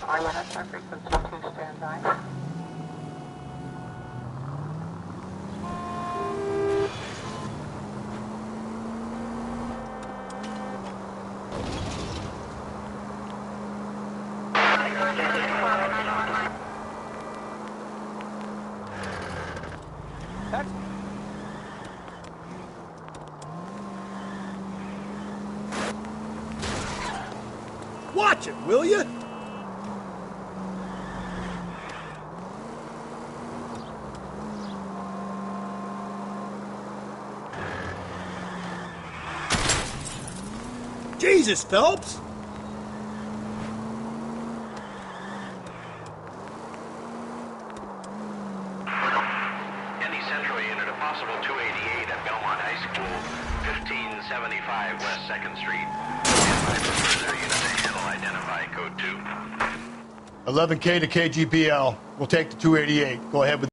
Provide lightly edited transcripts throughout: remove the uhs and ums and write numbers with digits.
RLS, our frequency 2, stand by. Watch it, will you? Jesus, Phelps! Any Central unit, a possible 288 at Belmont High School, 1575 West 2nd Street. Stand by for further unit to handle identify code 2. 11K to KGPL. We'll take the 288. Go ahead with...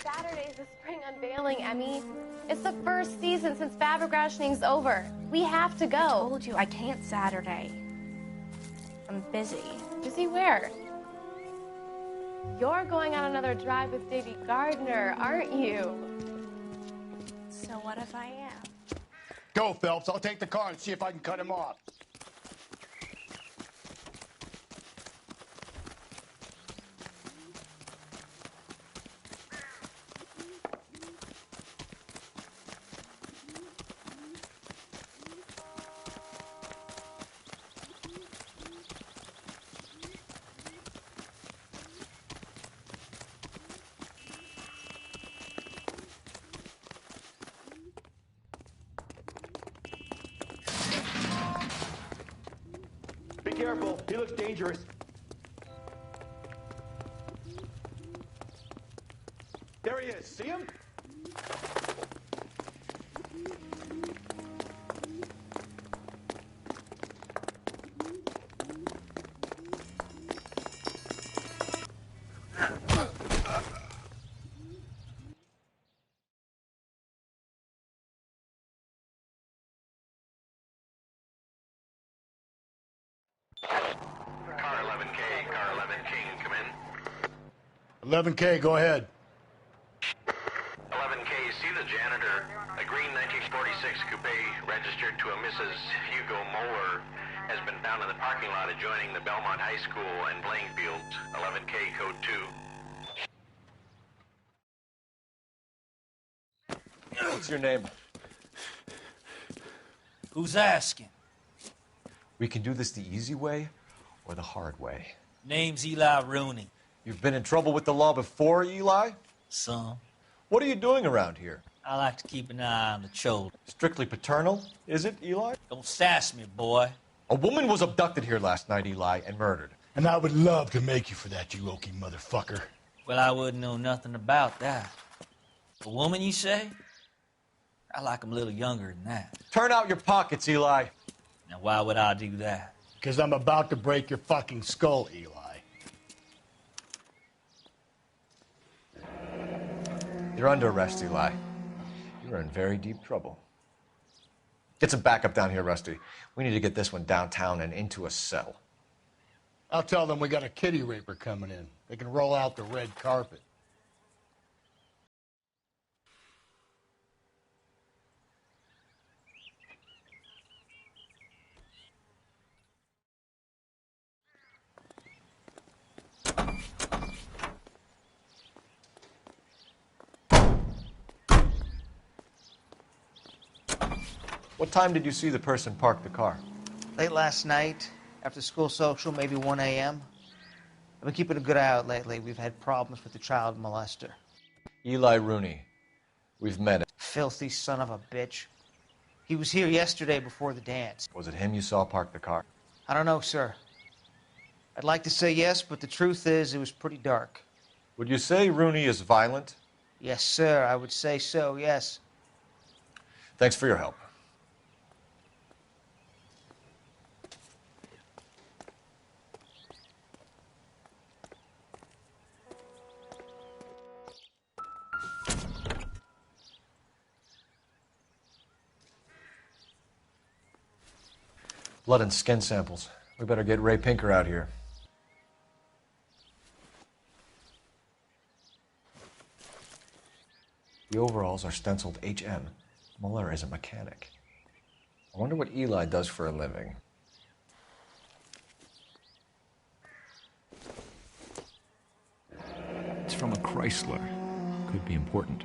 Saturday's the spring unveiling, Emmy. It's the first season since fabric rationing's over. We have to go. I told you I can't Saturday. I'm busy. Busy where? You're going on another drive with Davy Gardner, aren't you? So what if I am? Go, Phelps. I'll take the car and see if I can cut him off. Be careful. He looks dangerous. There he is. See him? Car 11K, Car 11 King, come in. 11K, go ahead. 11K, see the janitor. A green 1946 coupe registered to a Mrs. Hugo Moeller has been found in the parking lot adjoining the Belmont High School and playing fields. 11K, code 2. What's your name? Who's asking? We can do this the easy way or the hard way. Name's Eli Rooney. You've been in trouble with the law before, Eli? Some. What are you doing around here? I like to keep an eye on the children. Strictly paternal, is it, Eli? Don't sass me, boy. A woman was abducted here last night, Eli, and murdered. And I would love to make you for that, you oaky motherfucker. Well, I wouldn't know nothing about that. A woman, you say? I like 'em a little younger than that. Turn out your pockets, Eli. Now, why would I do that? Because I'm about to break your fucking skull, Eli. You're under arrest, Eli. You're in very deep trouble. Get some backup down here, Rusty. We need to get this one downtown and into a cell. I'll tell them we got a kitty raper coming in. They can roll out the red carpet. What time did you see the person park the car? Late last night, after school social, maybe 1 a.m. I've been keeping a good eye out lately. We've had problems with the child molester. Eli Rooney. We've met him. Filthy son of a bitch. He was here yesterday before the dance. Was it him you saw park the car? I don't know, sir. I'd like to say yes, but the truth is it was pretty dark. Would you say Rooney is violent? Yes, sir, I would say so, yes. Thanks for your help. Blood and skin samples. We better get Ray Pinker out here. The overalls are stenciled HM. Muller is a mechanic. I wonder what Eli does for a living. It's from a Chrysler. Could be important.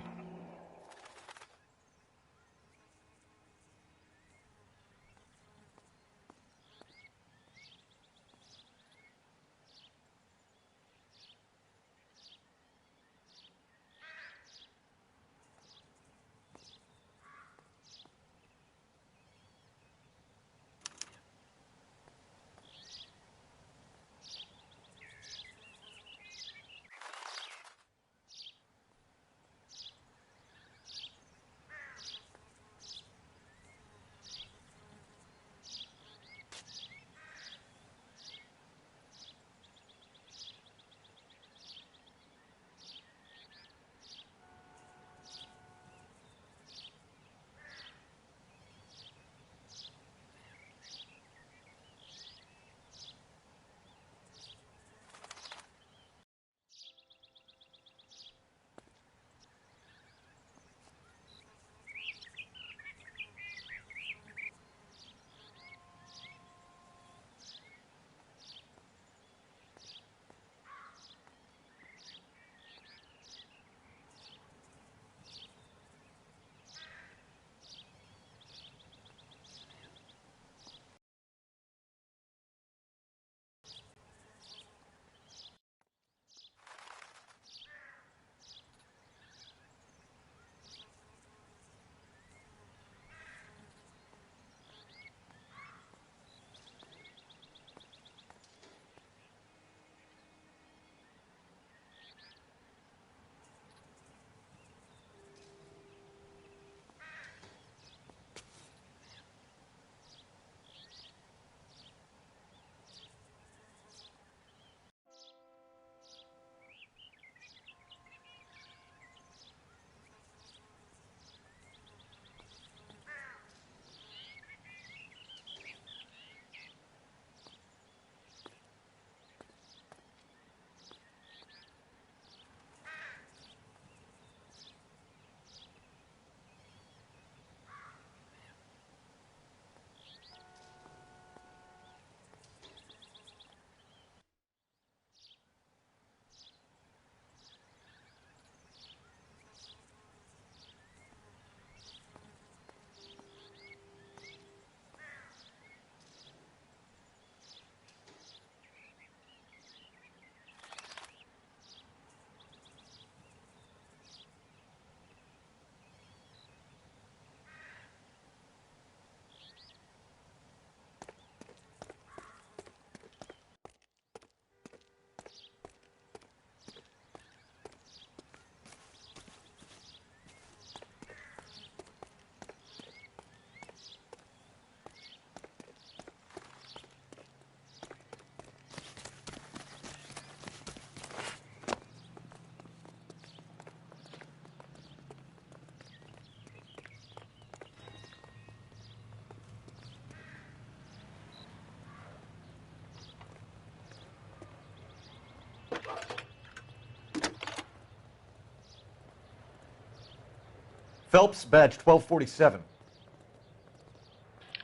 Phelps, badge 1247.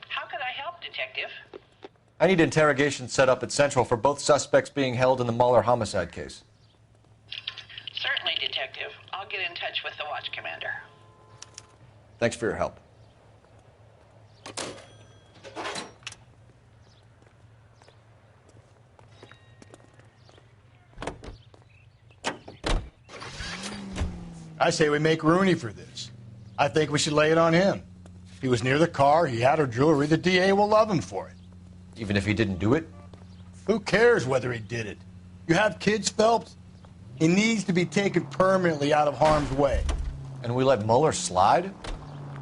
How can I help, Detective? I need interrogation set up at Central for both suspects being held in the Muller homicide case. Certainly, Detective. I'll get in touch with the watch commander. Thanks for your help. I say we make Rooney for this. I think we should lay it on him. He was near the car, he had her jewelry, the DA will love him for it. Even if he didn't do it? Who cares whether he did it? You have kids, Phelps? He needs to be taken permanently out of harm's way. And we let Muller slide?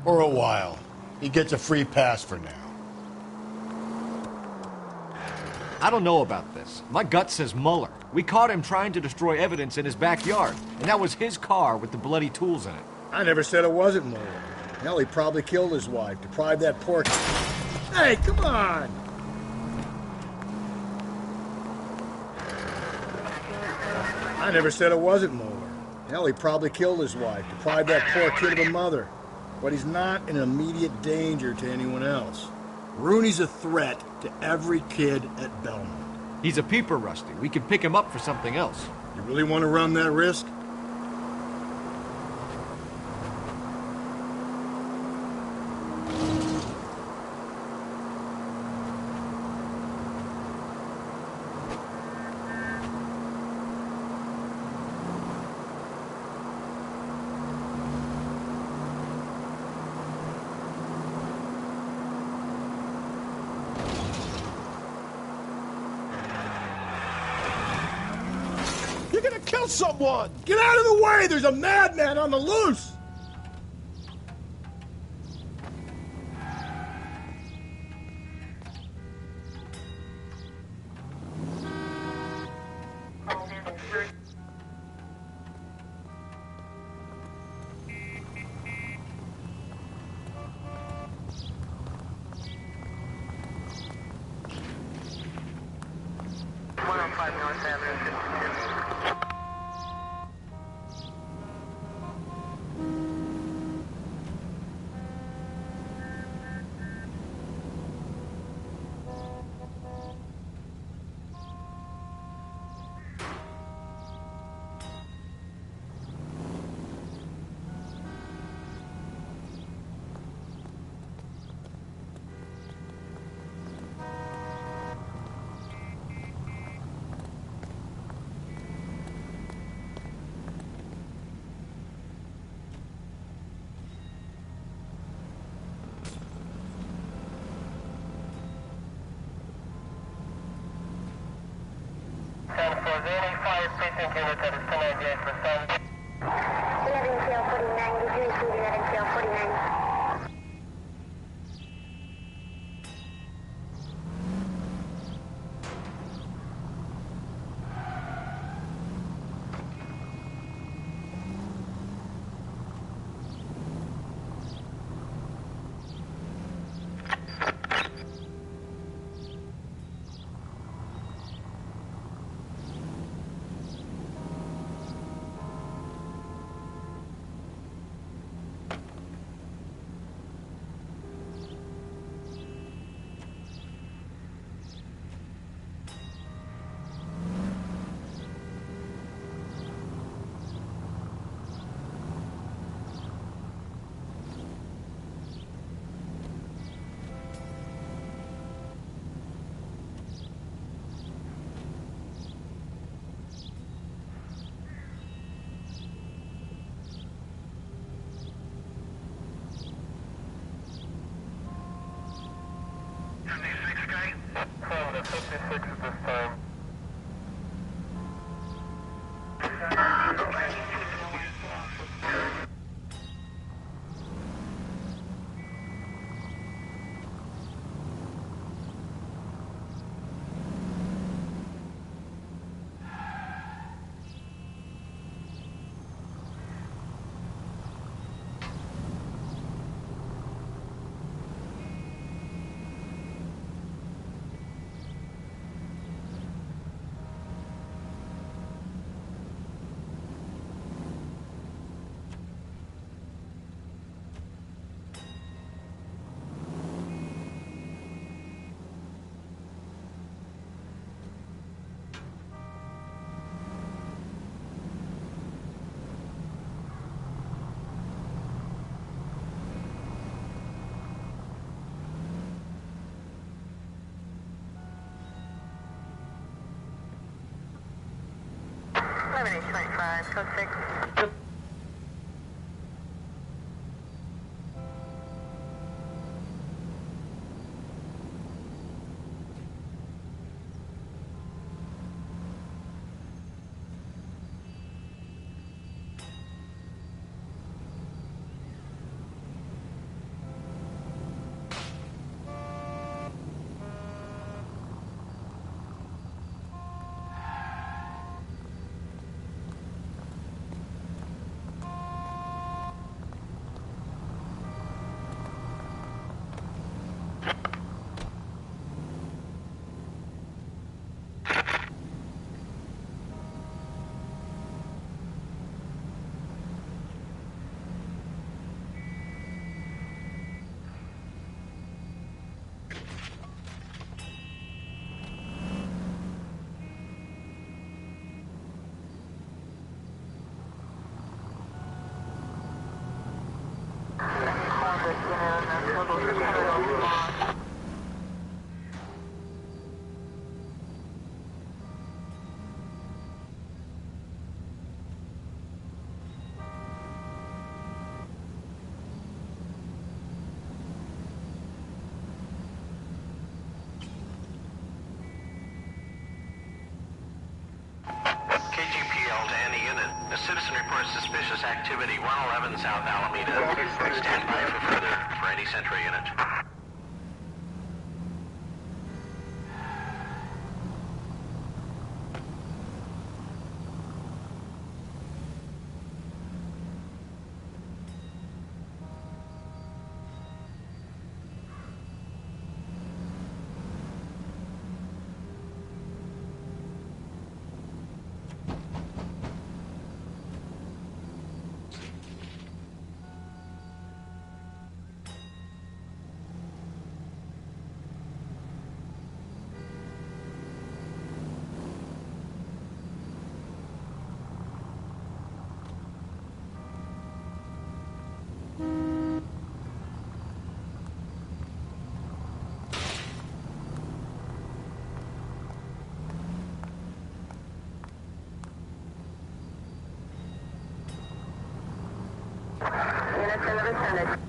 For a while. He gets a free pass for now. I don't know about this. My gut says Muller. We caught him trying to destroy evidence in his backyard, and that was his car with the bloody tools in it. I never said it wasn't Muller. Hell, he probably killed his wife, deprived that poor... Hey, come on! I never said it wasn't Moeller. Hell, he probably killed his wife, deprived that poor kid of a mother. But he's not in immediate danger to anyone else. Rooney's a threat to every kid at Belmont. He's a peeper, Rusty. We can pick him up for something else. You really want to run that risk? Kill someone! Get out of the way! There's a madman on the loose! Code 6. KTPL to any unit. A citizen reports suspicious activity 111 South Alameda. Stand by for further for any Central unit. Units in the vicinity.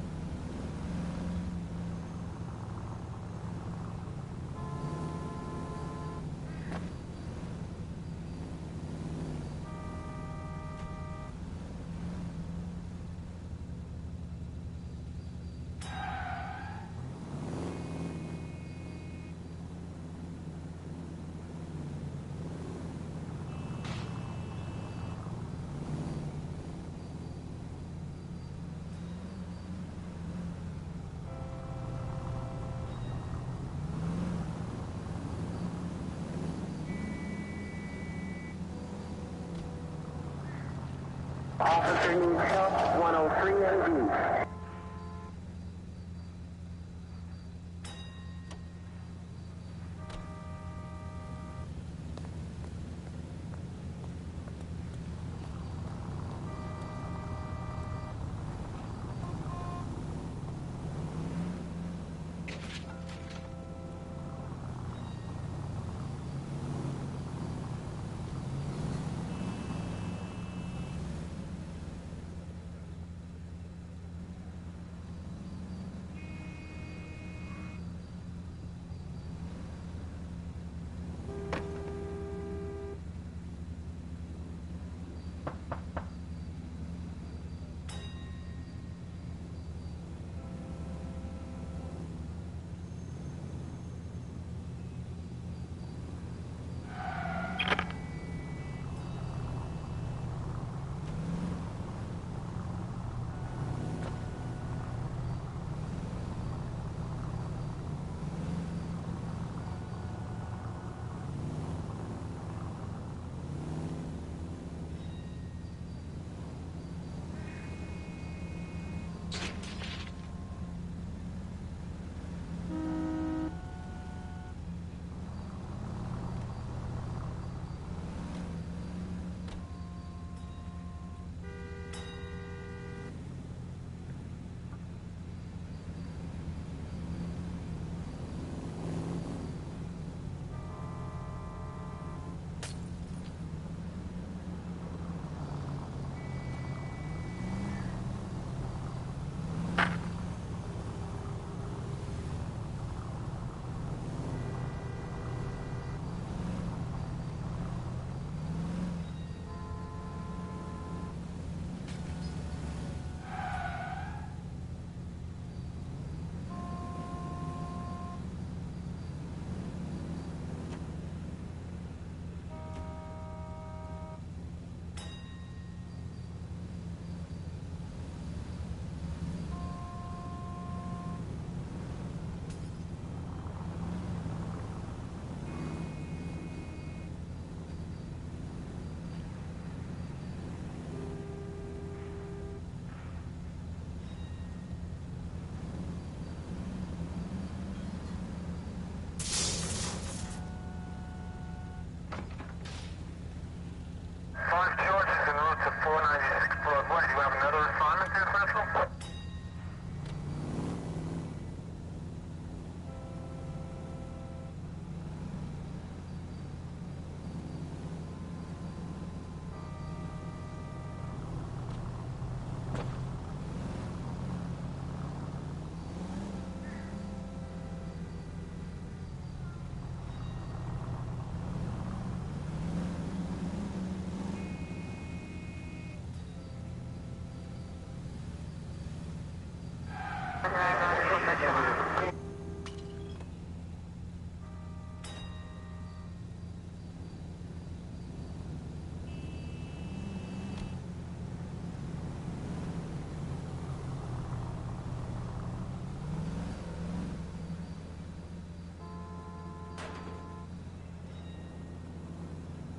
Officer needs help, 103 MD.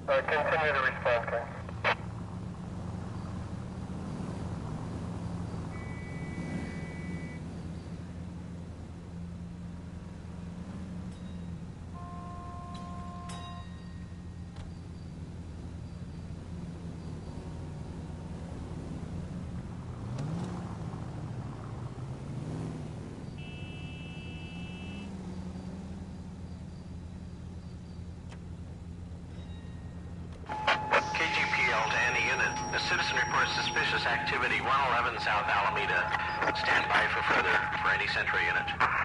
Continue to respond, Ken. KGPL to any unit. A citizen reports suspicious activity 111 South Alameda. Stand by for further for any Central unit.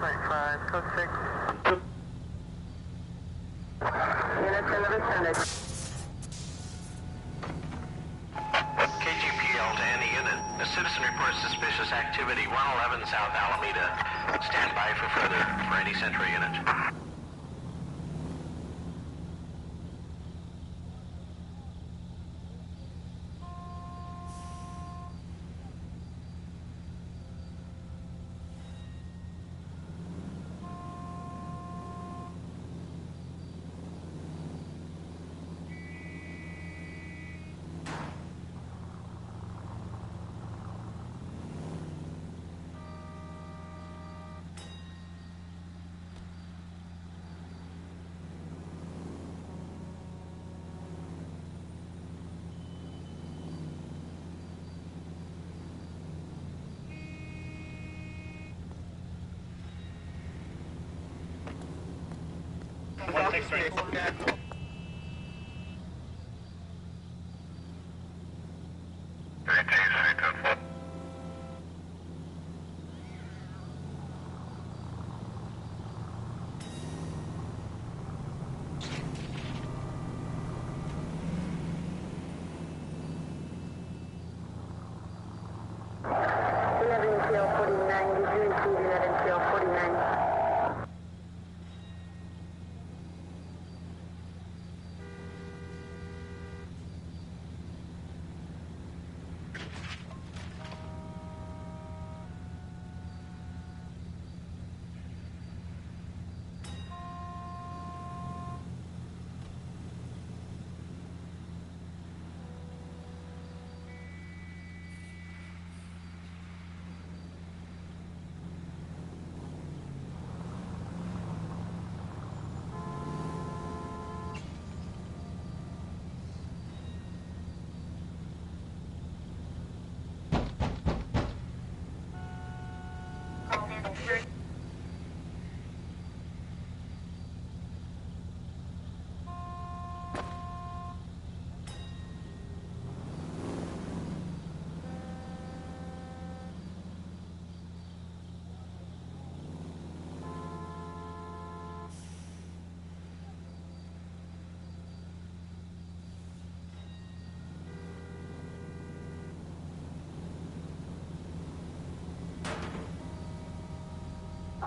1.5, code 6. Units 1100. KGPL to any unit. A citizen reports suspicious activity 111 South Alameda. Stand by for further for any Central unit.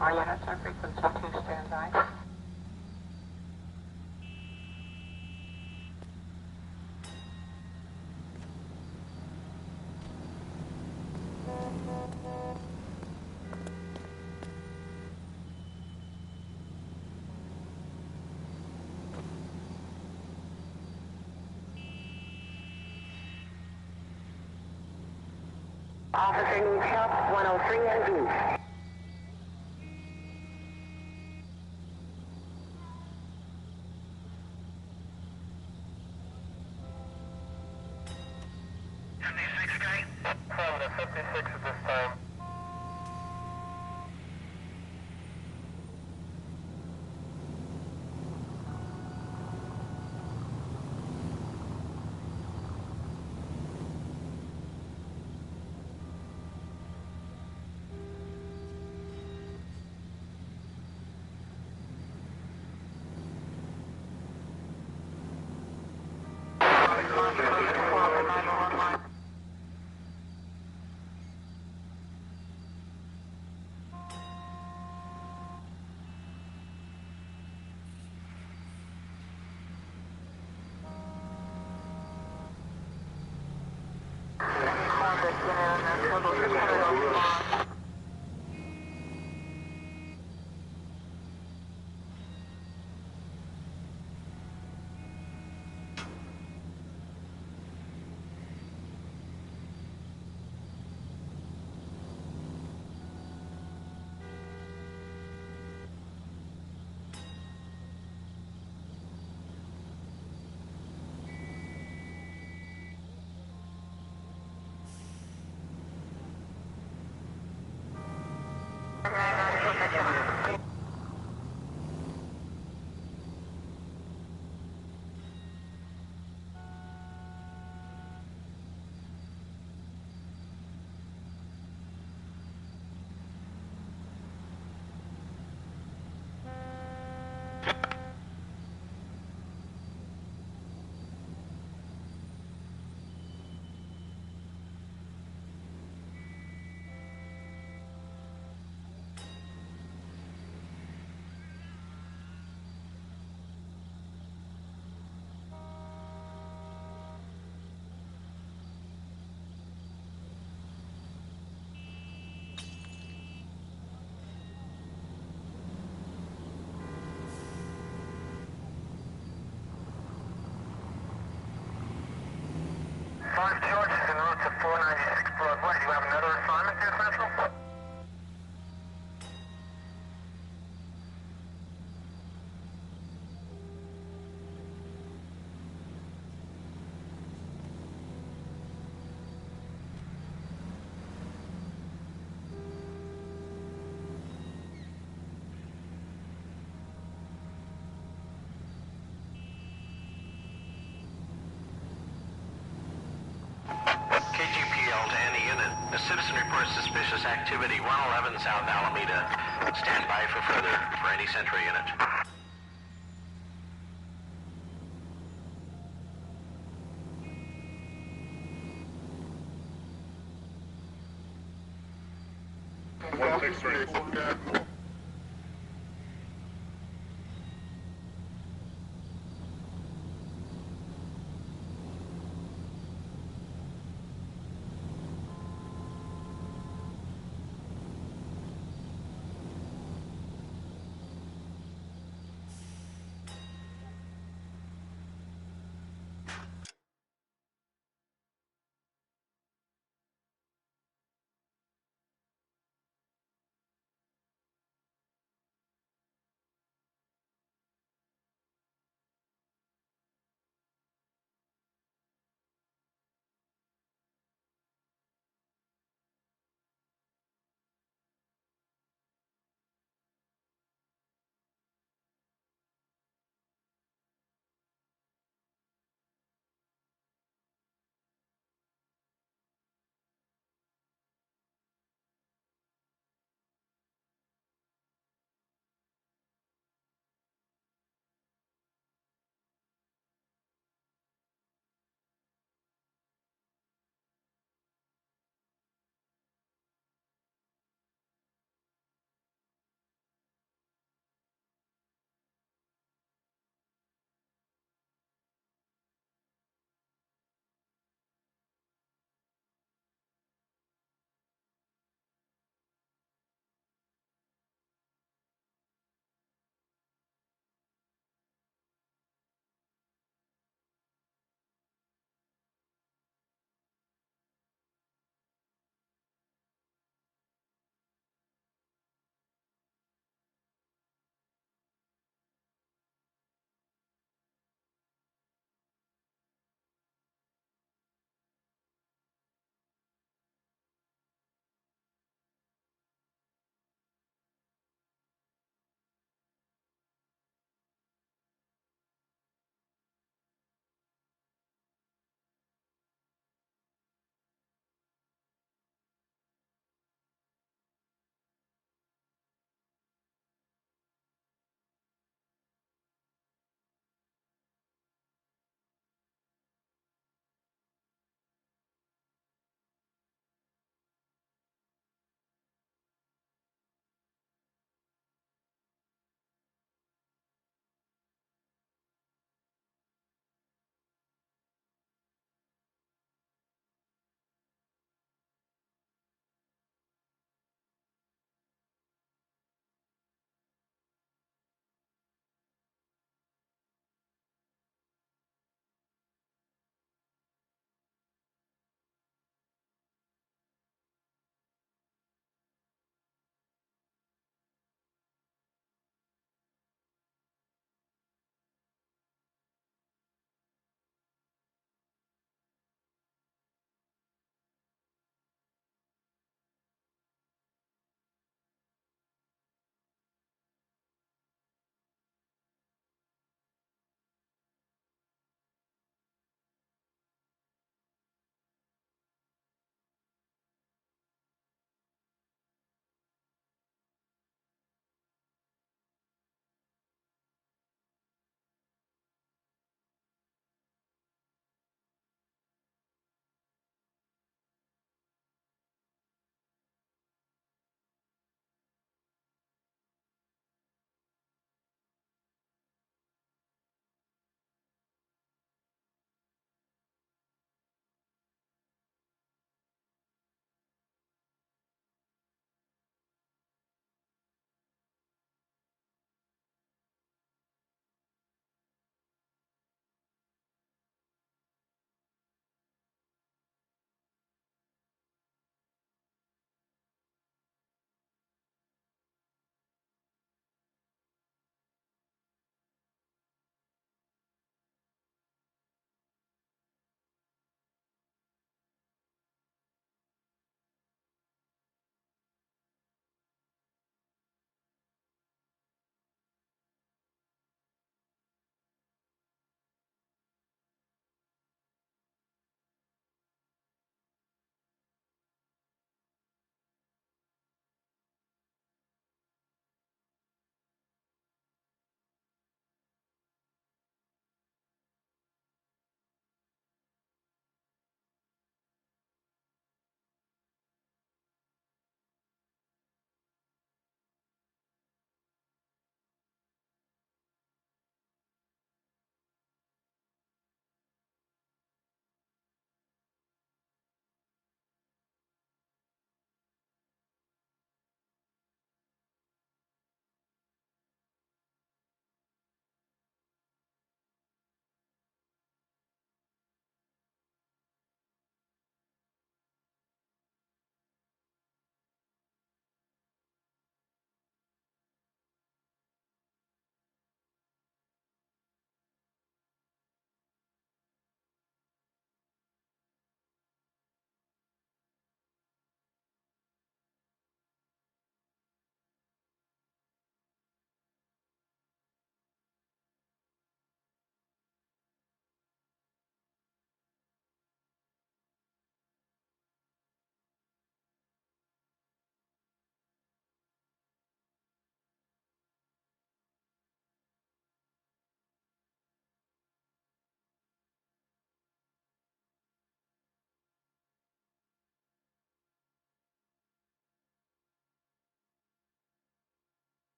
All units on frequency 2 stand by. Officer needs help, 103 NV. A citizen reports suspicious activity, 111 South Alameda. Stand by for further for any Sentry unit.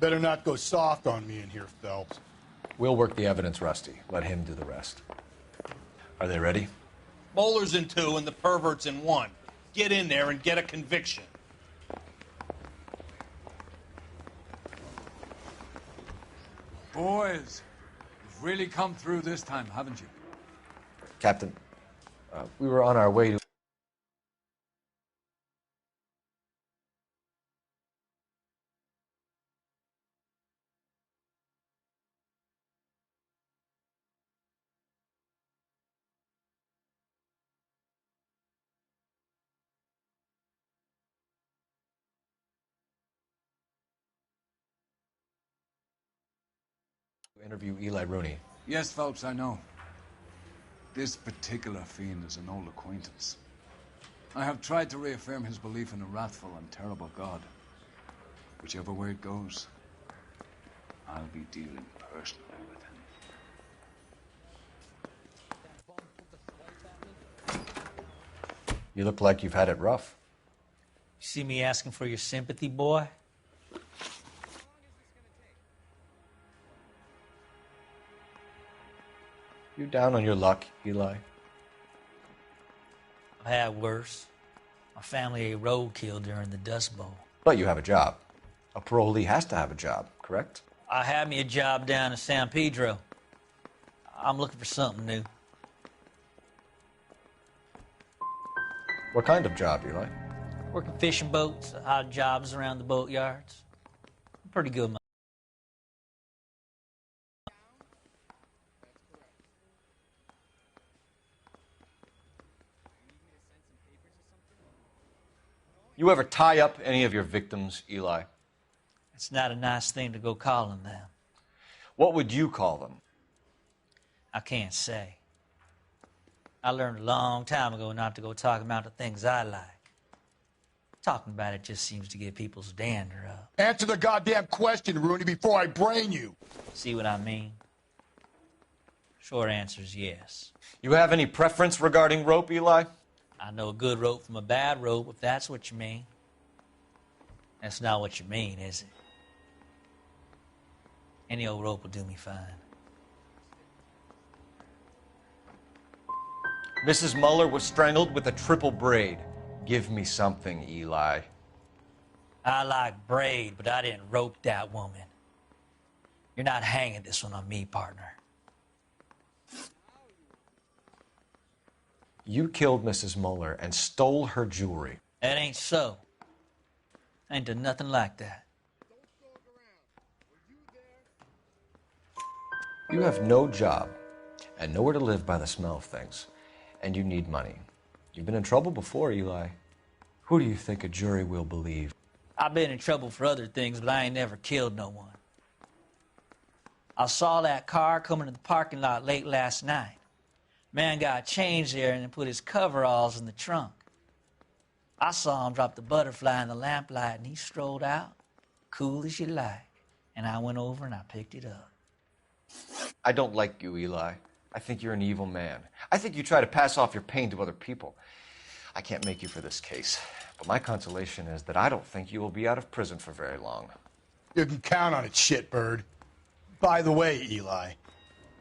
better not go soft on me in here, Phelps. We'll work the evidence, Rusty. Let him do the rest. Are they ready? Bowler's in 2 and the pervert's in 1. Get in there and get a conviction. Boys, you've really come through this time, haven't you? Captain, we were on our way to... interview Eli Rooney. Yes, Phelps, I know. This particular fiend is an old acquaintance. I have tried to reaffirm his belief in a wrathful and terrible God. Whichever way it goes, I'll be dealing personally with him. You look like you've had it rough. You see me asking for your sympathy, boy? You down on your luck, Eli? I've had worse. My family ate roadkill during the Dust Bowl. But you have a job. A parolee has to have a job, correct? I had me a job down in San Pedro. I'm looking for something new. What kind of job, Eli? Working fishing boats, odd jobs around the boatyards. I'm pretty good, man. You ever tie up any of your victims, Eli? It's not a nice thing to go calling them. What would you call them? I can't say. I learned a long time ago not to go talking about the things I like. Talking about it just seems to get people's dander up. Answer the goddamn question, Rooney, before I brain you. See what I mean? Short answer is yes. You have any preference regarding rope, Eli? I know a good rope from a bad rope, if that's what you mean. That's not what you mean, is it? Any old rope will do me fine. Mrs. Muller was strangled with a triple braid. Give me something, Eli. I like braid, but I didn't rope that woman. You're not hanging this one on me, partner. You killed Mrs. Muller and stole her jewelry. That ain't so. I ain't done nothing like that. You have no job and nowhere to live by the smell of things, and you need money. You've been in trouble before, Eli. Who do you think a jury will believe? I've been in trouble for other things, but I ain't never killed no one. I saw that car coming to the parking lot late last night. Man got changed there and then put his coveralls in the trunk. I saw him drop the butterfly in the lamplight, and he strolled out, cool as you like. And I went over and I picked it up. I don't like you, Eli. I think you're an evil man. I think you try to pass off your pain to other people. I can't make you for this case, but my consolation is that I don't think you will be out of prison for very long. You can count on it, shitbird. By the way, Eli,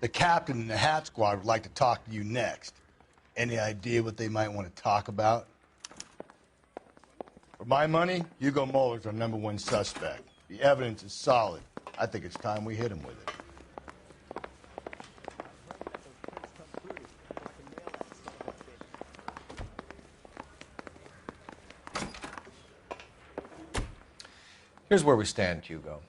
the captain and the hat squad would like to talk to you next. Any idea what they might want to talk about? For my money, Hugo Muller's our #1 suspect. The evidence is solid. I think it's time we hit him with it. Here's where we stand, Hugo.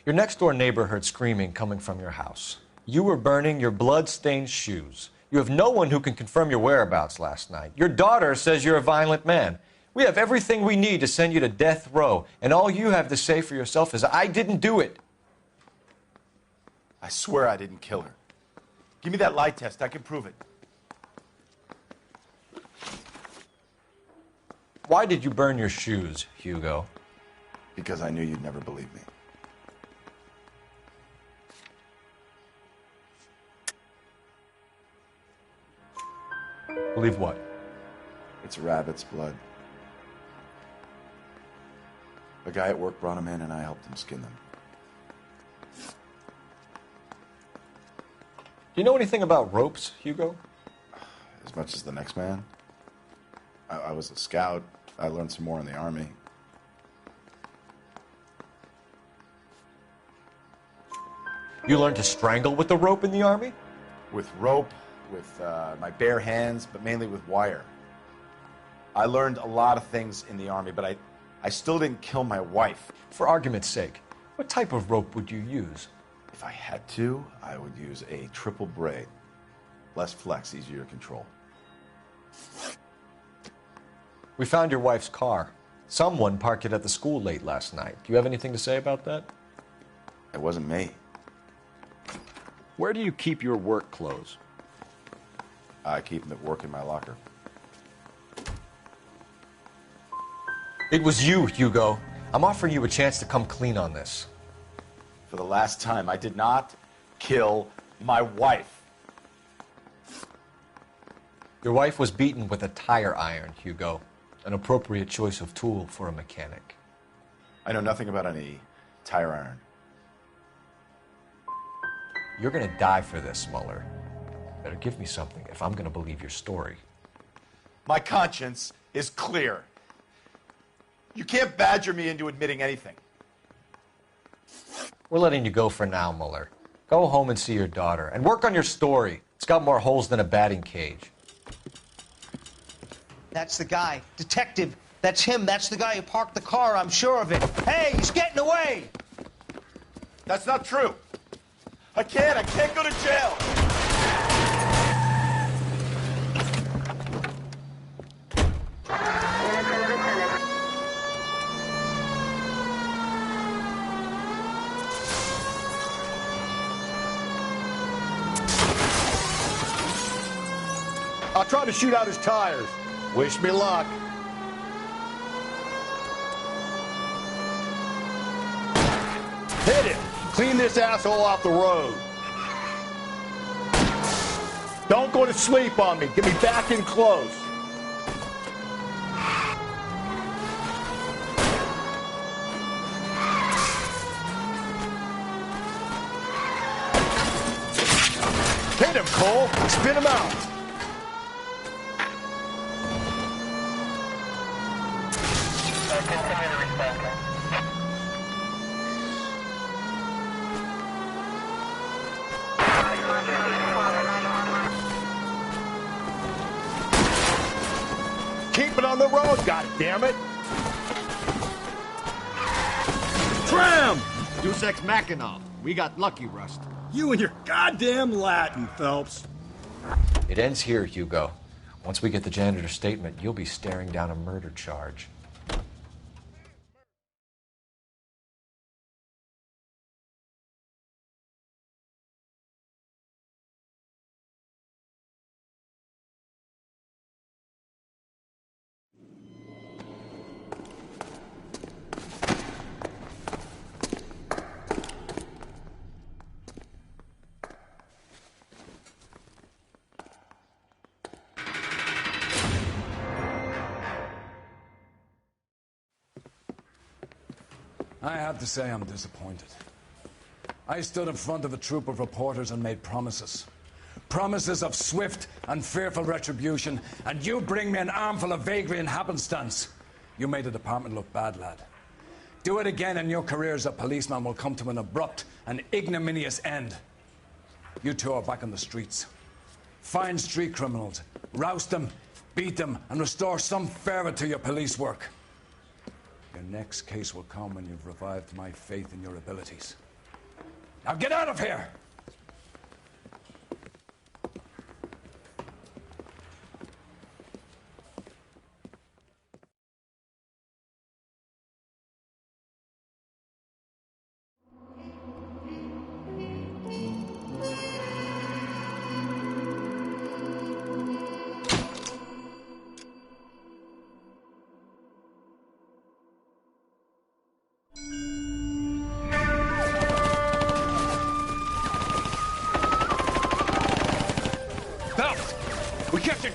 Your next-door neighbor heard screaming coming from your house. You were burning your blood-stained shoes. You have no one who can confirm your whereabouts last night. Your daughter says you're a violent man. We have everything we need to send you to death row, and all you have to say for yourself is, I didn't do it. I swear I didn't kill her. Give me that lie test. I can prove it. Why did you burn your shoes, Hugo? Because I knew you'd never believe me. Believe what? It's a rabbit's blood. A guy at work brought him in and I helped him skin them. you know anything about ropes, Hugo? As much as the next man. I was a scout. I learned some more in the Army. You learned to strangle with the rope in the Army? With rope, with my bare hands, but mainly with wire. I learned a lot of things in the Army, but I still didn't kill my wife. For argument's sake, what type of rope would you use? If I had to, I would use a triple braid. Less flex, easier to control. We found your wife's car. Someone parked it at the school late last night. Do you have anything to say about that? It wasn't me. Where do you keep your work clothes? I keep them at work in my locker. It was you, Hugo. I'm offering you a chance to come clean on this. For the last time, I did not kill my wife. Your wife was beaten with a tire iron, Hugo. An appropriate choice of tool for a mechanic. I know nothing about any tire iron. You're gonna die for this, Mueller. Better give me something if I'm gonna believe your story. My conscience is clear. You can't badger me into admitting anything. We're letting you go for now, Mueller. Go home and see your daughter, and work on your story. It's got more holes than a batting cage. That's the guy. Detective, that's him. That's the guy who parked the car, I'm sure of it. Hey, he's getting away! That's not true. I can't go to jail. I'll try to shoot out his tires. Wish me luck. Hit him. Clean this asshole off the road. Don't go to sleep on me. Get me back in close. Hit him, Cole. Spin him out. Keep it on the road, goddammit! Tram! Deus Ex Machina. We got lucky, Rust. You and your goddamn Latin, Phelps. It ends here, Hugo. Once we get the janitor's statement, you'll be staring down a murder charge. I have to say I'm disappointed. I stood in front of a troop of reporters and made promises. Promises of swift and fearful retribution, and you bring me an armful of vagary and happenstance. You made the department look bad, lad. Do it again and your career as a policeman will come to an abrupt and ignominious end. You two are back on the streets. Find street criminals, roust them, beat them, and restore some fervor to your police work. Your next case will come when you've revived my faith in your abilities. Now get out of here!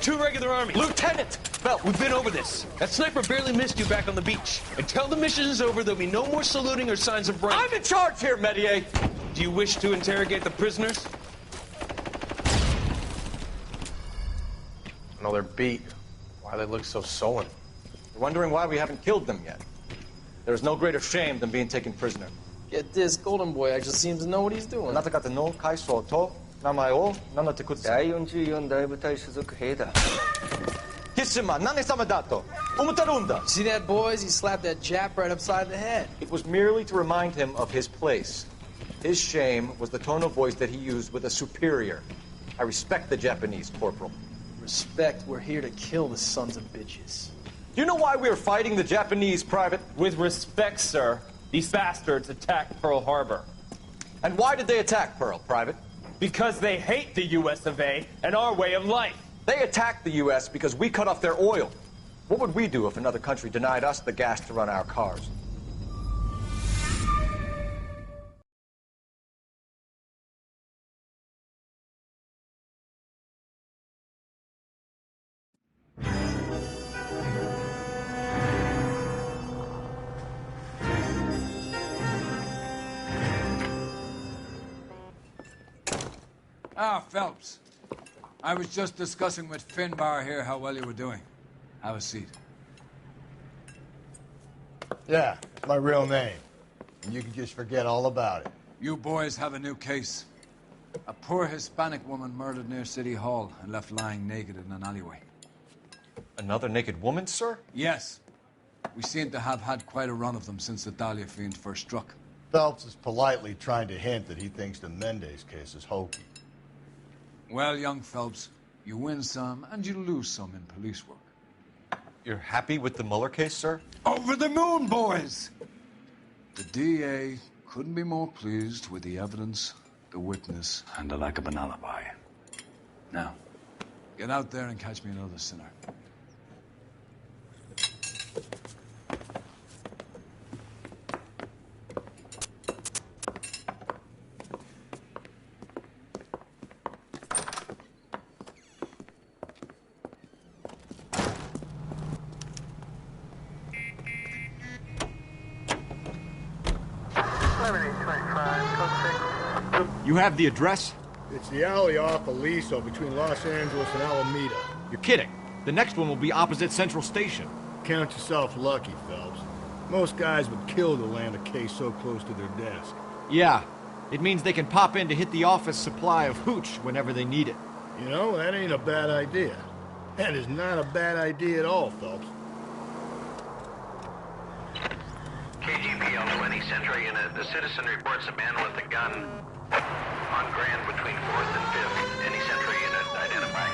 Two regular army. Lieutenant! Belt, we've been over this. That sniper barely missed you back on the beach. Until the mission is over, there'll be no more saluting or signs of rank. I'm in charge here, Medier! Do you wish to interrogate the prisoners? Well, they're beat. Why they look so sullen? You're wondering why we haven't killed them yet. There is no greater shame than being taken prisoner. Get this, Golden Boy actually seems to know what he's doing. See that, boys? He slapped that Jap right upside the head. It was merely to remind him of his place. His shame was the tone of voice that he used with a superior. I respect the Japanese, Corporal. Respect, we're here to kill the sons of bitches. Do you know why we are fighting the Japanese, Private? With respect, sir, these bastards attacked Pearl Harbor. And why did they attack Pearl, Private? Because they hate the U.S. of A. and our way of life. They attacked the U.S. because we cut off their oil. What would we do if another country denied us the gas to run our cars? Ah, Phelps. I was just discussing with Finbar here how well you were doing. Have a seat. Yeah, it's my real name. And you can just forget all about it. You boys have a new case. A poor Hispanic woman murdered near City Hall and left lying naked in an alleyway. Another naked woman, sir? Yes. We seem to have had quite a run of them since the Dahlia fiend first struck. Phelps is politely trying to hint that he thinks the Mendez case is hokey. Well, young Phelps, you win some and you lose some in police work. You're happy with the Mueller case, sir? Over the moon, boys! The DA couldn't be more pleased with the evidence, the witness, and the lack of an alibi. Now, get out there and catch me another sinner. You have the address? It's the alley off Aliso between Los Angeles and Alameda. You're kidding. The next one will be opposite Central Station. Count yourself lucky, Phelps. Most guys would kill to land a case so close to their desk. Yeah. It means they can pop in to hit the office supply of hooch whenever they need it. You know, that ain't a bad idea. That is not a bad idea at all, Phelps. KGPL to any Central unit. The citizen reports a man with a gun on Grand between 4th and 5th. Any Central unit, identify.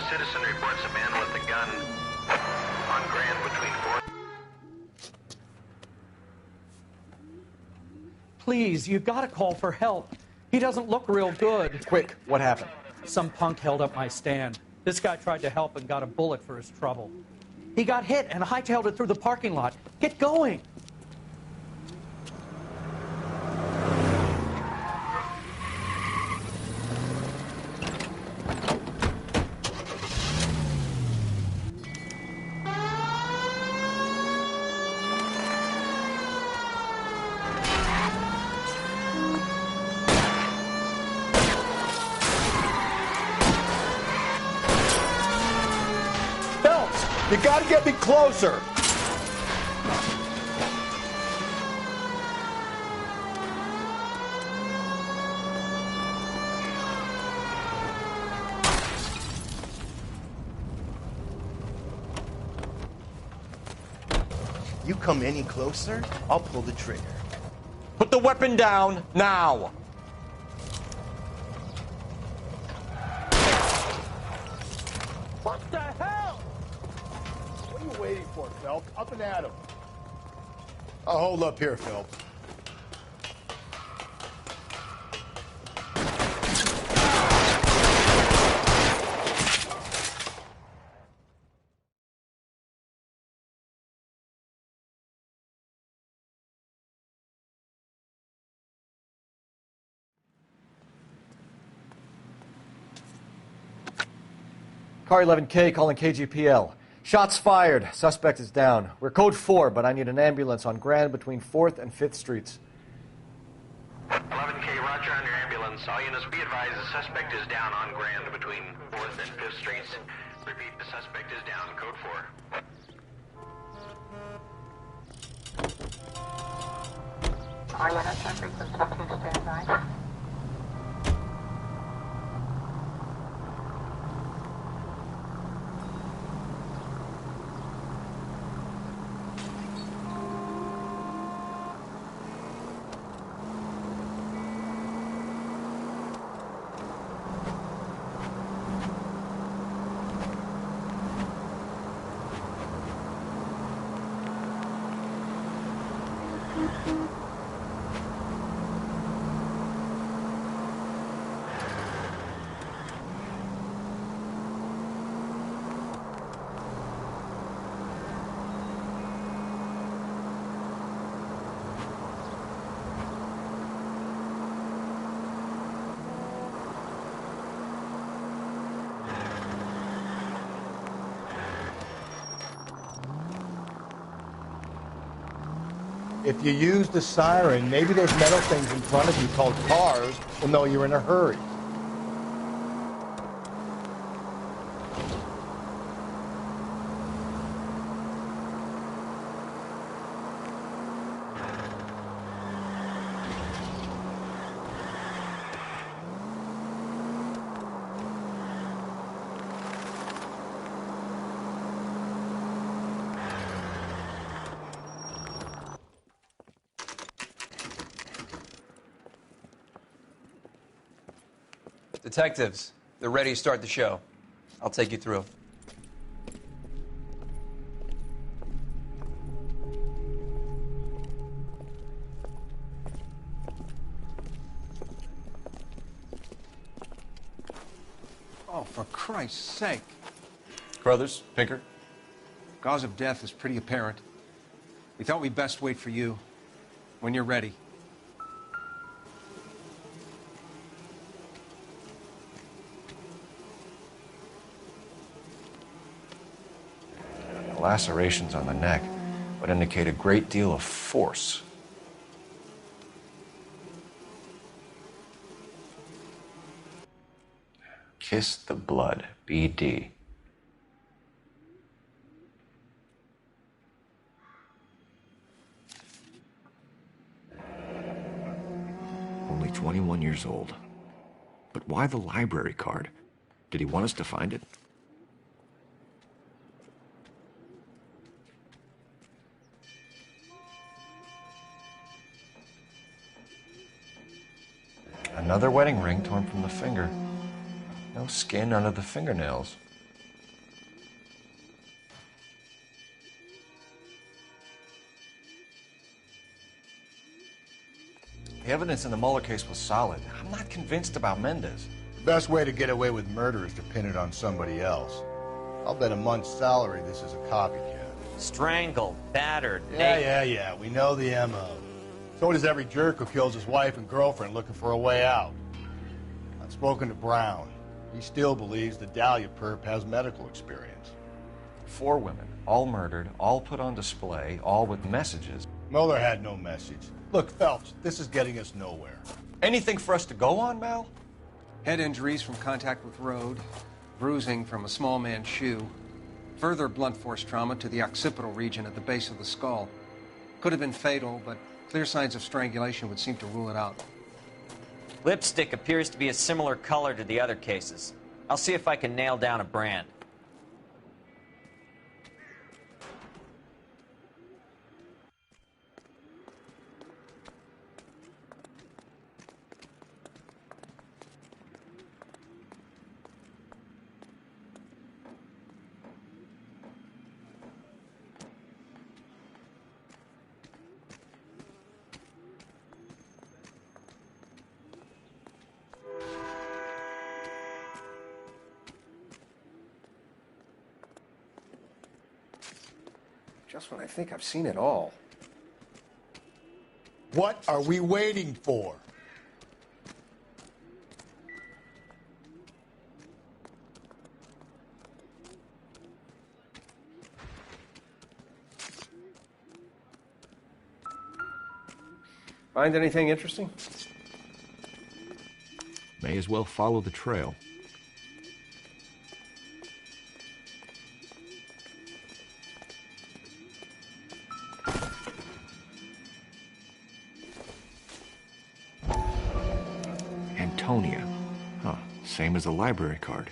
Citizen reports a man with a gun on Grand between 4th. Please, you gotta call for help. He doesn't look real good. Quick, what happened? Some punk held up my stand. This guy tried to help and got a bullet for his trouble. He got hit and hightailed it through the parking lot. Get going! You gotta get me closer! You come any closer, I'll pull the trigger. Put the weapon down, now! What the hell? What are you waiting for, Phelps? Up and at him. I'll hold up here, Phelps. Car 11K calling KGPL. Shots fired. Suspect is down. We're code 4, but I need an ambulance on Grand between 4th and 5th Streets. 11K, roger on your ambulance. All units be advised the suspect is down on Grand between 4th and 5th Streets. Repeat, the suspect is down. Code 4. All units on frequency 2, stand by. If you use the siren, maybe those metal things in front of you called cars will know you're in a hurry. Detectives, they're ready to start the show. I'll take you through. Oh, for Christ's sake. Crothers, Pinker. Cause of death is pretty apparent. We thought we'd best wait for you. When you're ready. The lacerations on the neck would indicate a great deal of force. Kiss the blood, BD. Only 21 years old. But why the library card? Did he want us to find it? Another wedding ring torn from the finger. No skin under the fingernails. The evidence in the Mueller case was solid. I'm not convinced about Mendez. The best way to get away with murder is to pin it on somebody else. I'll bet a month's salary this is a copycat. Strangled, battered, Yeah, we know the M.O. So does every jerk who kills his wife and girlfriend looking for a way out. I've spoken to Brown. He still believes the Dahlia perp has medical experience. 4 women, all murdered, all put on display, all with messages. Mueller had no message. Look, Phelps, this is getting us nowhere. Anything for us to go on, Mal? Head injuries from contact with road, bruising from a small man's shoe, further blunt force trauma to the occipital region at the base of the skull. Could have been fatal, but clear signs of strangulation would seem to rule it out. Lipstick appears to be a similar color to the other cases. I'll see if I can nail down a brand. Just when I think I've seen it all. What are we waiting for? Find anything interesting? May as well follow the trail. Antonia. Huh, same as the library card.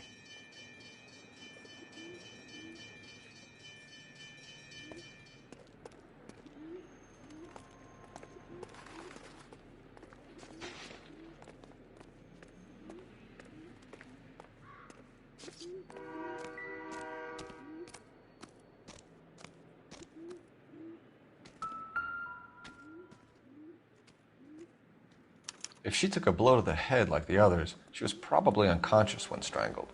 If she took a blow to the head like the others, she was probably unconscious when strangled.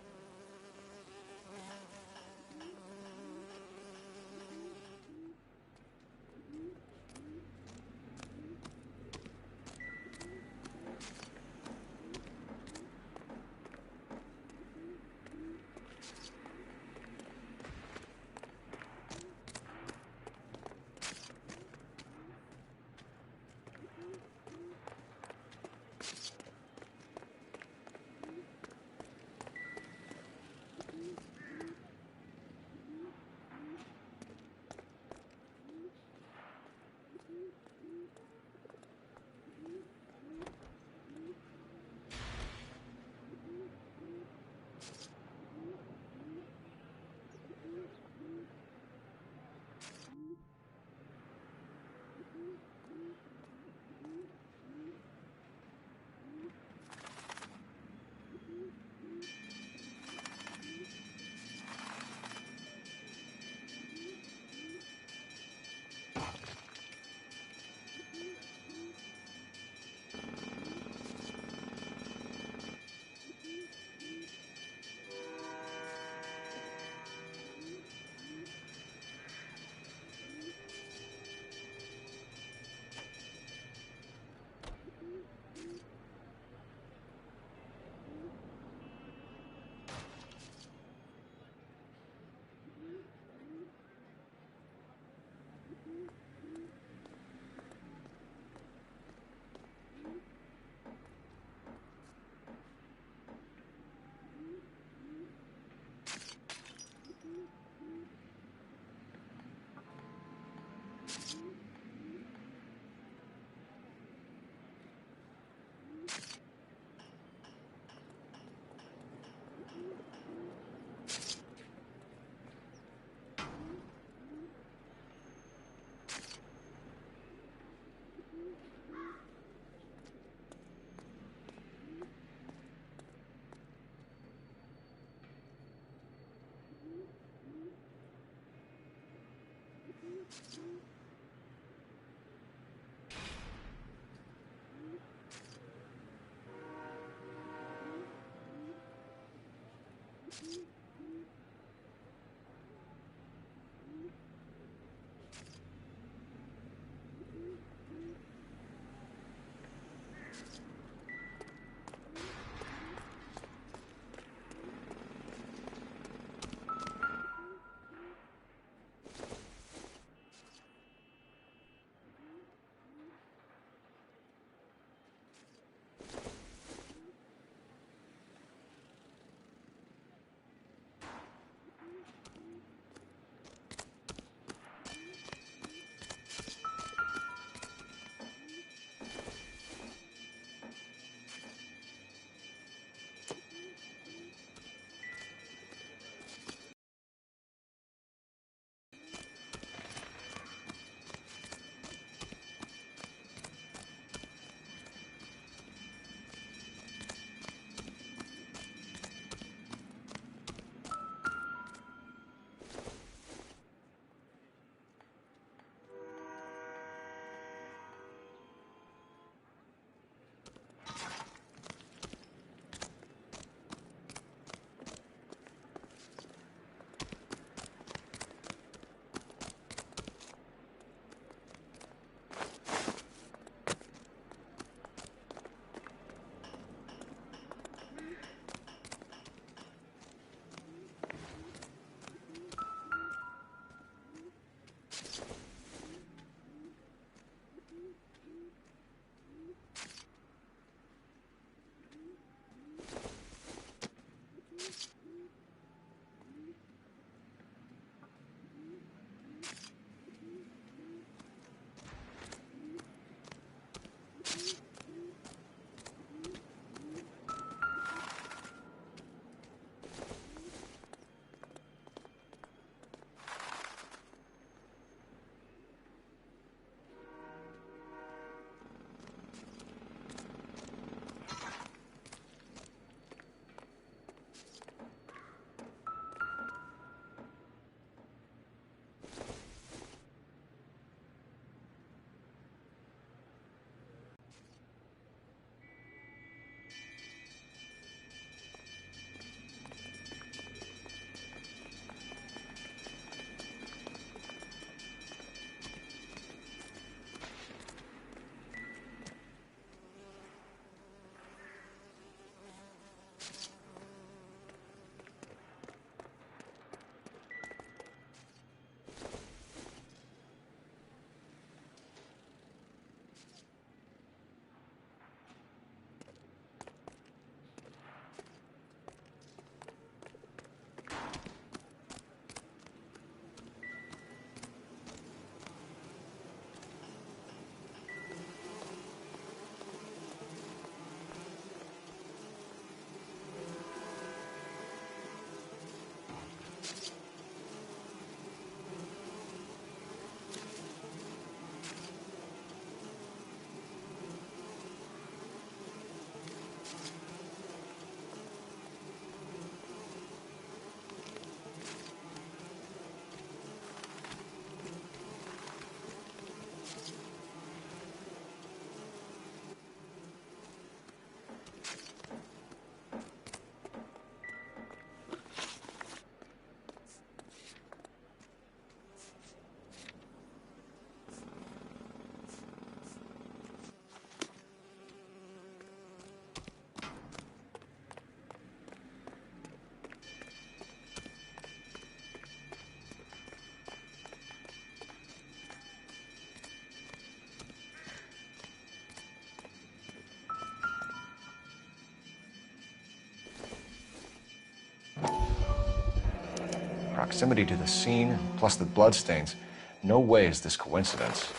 proximity to the scene, plus the bloodstains, no way is this coincidence.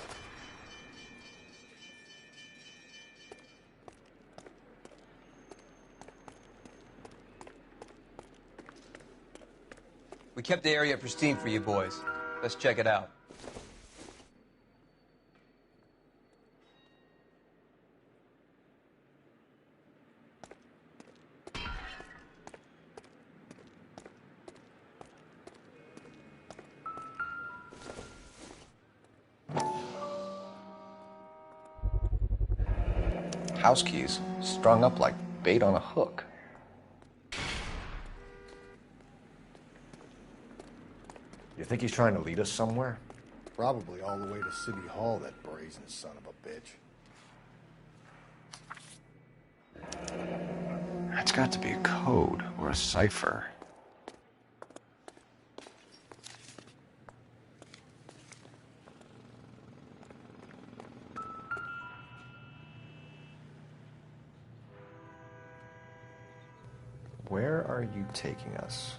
We kept the area pristine for you boys. Let's check it out. House keys, strung up like bait on a hook. You think he's trying to lead us somewhere? Probably all the way to City Hall, that brazen son of a bitch. That's got to be a code or a cipher. Where are you taking us?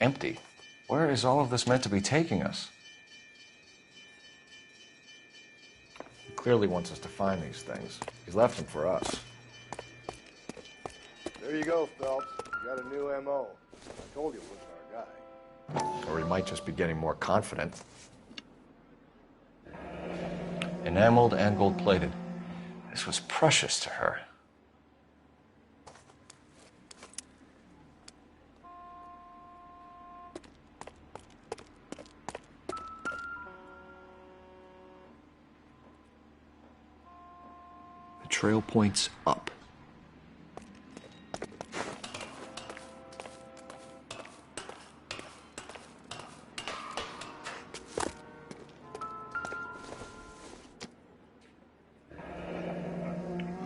Empty. Where is all of this meant to be taking us? He clearly wants us to find these things. He's left them for us. There you go, Phelps. You got a new M.O. I told you it wasn't our guy. Or he might just be getting more confident. Enameled and gold-plated. This was precious to her. The trail points up.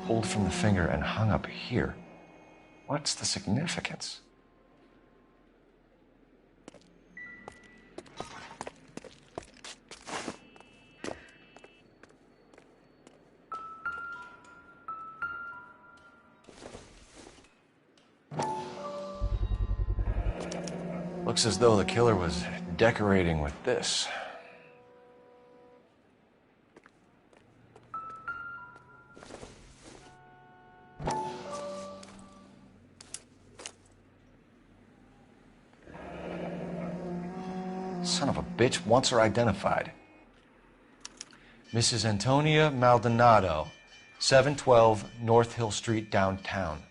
Pulled from the finger and hung up here. What's the significance? Looks as though the killer was decorating with this. Son of a bitch wants her identified. Mrs. Antonia Maldonado, 712 North Hill Street, downtown.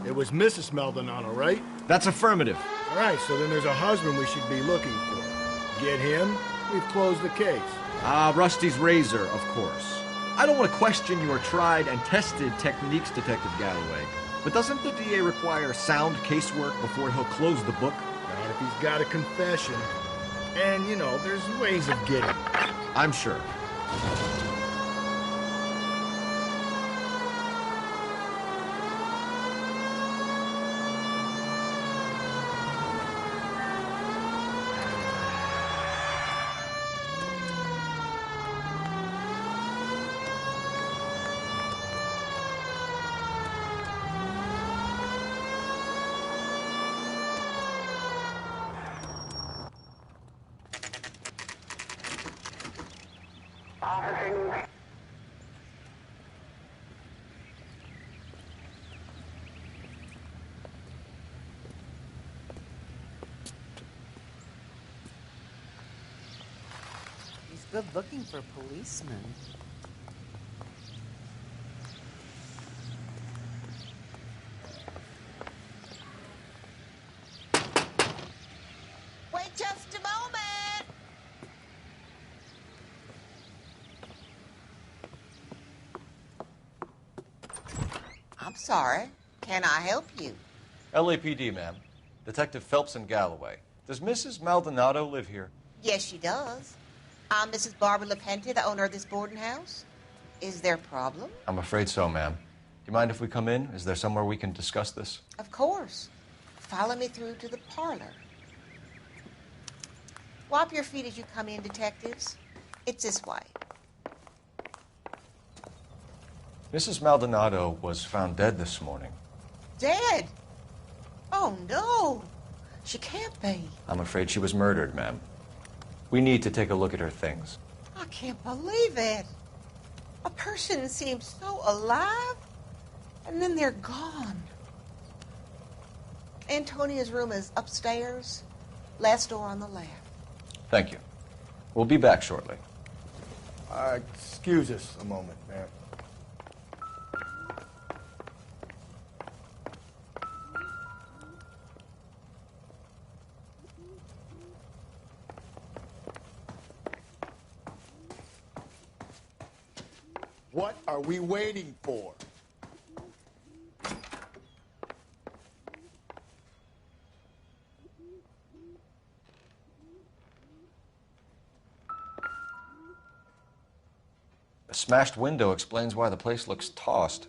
It was Mrs. Maldonado, right? That's affirmative. All right, so then there's a husband we should be looking for. Get him, we've closed the case. Rusty's razor, of course. I don't want to question your tried and tested techniques, Detective Galloway. But doesn't the DA require sound casework before he'll close the book? Not if he's got a confession. And, you know, there's ways of getting it. I'm sure. He's good looking for a policeman. I'm sorry. Can I help you? LAPD, ma'am. Detective Phelps and Galloway. Does Mrs. Maldonado live here? Yes, she does. I'm Mrs. Barbara LaPente, the owner of this boarding house. Is there a problem? I'm afraid so, ma'am. Do you mind if we come in? Is there somewhere we can discuss this? Of course. Follow me through to the parlor. Wipe your feet as you come in, detectives. It's this way. Mrs. Maldonado was found dead this morning. Dead? Oh, no. She can't be. I'm afraid she was murdered, ma'am. We need to take a look at her things. I can't believe it. A person seems so alive, and then they're gone. Antonia's room is upstairs, last door on the left. Thank you. We'll be back shortly. Excuse us a moment, ma'am. What are we waiting for? A smashed window explains why the place looks tossed.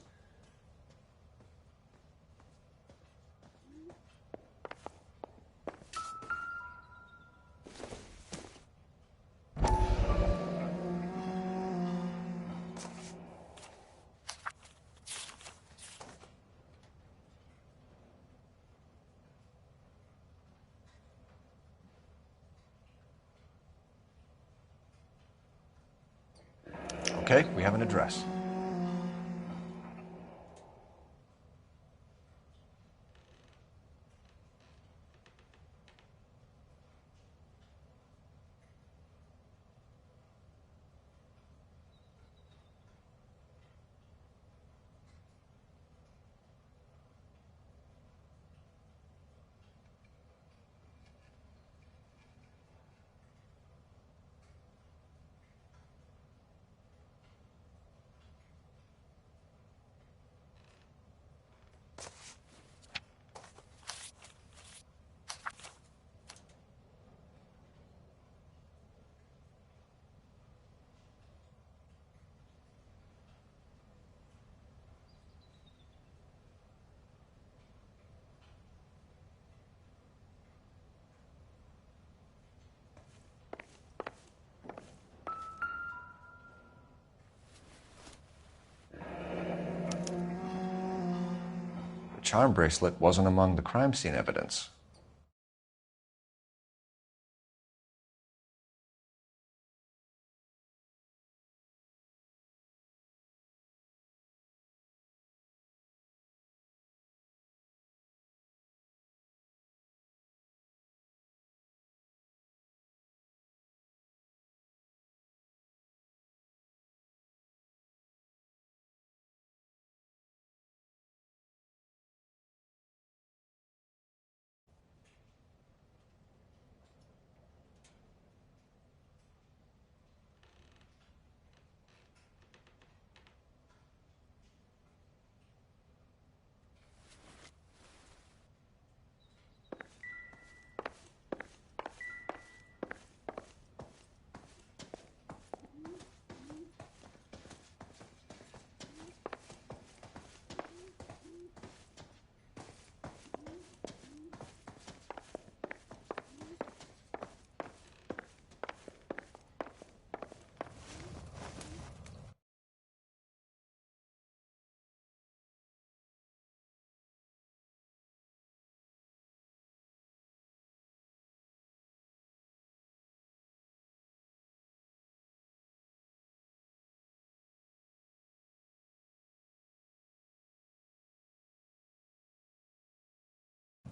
Okay, we have an address. The charm bracelet wasn't among the crime scene evidence.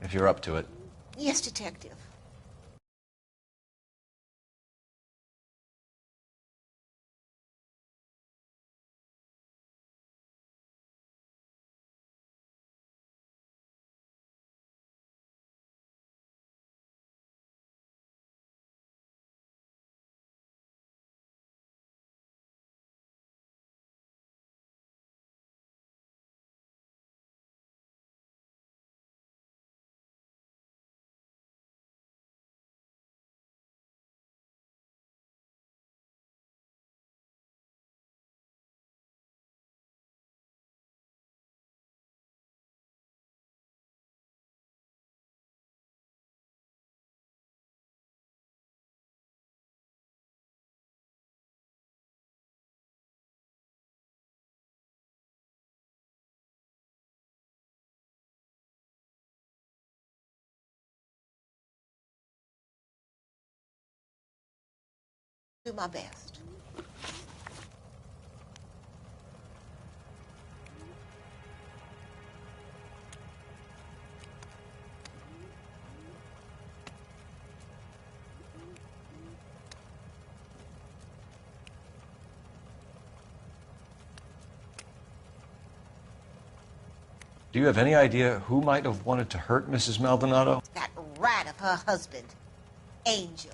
If you're up to it. Yes, detective. Do my best. Do you have any idea who might have wanted to hurt Mrs. Maldonado? That rat of her husband, Angel.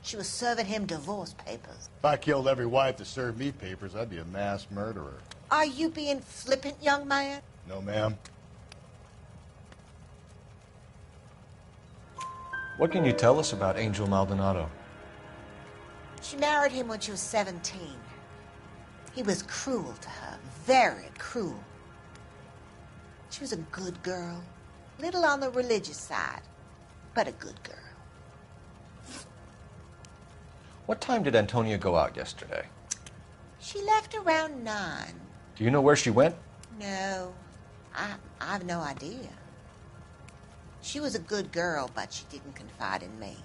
She was serving him divorce papers. If I killed every wife that served me papers, I'd be a mass murderer. Are you being flippant, young man? No, ma'am. What can you tell us about Angel Maldonado? She married him when she was 17. He was cruel to her, very cruel. She was a good girl, little on the religious side, but a good girl. What time did Antonia go out yesterday? She left around 9. Do you know where she went? No, I have no idea. She was a good girl, but she didn't confide in me.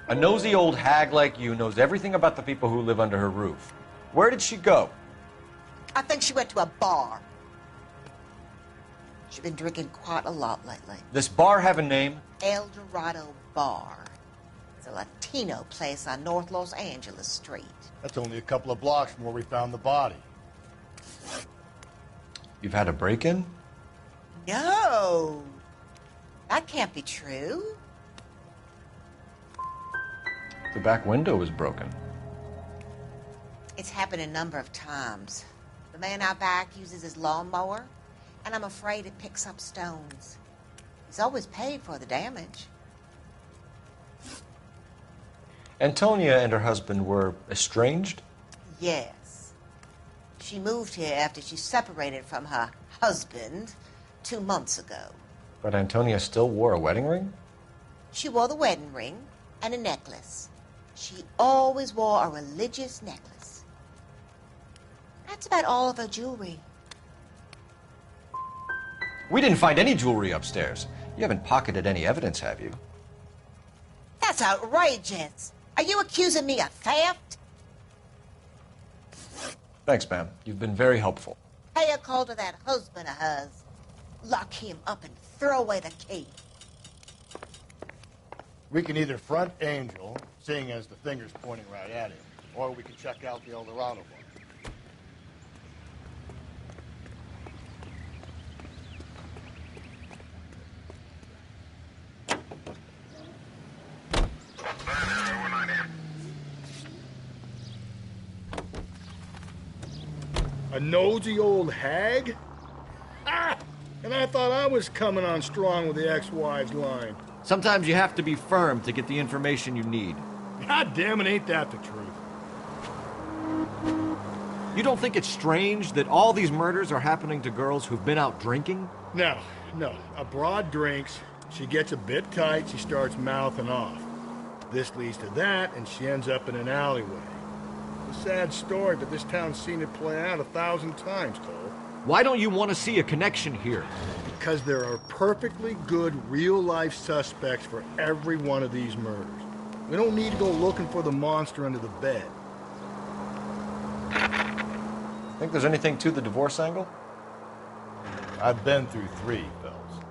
A nosy old hag like you knows everything about the people who live under her roof. Where did she go? I think she went to a bar. She's been drinking quite a lot lately. This bar have a name? El Dorado Bar. It's a Latino place on North Los Angeles Street. That's only a couple of blocks from where we found the body. You've had a break-in? No. That can't be true. The back window is broken. It's happened a number of times. The man out back uses his lawnmower, and I'm afraid it picks up stones. He's always paid for the damage. Antonia and her husband were estranged? Yes. She moved here after she separated from her husband 2 months ago. But Antonia still wore a wedding ring? She wore the wedding ring and a necklace. She always wore a religious necklace. That's about all of her jewelry. We didn't find any jewelry upstairs. You haven't pocketed any evidence, have you? That's outrageous. Are you accusing me of theft? Thanks, ma'am. You've been very helpful. Pay a call to that husband of hers. Lock him up and throw away the key. We can either front Angel, seeing as the finger's pointing right at him, or we can check out the El Dorado one. A nosy old hag? Ah! And I thought I was coming on strong with the ex-wives line. Sometimes you have to be firm to get the information you need. God damn it, ain't that the truth? You don't think it's strange that all these murders are happening to girls who've been out drinking? No. A broad drinks, she gets a bit tight, she starts mouthing off. This leads to that, and she ends up in an alleyway. A sad story, but this town's seen it play out 1,000 times, Cole. Why don't you want to see a connection here? Because there are perfectly good real-life suspects for every one of these murders. We don't need to go looking for the monster under the bed. Think there's anything to the divorce angle? I've been through 3, fellas.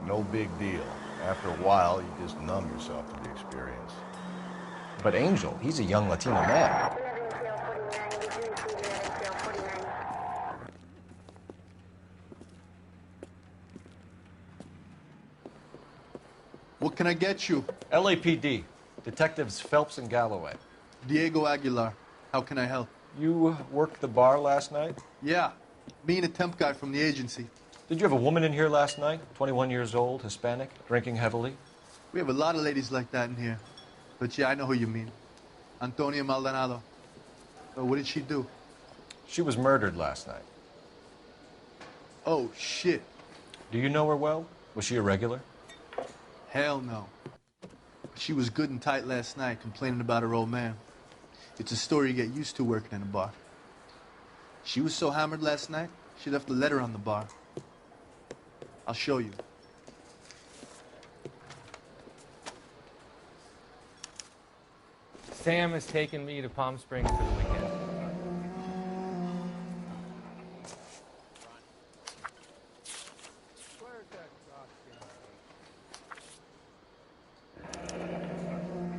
No big deal. After a while, you just numb yourself to the experience. But Angel, he's a young Latino man. What can I get you? LAPD. Detectives Phelps and Galloway. Diego Aguilar. How can I help? You worked the bar last night? Yeah. Me and a temp guy from the agency. Did you have a woman in here last night? 21 years old, Hispanic, drinking heavily? We have a lot of ladies like that in here. But yeah, I know who you mean. Antonia Maldonado. Oh, what did she do? She was murdered last night. Oh, shit. Do you know her well? Was she a regular? Hell no. She was good and tight last night, complaining about her old man. It's a story you get used to working in a bar. She was so hammered last night, she left a letter on the bar. I'll show you. Sam has taken me to Palm Springs for the weekend.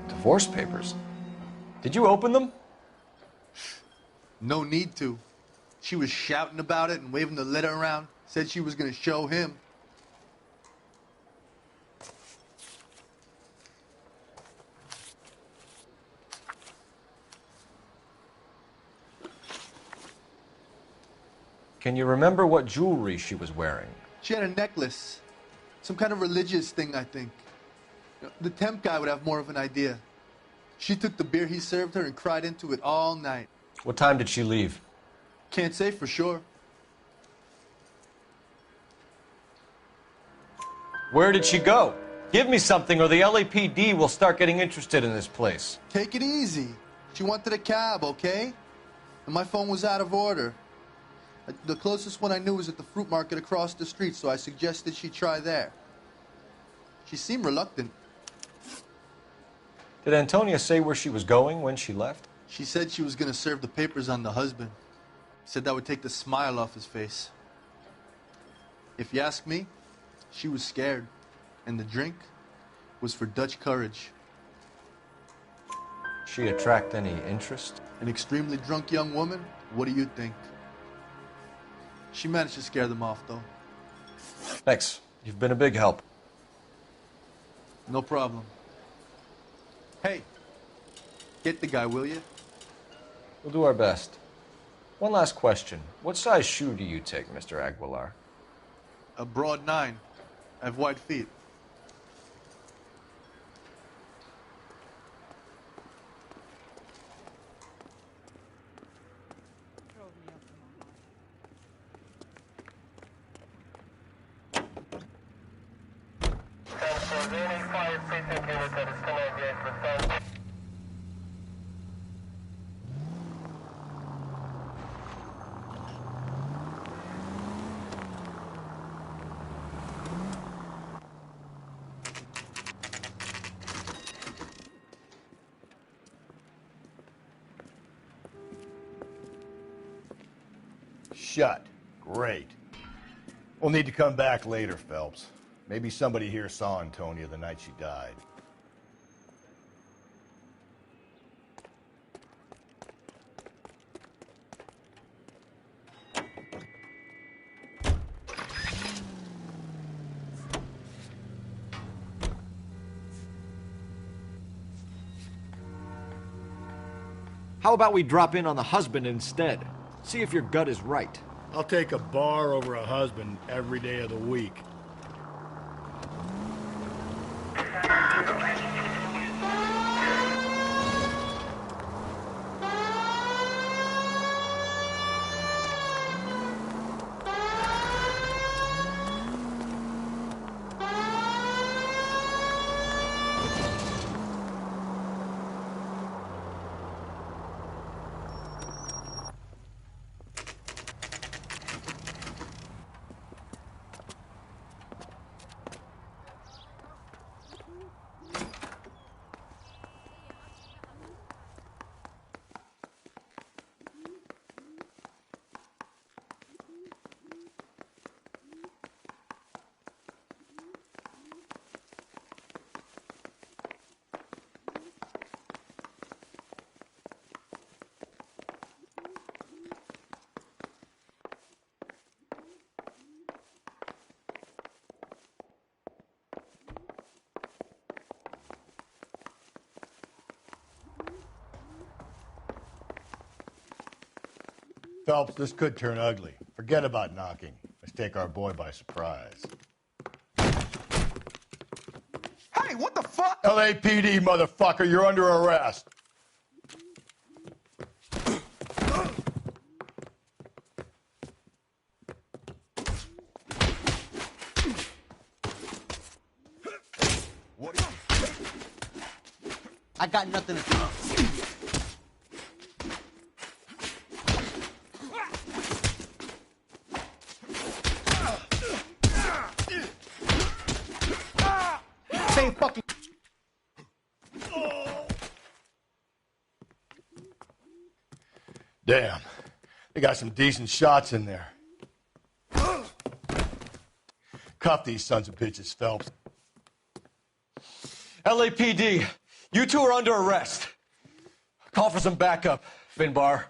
Divorce papers? Did you open them? No need to. She was shouting about it and waving the letter around. Said she was going to show him. Can you remember what jewelry she was wearing? She had a necklace. Some kind of religious thing, I think. The temp guy would have more of an idea. She took the beer he served her and cried into it all night. What time did she leave? Can't say for sure. Where did she go? Give me something or the LAPD will start getting interested in this place. Take it easy. She wanted a cab, okay? And my phone was out of order. The closest one I knew was at the fruit market across the street, so I suggested she try there. She seemed reluctant. Did Antonia say where she was going when she left? She said she was going to serve the papers on the husband. Said that would take the smile off his face. If you ask me, she was scared. And the drink was for Dutch courage. She attract any interest? An extremely drunk young woman? What do you think? She managed to scare them off, though. Thanks. You've been a big help. No problem. Hey, get the guy, will you? We'll do our best. One last question. What size shoe do you take, Mr. Aguilar? A broad 9. I have wide feet. Shut. Great. We'll need to come back later, Phelps. Maybe somebody here saw Antonia the night she died. How about we drop in on the husband instead? See if your gut is right. I'll take a bar over a husband every day of the week. Phelps, this could turn ugly. Forget about knocking. Let's take our boy by surprise. Hey, what the fuck? LAPD, motherfucker, you're under arrest. I got nothing to do. Same fucking. Damn. They got some decent shots in there. Cuff these sons of bitches, Phelps. LAPD, you two are under arrest. Call for some backup, Finbar.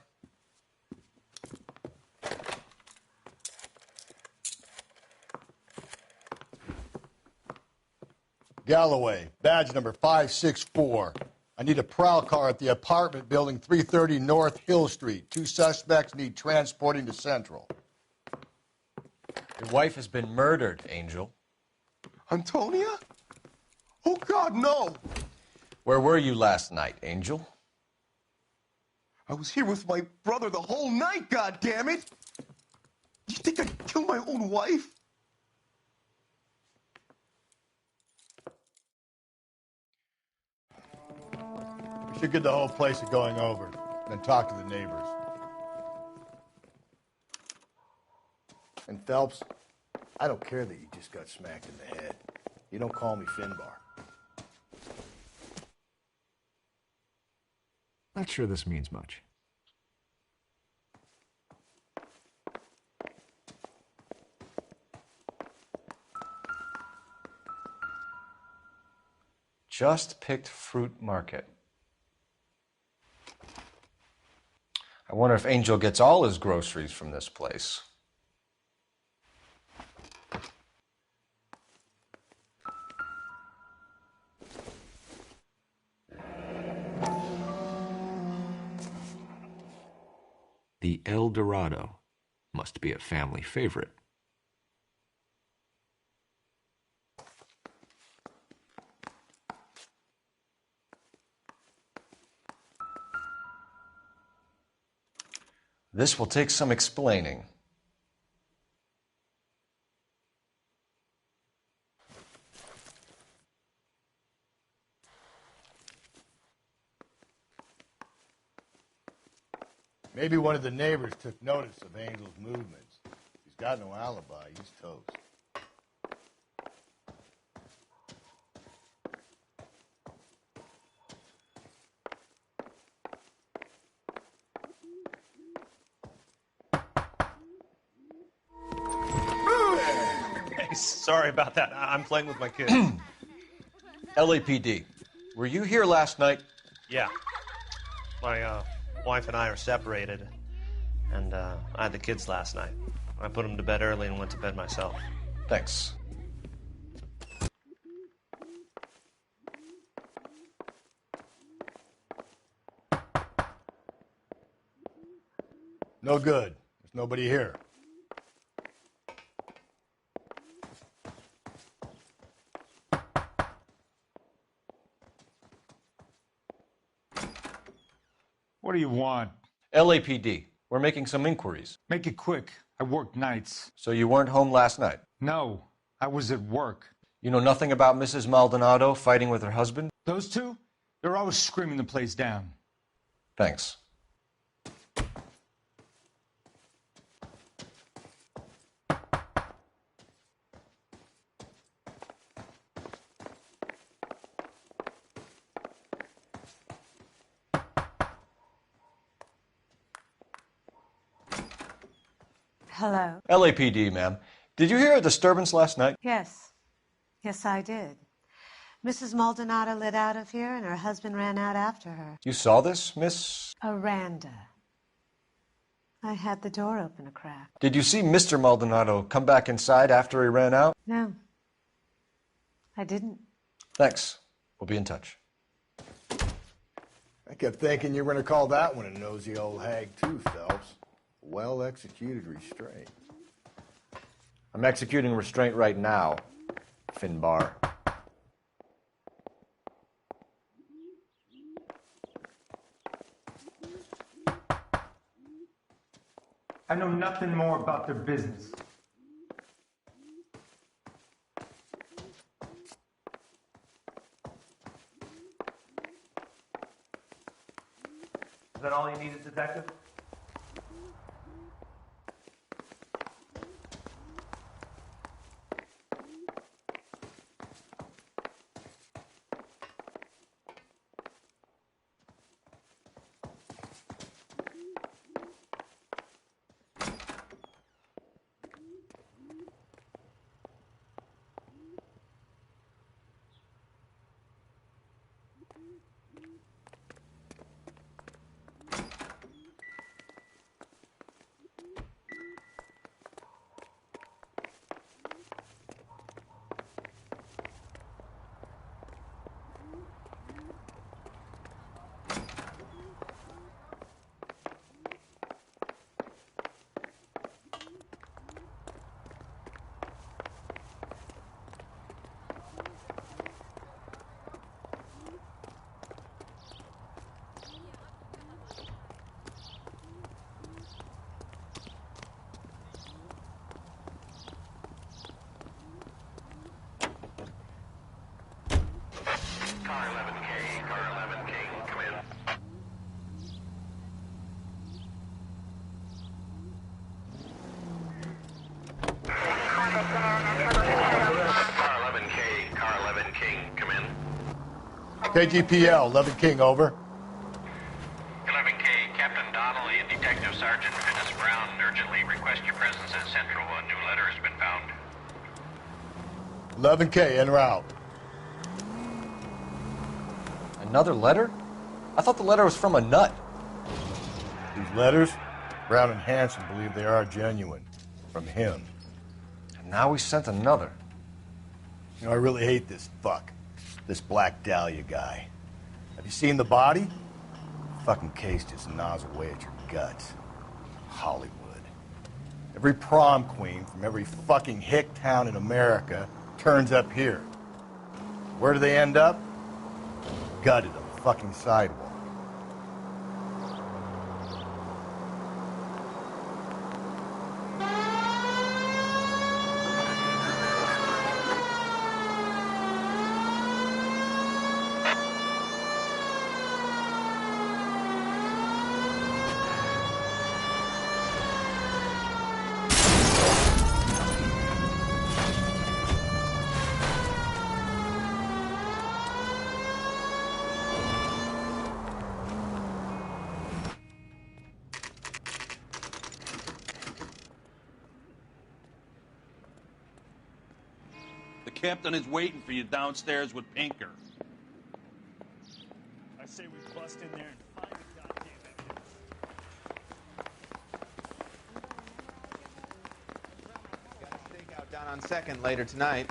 Galloway, badge number 564. I need a prowl car at the apartment building 330 North Hill Street. 2 suspects need transporting to Central. Your wife has been murdered, Angel. Antonia? Oh, God, no! Where were you last night, Angel? I was here with my brother the whole night, goddammit! You think I'd kill my own wife? We should get the whole place going over, then talk to the neighbors. And Phelps, I don't care that you just got smacked in the head. You don't call me Finbar. Not sure this means much. Just picked fruit market. I wonder if Angel gets all his groceries from this place. The El Dorado must be a family favorite. This will take some explaining. Maybe one of the neighbors took notice of Angel's movements. He's got no alibi. He's toast. Hey, sorry about that. I'm playing with my kids. LAPD, were you here last night? Yeah. My wife and I are separated, and I had the kids last night. I put them to bed early and went to bed myself. Thanks. No good. There's nobody here. What do you want? LAPD, we're making some inquiries. Make it quick. I work nights. So you weren't home last night? No, I was at work. You know nothing about Mrs. Maldonado fighting with her husband? Those two? They're always screaming the place down. Thanks. Hello? LAPD, ma'am. Did you hear a disturbance last night? Yes. Yes, I did. Mrs. Maldonado lit out of here, and her husband ran out after her. You saw this, Miss? Aranda. I had the door open a crack. Did you see Mr. Maldonado come back inside after he ran out? No. I didn't. Thanks. We'll be in touch. I kept thinking you were going to call that one a nosy old hag too, Phelps. Well-executed restraint. I'm executing restraint right now, Finbar. I know nothing more about their business. Is that all you needed, Detective? Car 11K, car 11K, come in. Car 11K, car 11K, come in. KGPL, 11 King, over. 11K, Captain Donnelly and Detective Sergeant Finis Brown urgently request your presence at Central. A new letter has been found. 11K, en route. Another letter? I thought the letter was from a nut. These letters, Brown and Hanson believe they are genuine. From him. And now we sent another. You know, I really hate this fuck. This Black Dahlia guy. Have you seen the body? Fucking case just gnaws away at your guts. Hollywood. Every prom queen from every fucking hick town in America turns up here. Where do they end up? Gutted on the fucking sidewalk. The captain is waiting for you downstairs with Pinker. I say we bust in there and find the goddamn evidence. Got a stakeout down on 2nd later tonight.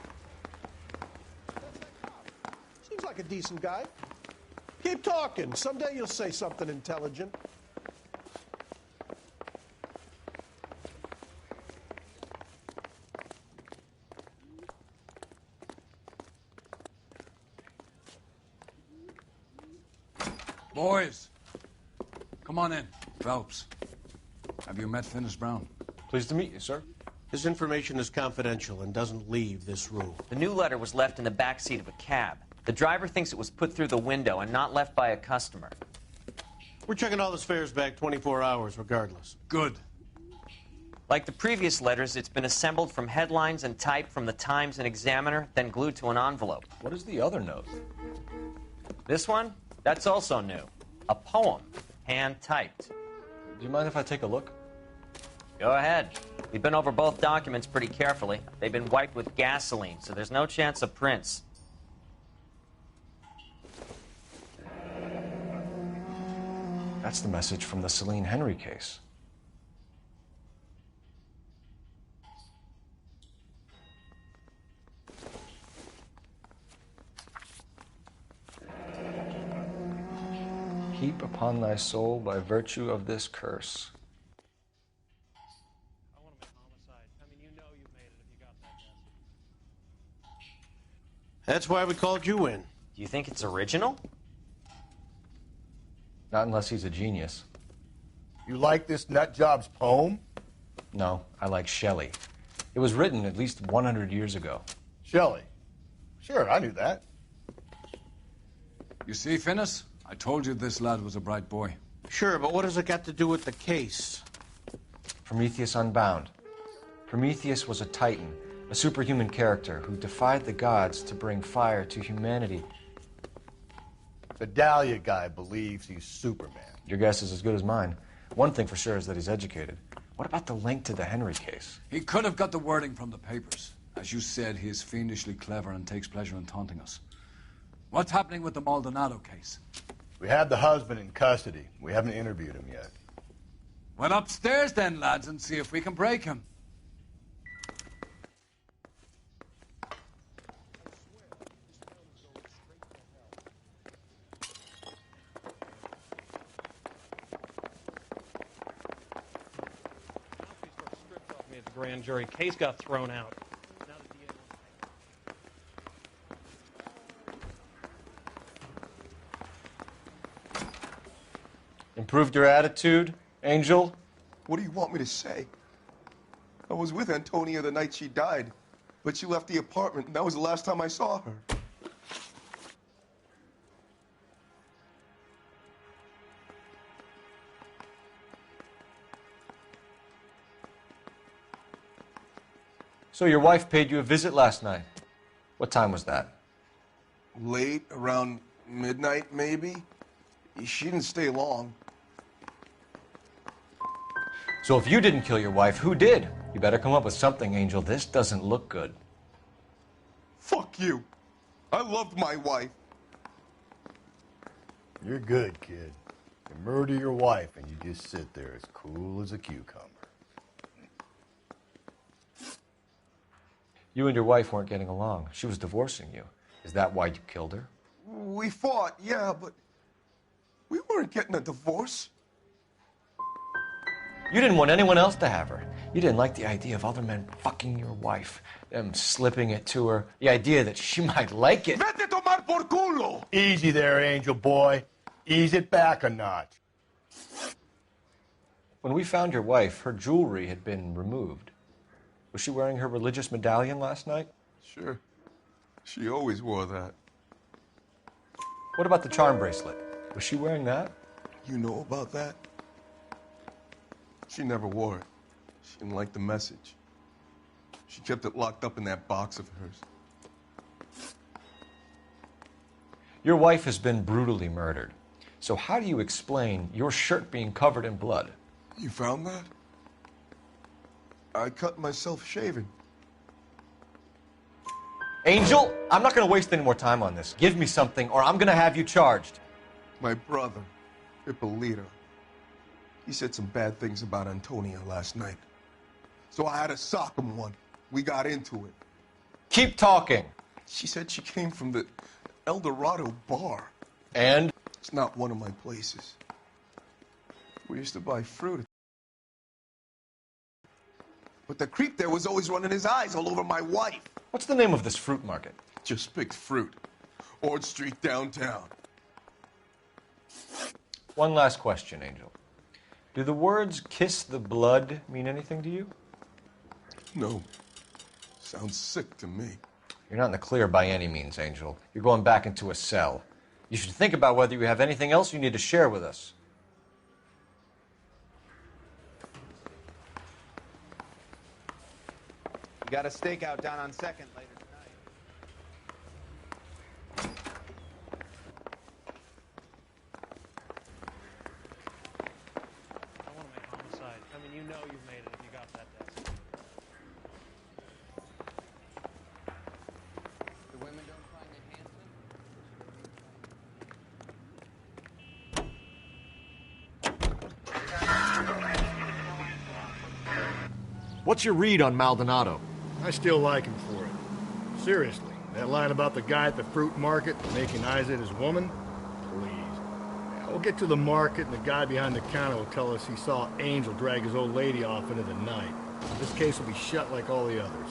Seems like a decent guy. Keep talking. Someday you'll say something intelligent. Boys, come on in. Phelps, have you met Finis Brown? Pleased to meet you, sir. His information is confidential and doesn't leave this room. The new letter was left in the back seat of a cab. The driver thinks it was put through the window and not left by a customer. We're checking all his fares back 24 hours regardless. Good. Like the previous letters, it's been assembled from headlines and typed from the Times and Examiner, then glued to an envelope. What is the other note? This one? That's also new. A poem, hand-typed. Do you mind if I take a look? Go ahead. We've been over both documents pretty carefully. They've been wiped with gasoline, so there's no chance of prints. That's the message from the Celine Henry case. Heap upon thy soul by virtue of this curse. I want to make homicide. I mean, you know you made it if you got that message. That's why we called you in. Do you think it's original? Not unless he's a genius. You like this nutjob's poem? No, I like Shelley. It was written at least 100 years ago. Shelley? Sure, I knew that. You see, Finis? I told you this lad was a bright boy. Sure, but what has it got to do with the case? Prometheus Unbound. Prometheus was a titan, a superhuman character who defied the gods to bring fire to humanity. The Dahlia guy believes he's Superman. Your guess is as good as mine. One thing for sure is that he's educated. What about the link to the Henry case? He could have got the wording from the papers. As you said, he is fiendishly clever and takes pleasure in taunting us. What's happening with the Maldonado case? We have the husband in custody. We haven't interviewed him yet. Well, upstairs then, lads, and see if we can break him. Me at the grand jury. Case got thrown out. Improved your attitude, Angel? What do you want me to say? I was with Antonia the night she died, but she left the apartment, and that was the last time I saw her. So your wife paid you a visit last night. What time was that? Late, around midnight, maybe? She didn't stay long. So if you didn't kill your wife, who did? You better come up with something, Angel. This doesn't look good. Fuck you. I loved my wife. You're good, kid. You murder your wife and you just sit there as cool as a cucumber. You and your wife weren't getting along. She was divorcing you. Is that why you killed her? We fought, yeah, but we weren't getting a divorce. You didn't want anyone else to have her. You didn't like the idea of other men fucking your wife, them slipping it to her, the idea that she might like it. Vete tomar por culo! Easy there, Angel boy. Ease it back a notch. When we found your wife, her jewelry had been removed. Was she wearing her religious medallion last night? Sure. She always wore that. What about the charm bracelet? Was she wearing that? You know about that? She never wore it. She didn't like the message. She kept it locked up in that box of hers. Your wife has been brutally murdered. So how do you explain your shirt being covered in blood? You found that? I cut myself shaving. Angel, I'm not going to waste any more time on this. Give me something or I'm going to have you charged. My brother, Ippolito, he said some bad things about Antonia last night. So I had to sock him one. We got into it. Keep talking. She said she came from the El Dorado bar. And? It's not one of my places. We used to buy fruit. But the creep there was always running his eyes all over my wife. What's the name of this fruit market? Just picked fruit. Ord Street downtown. One last question, Angel. Do the words kiss the blood mean anything to you? No. Sounds sick to me. You're not in the clear by any means, Angel. You're going back into a cell. You should think about whether you have anything else you need to share with us. We got a stakeout down on 2nd later tonight. I want to make homicide. I mean, you know you've made it if you got that desk. The women don't find it handsome? What's your read on Maldonado? I still like him for it. Seriously, that line about the guy at the fruit market making eyes at his woman? Please. Yeah, we'll get to the market and the guy behind the counter will tell us he saw Angel drag his old lady off into the night. This case will be shut like all the others.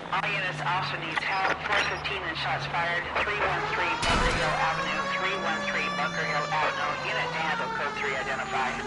All units, officer needs help. 415 and shots fired. 313 Bunker Hill Avenue. 313 Bunker Hill Avenue. Unit to handle code 3 identified.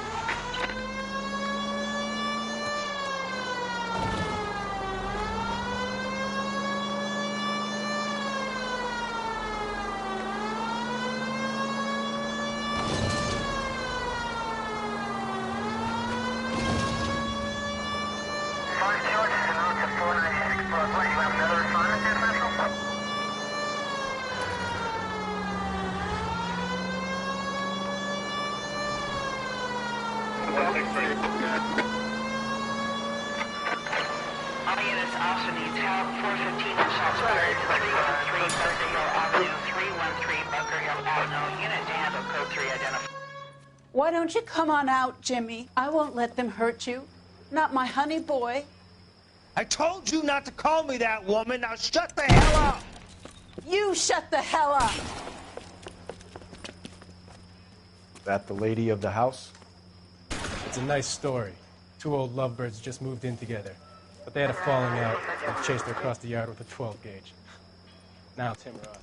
officer needs help. 415 and shots fired. 313 Bunker Hill Avenue. 313 Bunker Hill Avenue. Unit to handle code 3 identified. Why don't you come on out, Jimmy? I won't let them hurt you. Not my honey boy. I told you not to call me that, woman. Now shut the hell up. You shut the hell up. That the lady of the house? It's a nice story. Two old lovebirds just moved in together, but they had a falling out and chased her across the yard with a 12 gauge. Now it's him or us.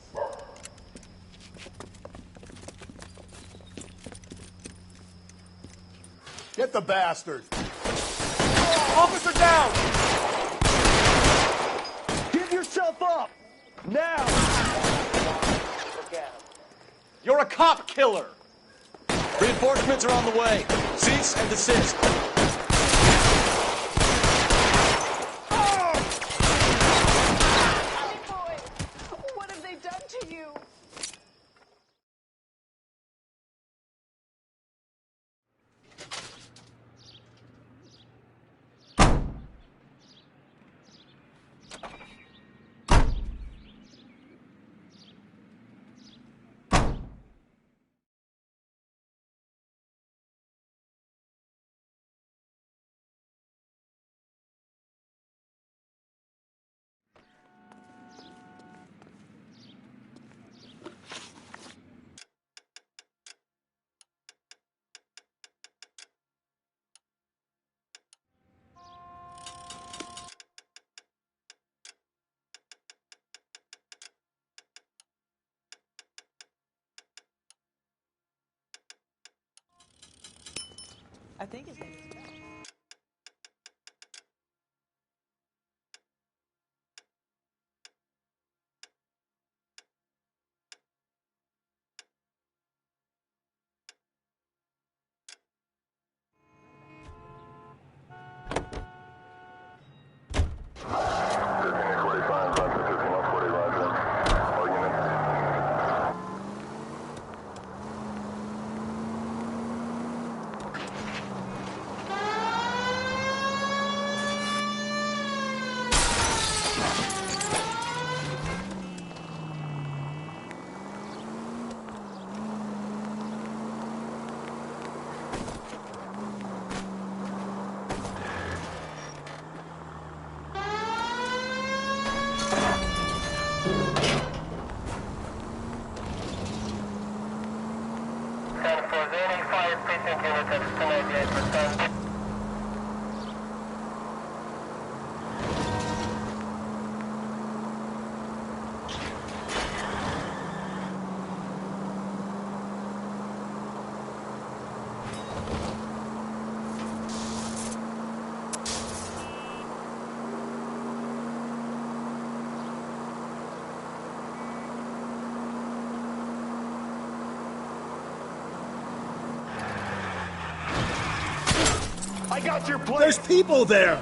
Get the bastard! Officer down! Give yourself up! Now! You're a cop killer! Reinforcements are on the way. Cease and desist. What have they done to you? I think his name is Ben. I got your place! There's people there!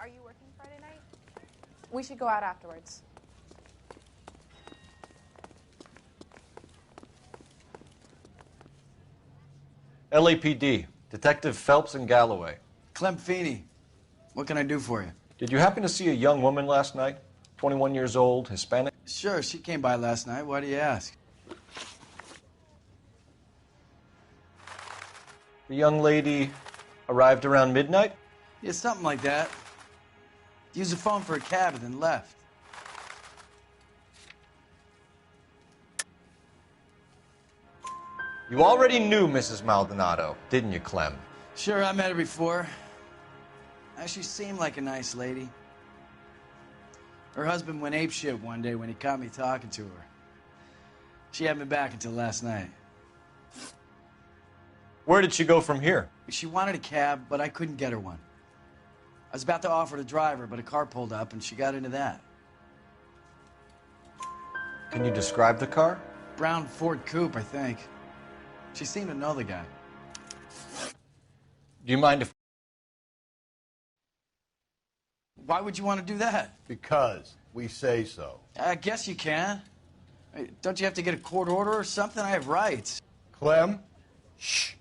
Are you working Friday night? We should go out afterwards. LAPD, Detective Phelps and Galloway. Clem Feeney, what can I do for you? Did you happen to see a young woman last night? 21 years old, Hispanic? Sure, she came by last night. Why do you ask? The young lady arrived around midnight? Yeah, something like that. Used the phone for a cab and then left. You already knew Mrs. Maldonado, didn't you, Clem? Sure, I met her before. She seemed like a nice lady. Her husband went apeshit one day when he caught me talking to her. She hadn't been back until last night. Where did she go from here? She wanted a cab, but I couldn't get her one. I was about to offer to drive her, but a car pulled up and she got into that. Can you describe the car? Brown Ford Coupe, I think. She seemed to know the guy. Do you mind if... Why would you want to do that? Because we say so. I guess you can. Don't you have to get a court order or something? I have rights. Clem? Shh.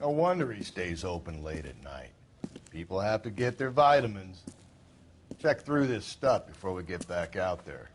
No wonder he stays open late at night. People have to get their vitamins. Check through this stuff before we get back out there.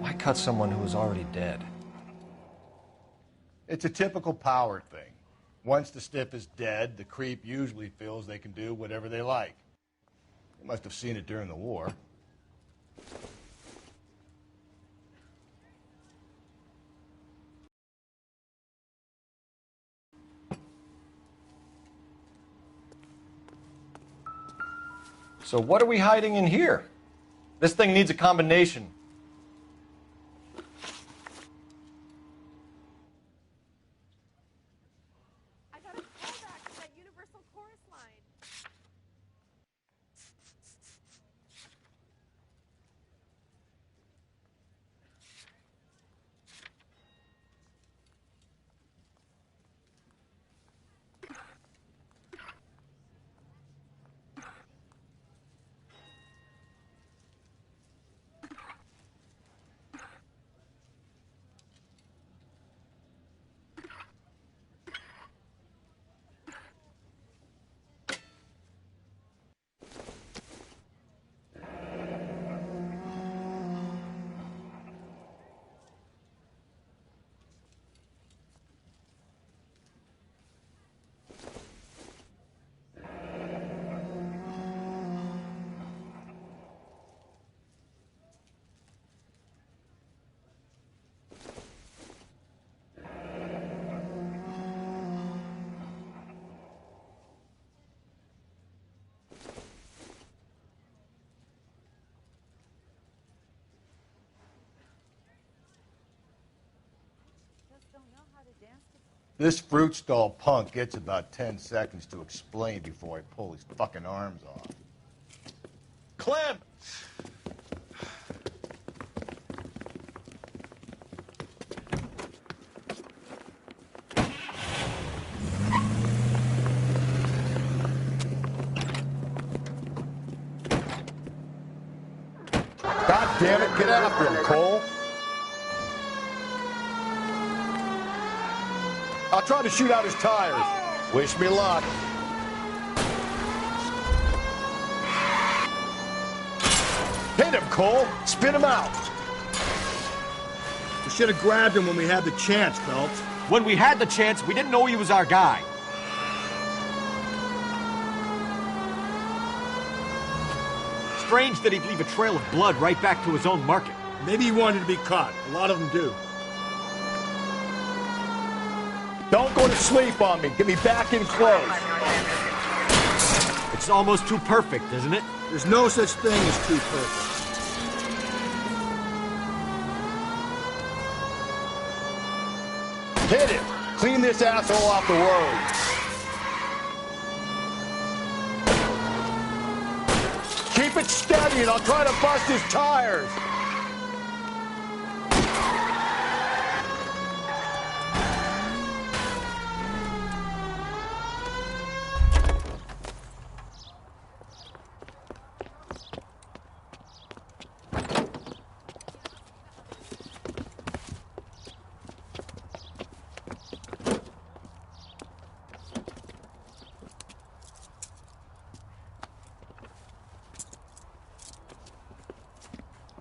Why cut someone who was already dead? It's a typical power thing. Once the stiff is dead, the creep usually feels they can do whatever they like. They must have seen it during the war. So what are we hiding in here? This thing needs a combination. This fruit stall punk gets about 10 seconds to explain before I pull his fucking arms off. Clem! God damn it, get after him, Cole. I'll try to shoot out his tires. Wish me luck. Hit him, Cole. Spin him out. We should have grabbed him when we had the chance, Phelps. When we had the chance, we didn't know he was our guy. Strange that he'd leave a trail of blood right back to his own market. Maybe he wanted to be caught. A lot of them do. Don't go to sleep on me. Get me back in close. It's almost too perfect, isn't it? There's no such thing as too perfect. Hit him. Clean this asshole off the road. Keep it steady and I'll try to bust his tires.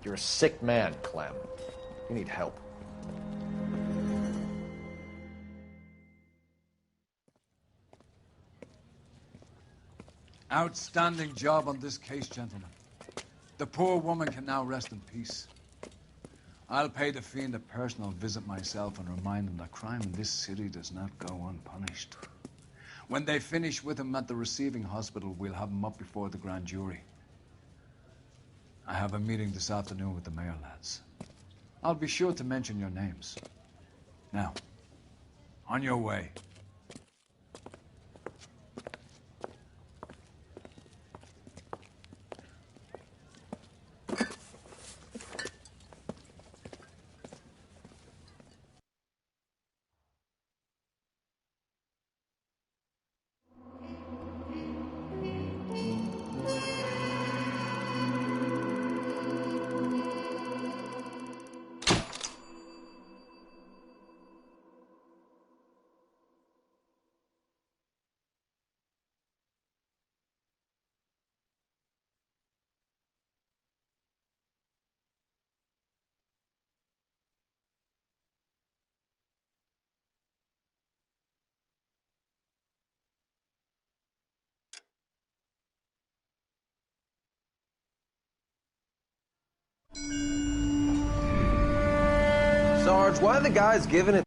You're a sick man, Clem. You need help. Outstanding job on this case, gentlemen. The poor woman can now rest in peace. I'll pay the fiend a personal visit myself and remind him that crime in this city does not go unpunished. When they finish with him at the receiving hospital, we'll have him up before the grand jury. I have a meeting this afternoon with the mayor, lads. I'll be sure to mention your names. Now, on your way. Sarge, why are the guys giving it?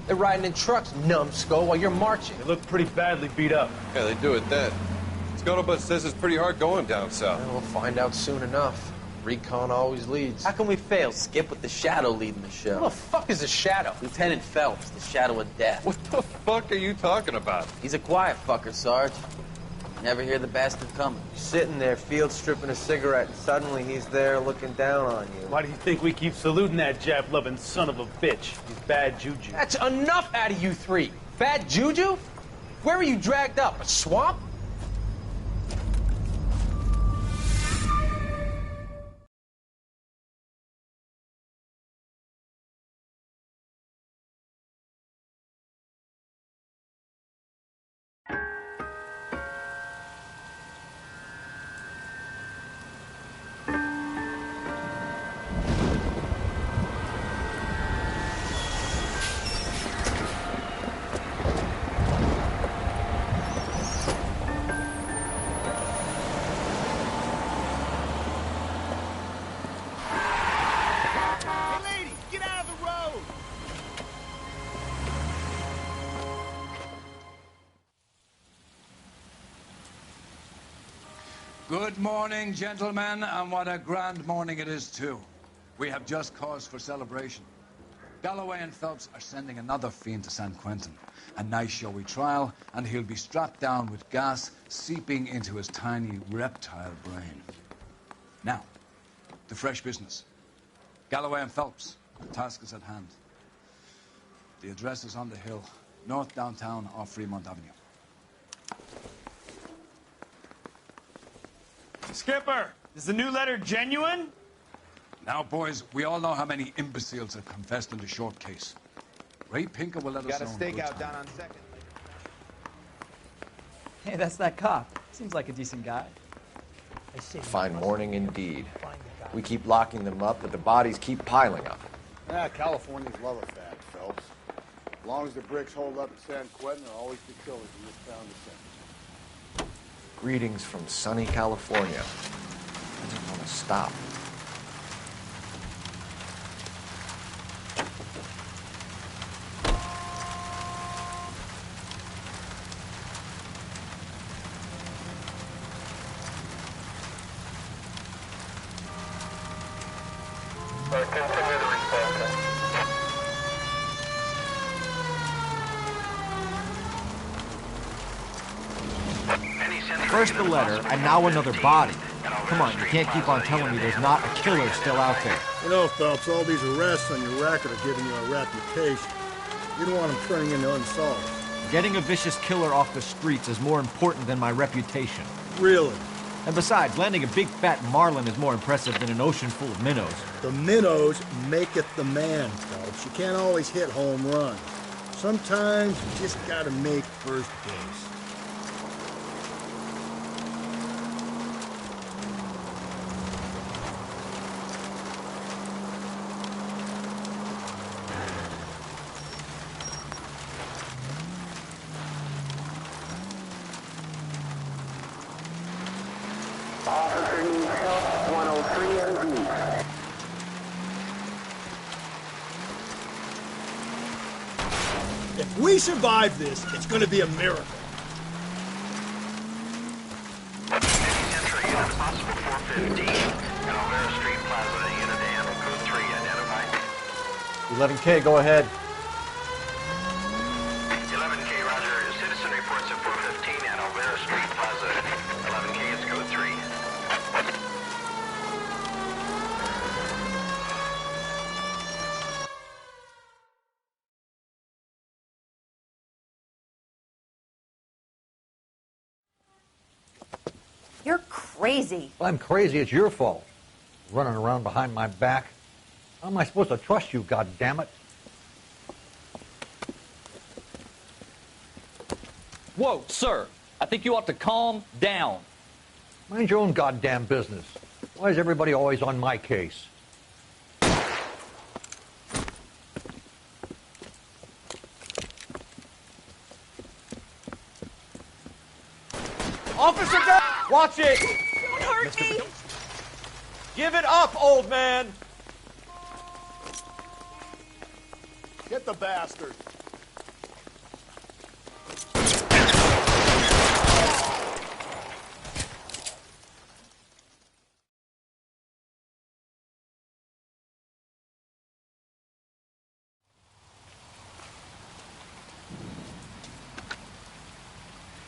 They're riding in trucks, numbskull, while you're marching. They look pretty badly beat up. Yeah, they do it then. Scuttlebutt says it's pretty hard going down south. Well, we'll find out soon enough. Recon always leads. How can we fail, Skip, with the Shadow leading the show? Who the fuck is the Shadow? Lieutenant Phelps, the Shadow of Death. What the fuck are you talking about? He's a quiet fucker, Sarge. Never hear the bastard coming. You're sitting there, field stripping a cigarette, and suddenly he's there looking down on you. Why do you think we keep saluting that Jap-loving son of a bitch? He's bad juju. That's enough out of you three. Bad juju? Where were you dragged up? A swamp? Good morning, gentlemen, and what a grand morning it is, too. We have just cause for celebration. Galloway and Phelps are sending another fiend to San Quentin. A nice showy trial, and he'll be strapped down with gas seeping into his tiny reptile brain. Now, the fresh business. Galloway and Phelps, the task is at hand. The address is on the hill, north downtown off Fremont Avenue. Skipper, is the new letter genuine? Now, boys, we all know how many imbeciles have confessed in the short case. Ray Pinker will let us know. Got a stakeout down on 2nd. Hey, that's that cop. Seems like a decent guy. Fine morning indeed. We keep locking them up, but the bodies keep piling up. Yeah, Californians love a fact, Phelps. As long as the bricks hold up in San Quentin, there'll always be killers in this town to sentence. Greetings from sunny California. I don't want to stop. First the letter, and now another body. Come on, you can't keep on telling me there's not a killer still out there. You know, Phelps, all these arrests on your record are giving you a reputation. You don't want them turning into unsolved. Getting a vicious killer off the streets is more important than my reputation. Really? And besides, landing a big fat marlin is more impressive than an ocean full of minnows. The minnows maketh the man, Phelps. You can't always hit home runs. Sometimes you just gotta make first base. If we survive this, it's going to be a miracle. Entry unit possible 415 at Alvera Street Plaza. Unit to handle code 3 identified. 11K, go ahead. 11K, roger. Citizen reports at 415 at Alvera Street Plaza. 11K is code 3. You're crazy. If I'm crazy, it's your fault. Running around behind my back. How am I supposed to trust you, goddammit? Whoa, sir. I think you ought to calm down. Mind your own goddamn business. Why is everybody always on my case? Officer, watch it! Don't hurt me! Give it up, old man! Get the bastard.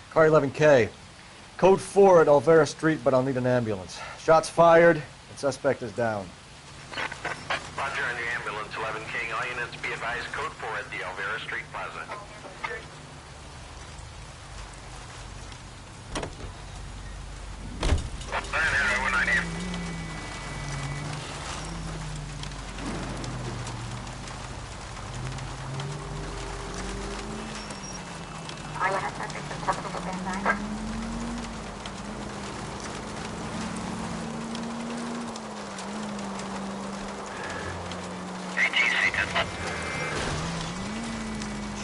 Car 11K. Code 4 at Alvera Street, but I'll need an ambulance. Shots fired, and suspect is down. Roger on the ambulance, 11K. All units be advised, code 4 at the Alvera Street Plaza.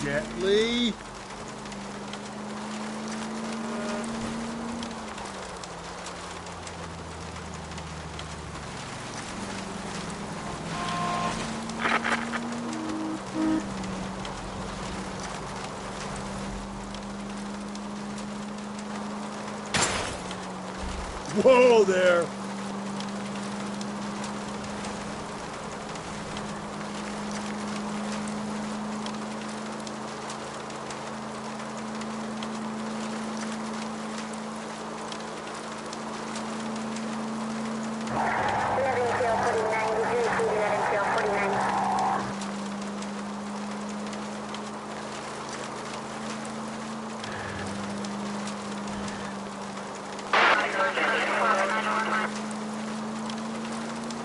Gently. Whoa there.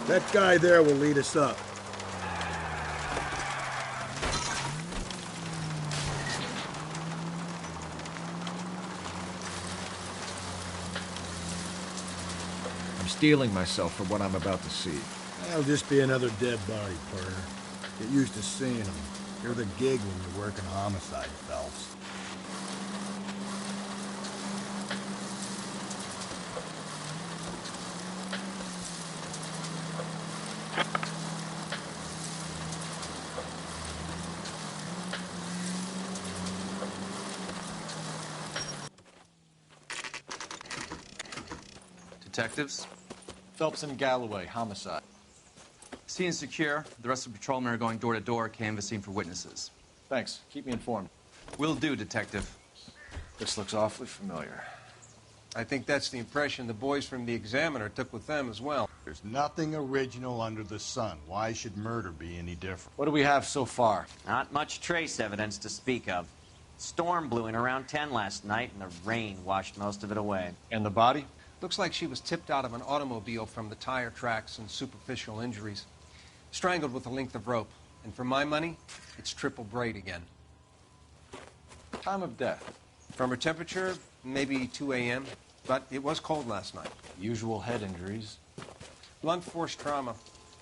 That guy there will lead us up. I'm steeling myself for what I'm about to see. That'll just be another dead body, partner. Get used to seeing them. You're the gig when you're working homicide, Phelps. Detectives? Phelps and Galloway, homicide. Scene is secure. The rest of the patrolmen are going door to door, canvassing for witnesses. Thanks. Keep me informed. Will do, Detective. This looks awfully familiar. I think that's the impression the boys from the Examiner took with them as well. There's nothing original under the sun. Why should murder be any different? What do we have so far? Not much trace evidence to speak of. Storm blew in around 10 last night, and the rain washed most of it away. And the body? Looks like she was tipped out of an automobile from the tire tracks and superficial injuries. Strangled with a length of rope. And for my money, it's triple braid again. Time of death? From her temperature, maybe 2 a.m., but it was cold last night. Usual head injuries. Blunt force trauma.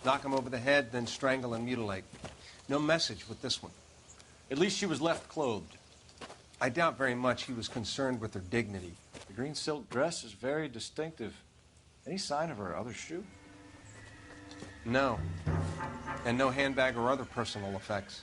Knock him over the head, then strangle and mutilate. No message with this one. At least she was left clothed. I doubt very much he was concerned with her dignity. The green silk dress is very distinctive. Any sign of her other shoe? No. And no handbag or other personal effects.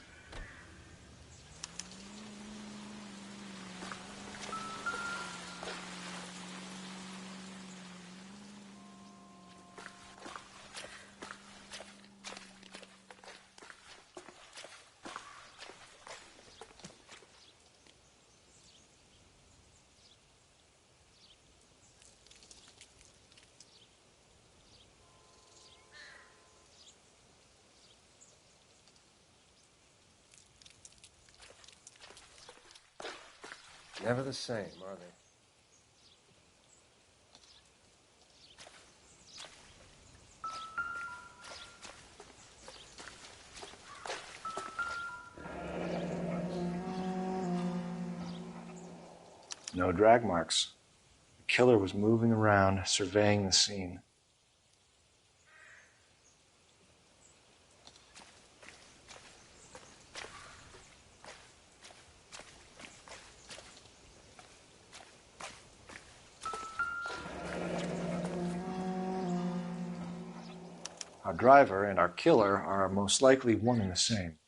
Never the same, are they? No drag marks. The killer was moving around, surveying the scene. Our driver and our killer are most likely one and the same.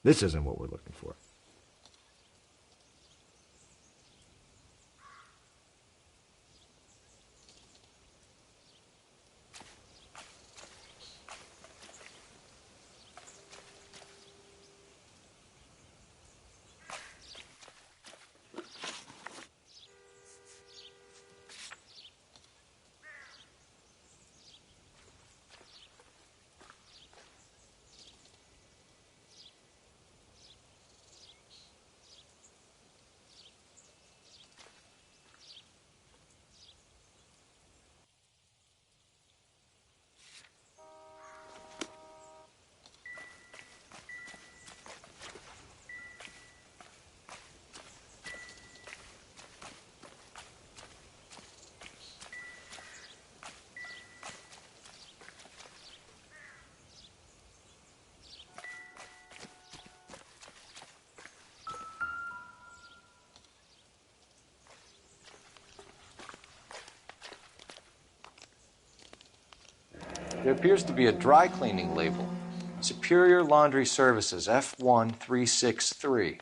This isn't what we're looking for. There appears to be a dry cleaning label. Superior Laundry Services, F1363.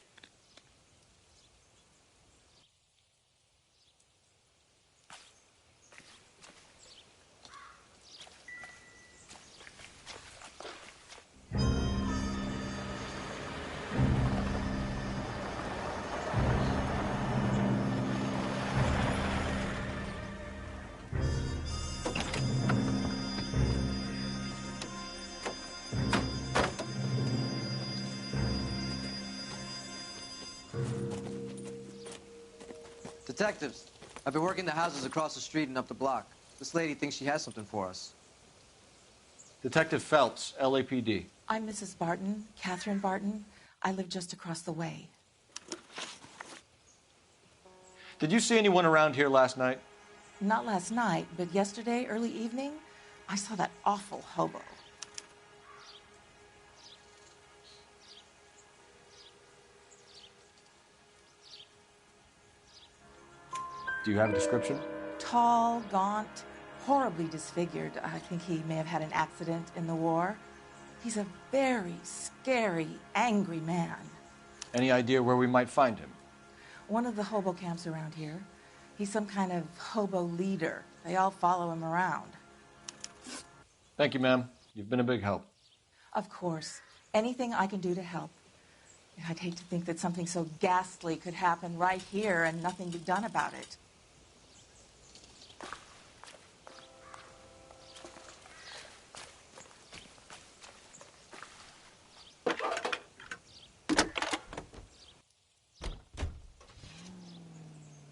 Detectives, I've been working the houses across the street and up the block. This lady thinks she has something for us. Detective Phelps, LAPD. I'm Mrs. Barton, Catherine Barton. I live just across the way. Did you see anyone around here last night? Not last night, but yesterday, early evening, I saw that awful hobo. Do you have a description? Tall, gaunt, horribly disfigured. I think he may have had an accident in the war. He's a very scary, angry man. Any idea where we might find him? One of the hobo camps around here. He's some kind of hobo leader. They all follow him around. Thank you, ma'am. You've been a big help. Of course. Anything I can do to help. I'd hate to think that something so ghastly could happen right here and nothing be done about it.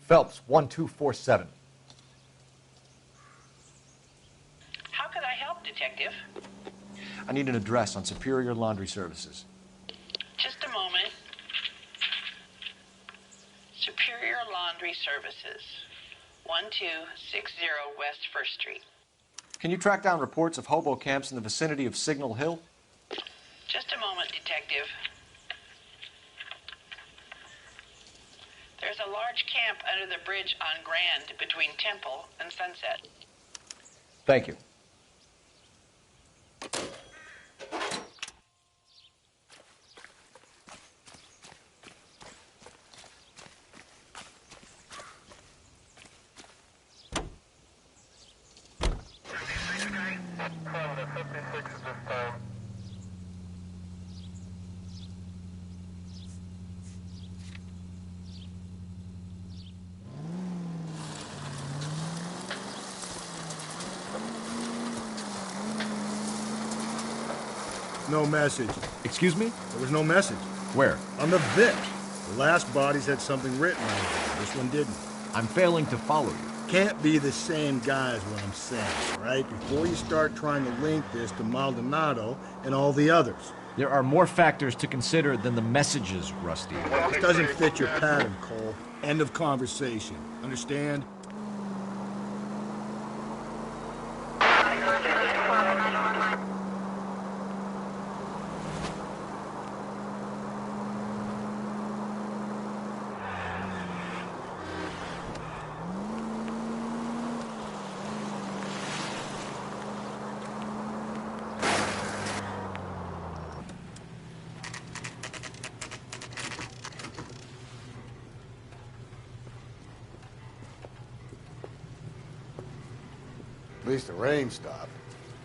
Phelps, 1247. How could I help, Detective? I need an address on Superior Laundry Services. Just a moment. Superior Laundry Services, 1260 West 1st Street. Can you track down reports of hobo camps in the vicinity of Signal Hill? Just a moment, Detective. There's There's a large camp under the bridge on Grand between Temple and Sunset. Thank you. No message. Excuse me? There was no message. Where? On the VIP. The last bodies had something written on it. This one didn't. I'm failing to follow you. Can't be the same guy is what I'm saying, right? Before you start trying to link this to Maldonado and all the others. There are more factors to consider than the messages, Rusty. It doesn't fit your pattern, Cole. End of conversation. Understand? At least the rain stopped.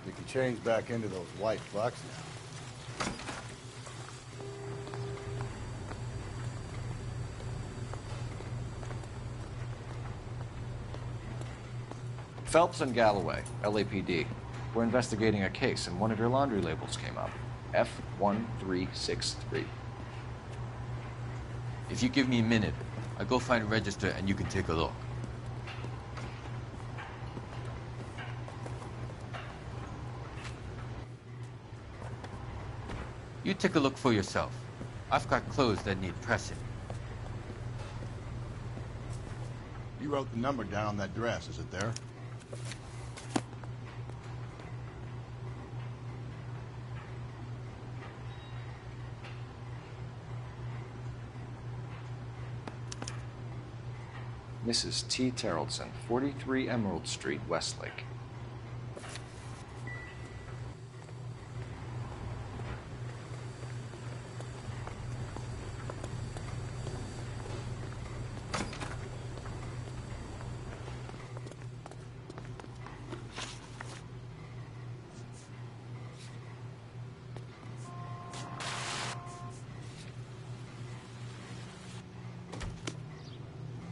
We can change back into those white bucks now. Phelps and Galloway, LAPD. We're investigating a case, and one of your laundry labels came up. F1363. If you give me a minute, I'll go find a register and you can take a look. You take a look for yourself. I've got clothes that need pressing. You wrote the number down on that dress, is it there? Mrs. T. Terrellson, 43 Emerald Street, Westlake.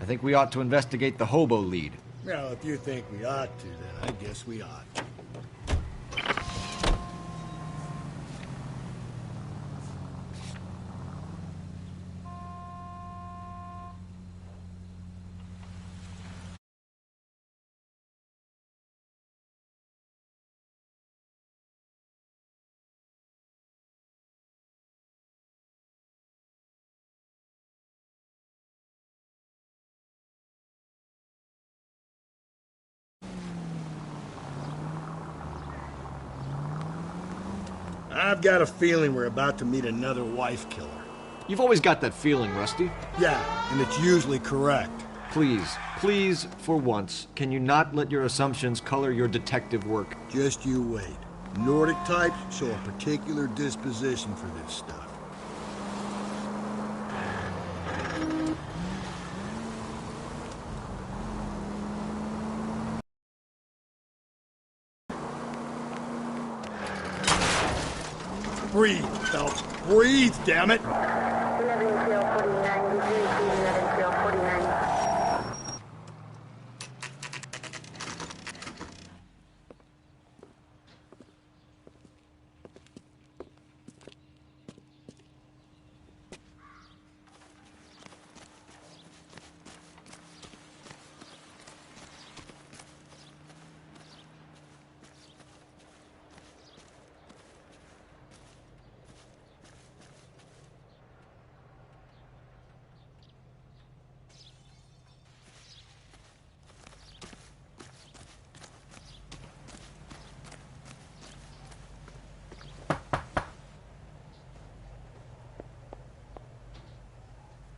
I think we ought to investigate the hobo lead. Well, if you think we ought to, then I guess we ought. I've got a feeling we're about to meet another wife killer. You've always got that feeling, Rusty. Yeah, and it's usually correct. Please, for once, can you not let your assumptions color your detective work? Just you wait. Nordic types show a particular disposition for this stuff. Breathe, Phelps. Breathe, damn it!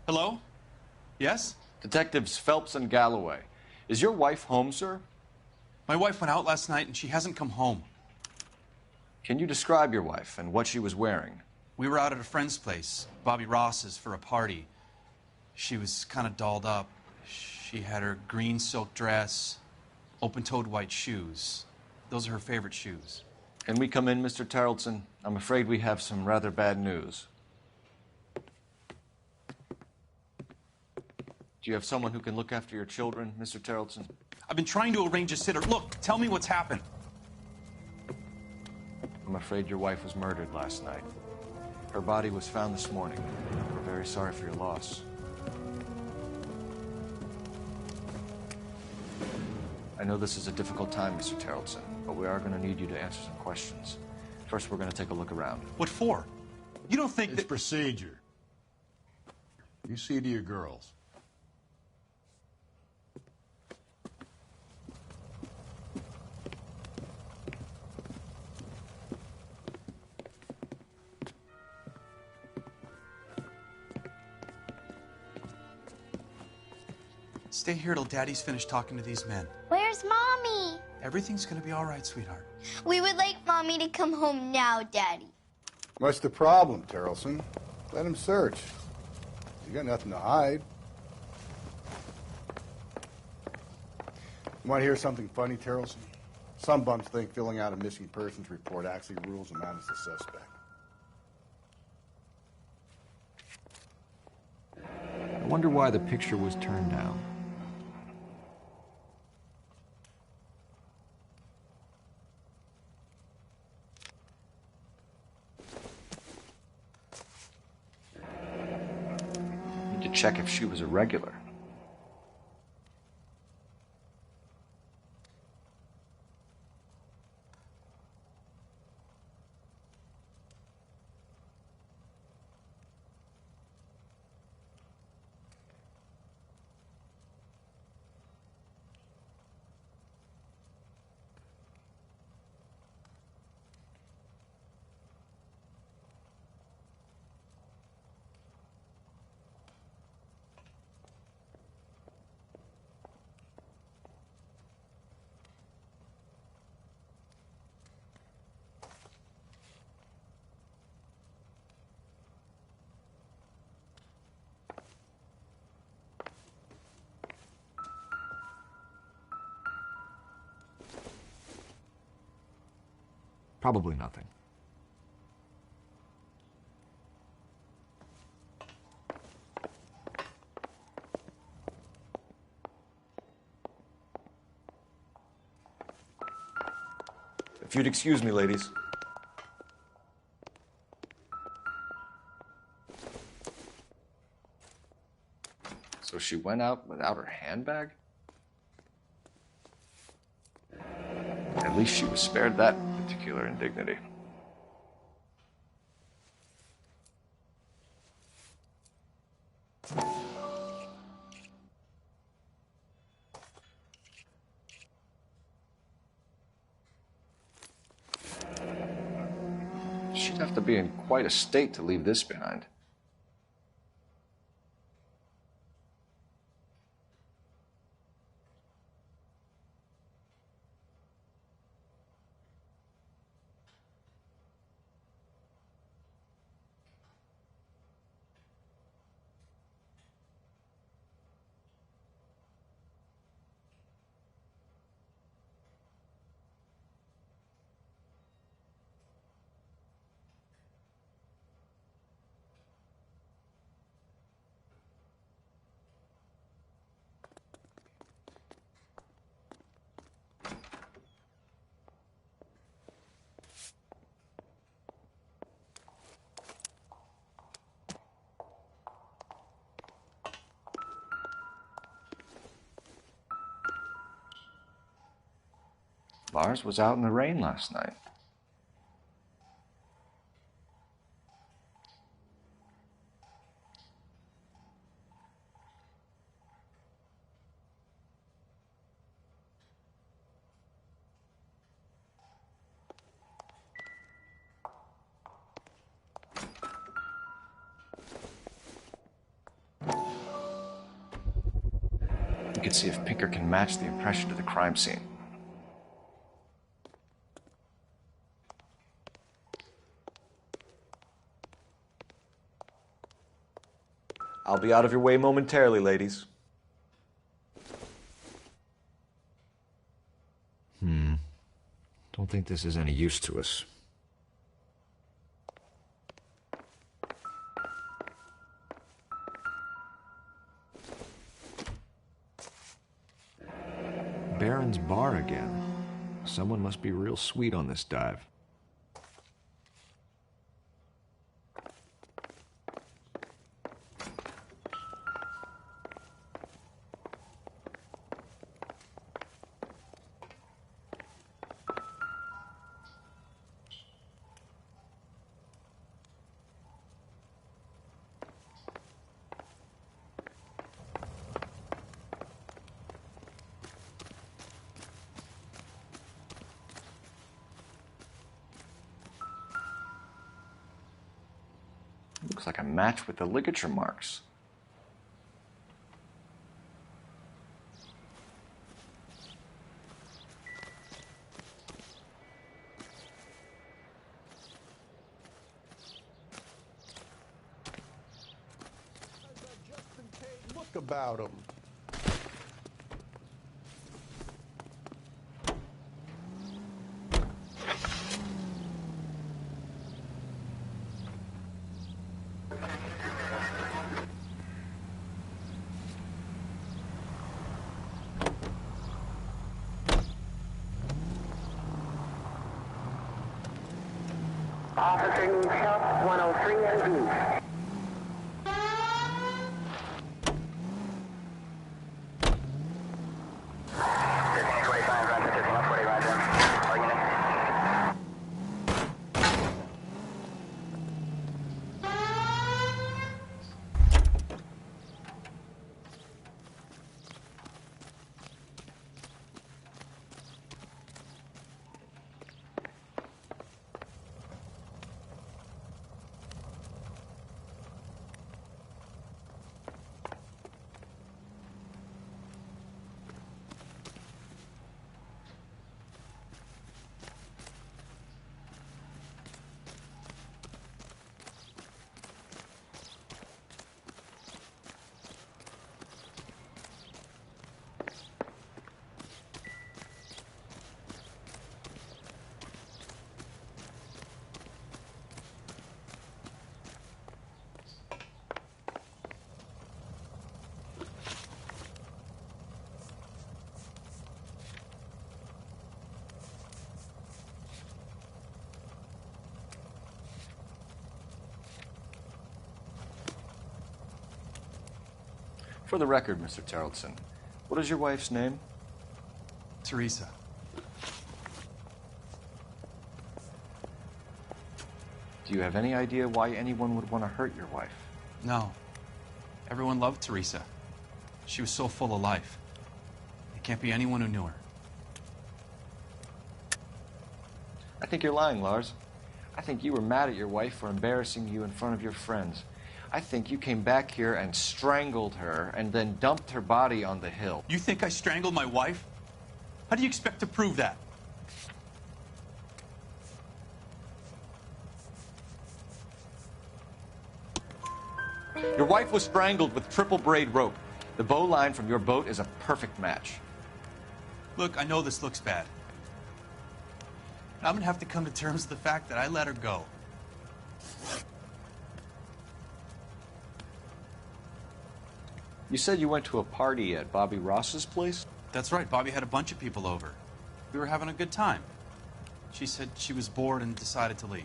Hello? Yes? Detectives Phelps and Galloway. Is your wife home, sir? My wife went out last night and she hasn't come home. Can you describe your wife and what she was wearing? We were out at a friend's place, Bobby Ross's, for a party. She was kind of dolled up. She had her green silk dress, open-toed white shoes. Those are her favorite shoes. Can we come in, Mr. Tarleton? I'm afraid we have some rather bad news. Do you have someone who can look after your children, Mr. Tarleton? I've been trying to arrange a sitter. Look, tell me what's happened. I'm afraid your wife was murdered last night. Her body was found this morning. We're very sorry for your loss. I know this is a difficult time, Mr. Tarleton, but we are going to need you to answer some questions. First, we're going to take a look around. What for? You don't think it's procedure. You see to your girls. Stay here till Daddy's finished talking to these men. Where's Mommy? Everything's gonna be all right, sweetheart. We would like Mommy to come home now, Daddy. What's the problem, Tarleton? Let him search. You got nothing to hide. You want to hear something funny, Tarleton? Some bums think filling out a missing persons report actually rules them out as a suspect. I wonder why the picture was turned down. Need to check if she was a regular. Probably nothing. If you'd excuse me, ladies. So she went out without her handbag? At least she was spared that particular indignity. She'd have to be in quite a state to leave this behind. Lars was out in the rain last night. could see if Pinker can match the impression to the crime scene. I'll be out of your way momentarily, ladies. Don't think this is any use to us. Baron's bar again. Someone must be real sweet on this dive. Looks like a match with the ligature marks. Look about him. Officer needs help, 103 and B. For the record, Mr. Terrelson, what is your wife's name? Teresa. Do you have any idea why anyone would want to hurt your wife? No. Everyone loved Teresa. She was so full of life. It can't be anyone who knew her. I think you're lying, Lars. I think you were mad at your wife for embarrassing you in front of your friends. I think you came back here and strangled her and then dumped her body on the hill. You think I strangled my wife? How do you expect to prove that? Your wife was strangled with triple braid rope. The bow line from your boat is a perfect match. Look, I know this looks bad. I'm gonna have to come to terms with the fact that I let her go. You said you went to a party at Bobby Ross's place? That's right. Bobby had a bunch of people over. We were having a good time. She said she was bored and decided to leave.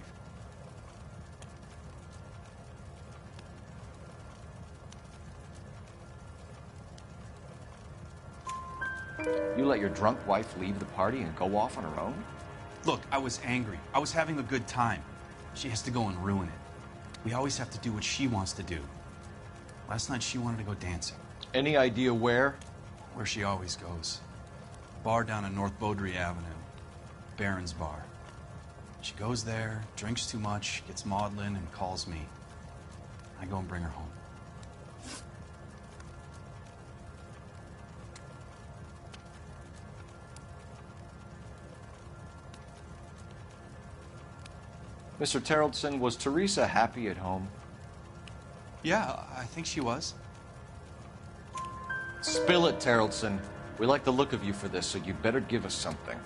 You let your drunk wife leave the party and go off on her own? Look, I was angry. I was having a good time. She has to go and ruin it. We always have to do what she wants to do. Last night she wanted to go dancing. Any idea where? Where she always goes. A bar down on North Beaudry Avenue. Baron's bar. She goes there, drinks too much, gets maudlin, and calls me. I go and bring her home. Mr. Terrellson, was Teresa happy at home? Yeah, I think she was. Spill it, Terrellson. We like the look of you for this, so you better give us something.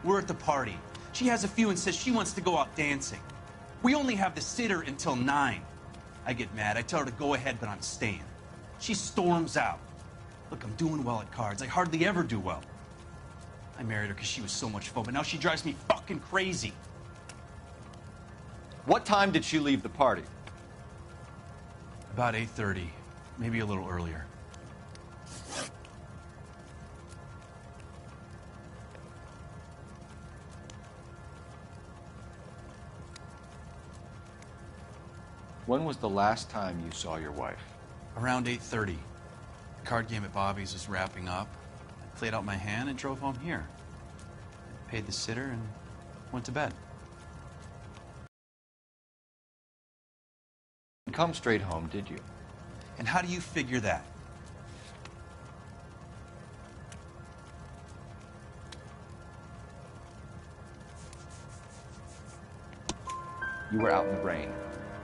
We're at the party. She has a few and says she wants to go out dancing. We only have the sitter until 9. I get mad. I tell her to go ahead, but I'm staying. She storms out. Look, I'm doing well at cards. I hardly ever do well. I married her because she was so much fun, but now she drives me fucking crazy. What time did she leave the party? About 8:30, maybe a little earlier. When was the last time you saw your wife? Around 8:30. The card game at Bobby's was wrapping up. I played out my hand and drove home here. I paid the sitter and went to bed. Come straight home, did you? And how do you figure that? You were out in the rain.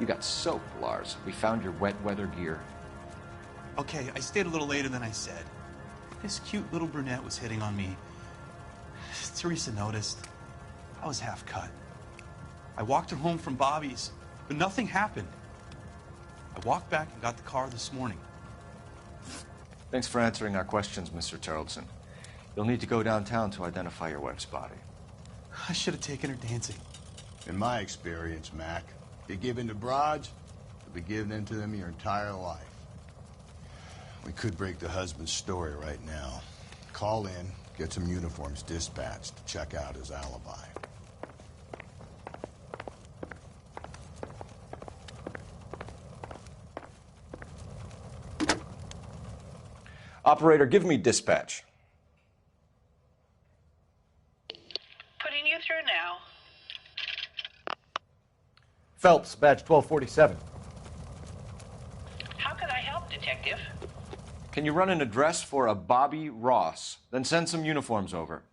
You got soaked, Lars. We found your wet weather gear. Okay, I stayed a little later than I said. This cute little brunette was hitting on me. Teresa noticed. I was half cut. I walked her home from Bobby's, but nothing happened. I walked back and got the car this morning. Thanks for answering our questions, Mr. Terrellson. You'll need to go downtown to identify your wife's body. I should have taken her dancing. In my experience, Mac, you give in to broads, you'll be giving in to them your entire life. We could break the husband's story right now. Call in, get some uniforms dispatched to check out his alibi. Operator, give me dispatch. Putting you through now. Phelps, badge 1247. How could I help, Detective? Can you run an address for a Bobby Ross? Then send some uniforms over.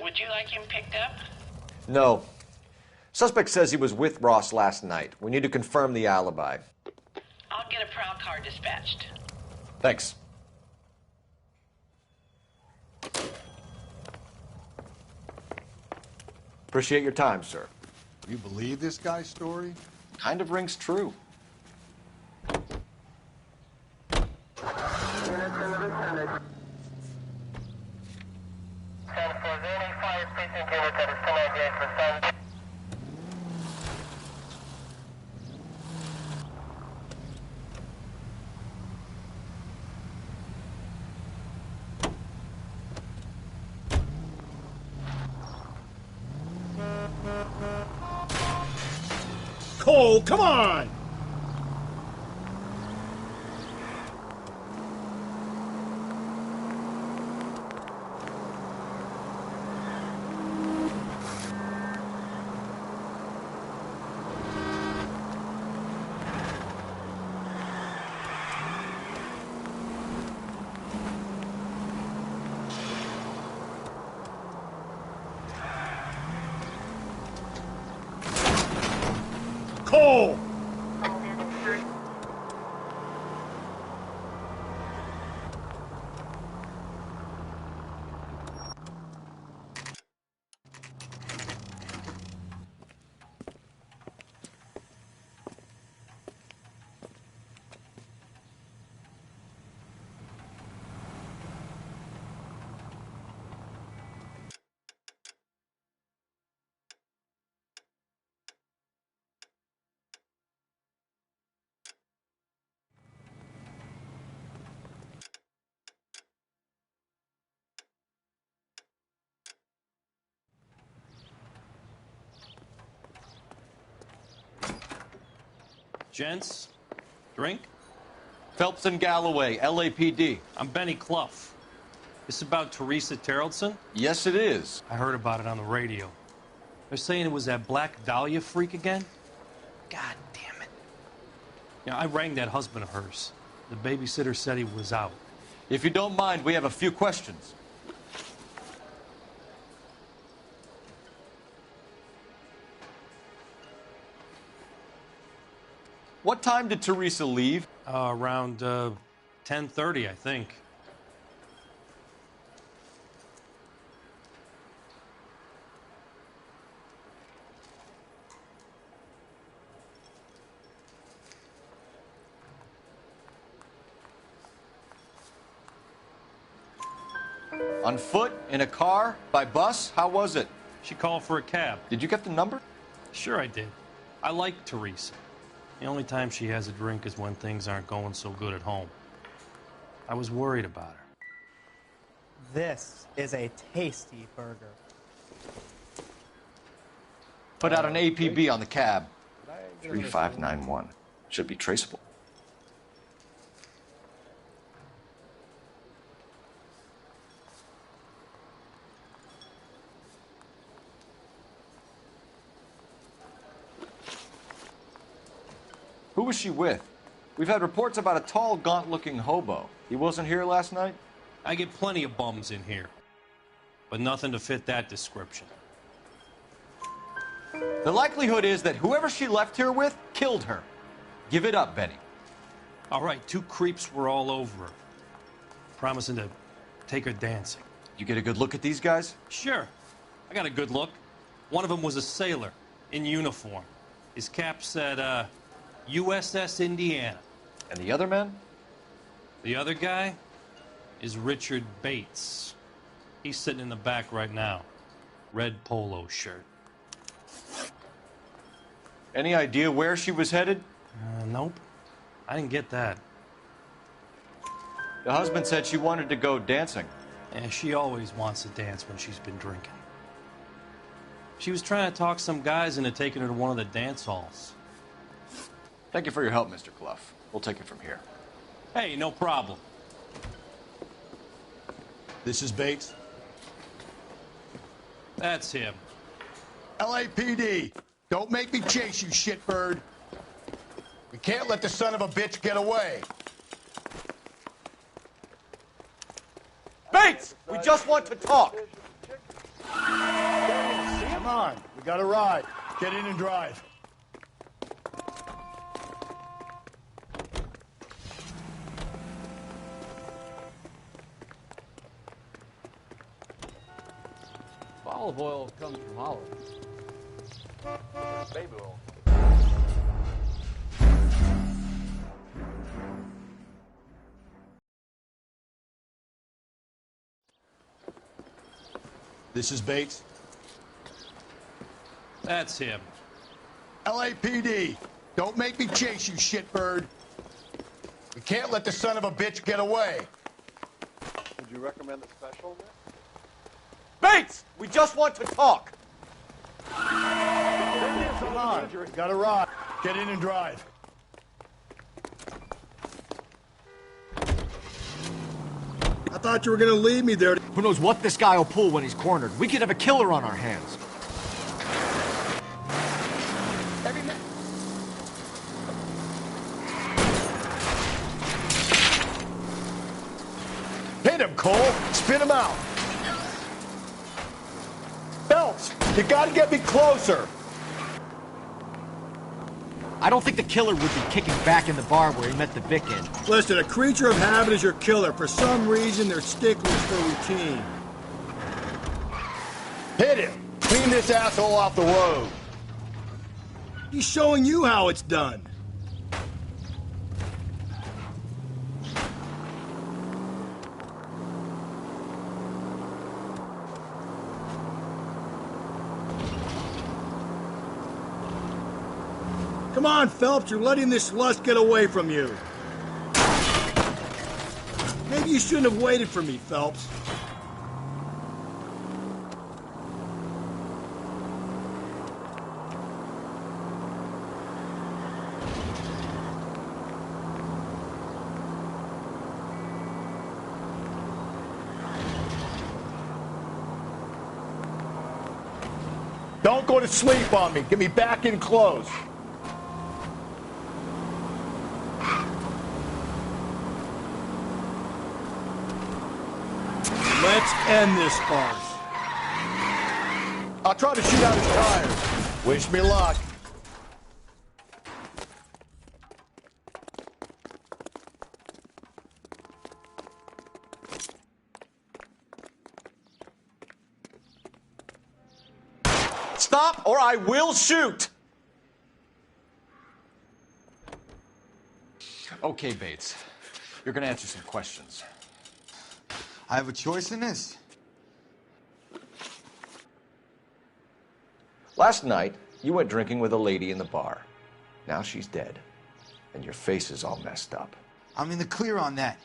Would you like him picked up? No. Suspect says he was with Ross last night. We need to confirm the alibi. I'll get a prowl car dispatched. Thanks. Appreciate your time, sir. You believe this guy's story? Kind of rings true. Cole, come on! Cole! Gents, drink? Phelps and Galloway, LAPD. I'm Benny Clough. This about Teresa Terrellson? Yes, it is. I heard about it on the radio. They're saying it was that Black Dahlia freak again? God damn it. Yeah, I rang that husband of hers. The babysitter said he was out. If you don't mind, we have a few questions. What time did Teresa leave? Around 10:30, I think. On foot? In a car? By bus? How was it? She called for a cab. Did you get the number? Sure I did. I like Teresa. The only time she has a drink is when things aren't going so good at home. I was worried about her. This is a tasty burger. Put out an APB on the cab. 3591. Should be traceable. Who was she with? We've had reports about a tall, gaunt-looking hobo. He wasn't here last night? I get plenty of bums in here, but nothing to fit that description. The likelihood is that whoever she left here with killed her. Give it up, Benny. All right, 2 creeps were all over her, promising to take her dancing. You get a good look at these guys? Sure. I got a good look. One of them was a sailor in uniform. His cap said, USS Indiana. And the other men? The other guy is Richard Bates. He's sitting in the back right now. Red polo shirt. Any idea where she was headed? Nope. I didn't get that. The husband said she wanted to go dancing. Yeah, she always wants to dance when she's been drinking. She was trying to talk some guys into taking her to one of the dance halls. Thank you for your help, Mr. Clough. We'll take it from here. Hey, no problem. This is Bates. That's him. LAPD, don't make me chase you, shitbird. We can't let the son of a bitch get away. Bates! We just want to talk! Come on, we got a ride. Get in and drive. Olive oil comes from olives. Baby oil. This is Bates. That's him. LAPD, don't make me chase you, shitbird. We can't let the son of a bitch get away. Would you recommend a special? Bates! We just want to talk! Come on, we got a ride. Get in and drive. I thought you were going to leave me there. Who knows what this guy will pull when he's cornered? We could have a killer on our hands. Hit him, Cole. Spin him out. Phelps, you gotta get me closer. I don't think the killer would be kicking back in the bar where he met the Vic in. Listen, a creature of habit is your killer. For some reason, they're sticklers for routine. Hit him. Clean this asshole off the road. He's showing you how it's done. Come on, Phelps, you're letting this lust get away from you. Maybe you shouldn't have waited for me, Phelps. Don't go to sleep on me. Get me back in close. Let's end this farce. I'll try to shoot out his tires. Wish me luck. stop or I will shoot! Okay, Bates. You're gonna answer some questions. I have a choice in this. Last night, you went drinking with a lady in the bar. Now she's dead, and your face is all messed up. I'm in the clear on that.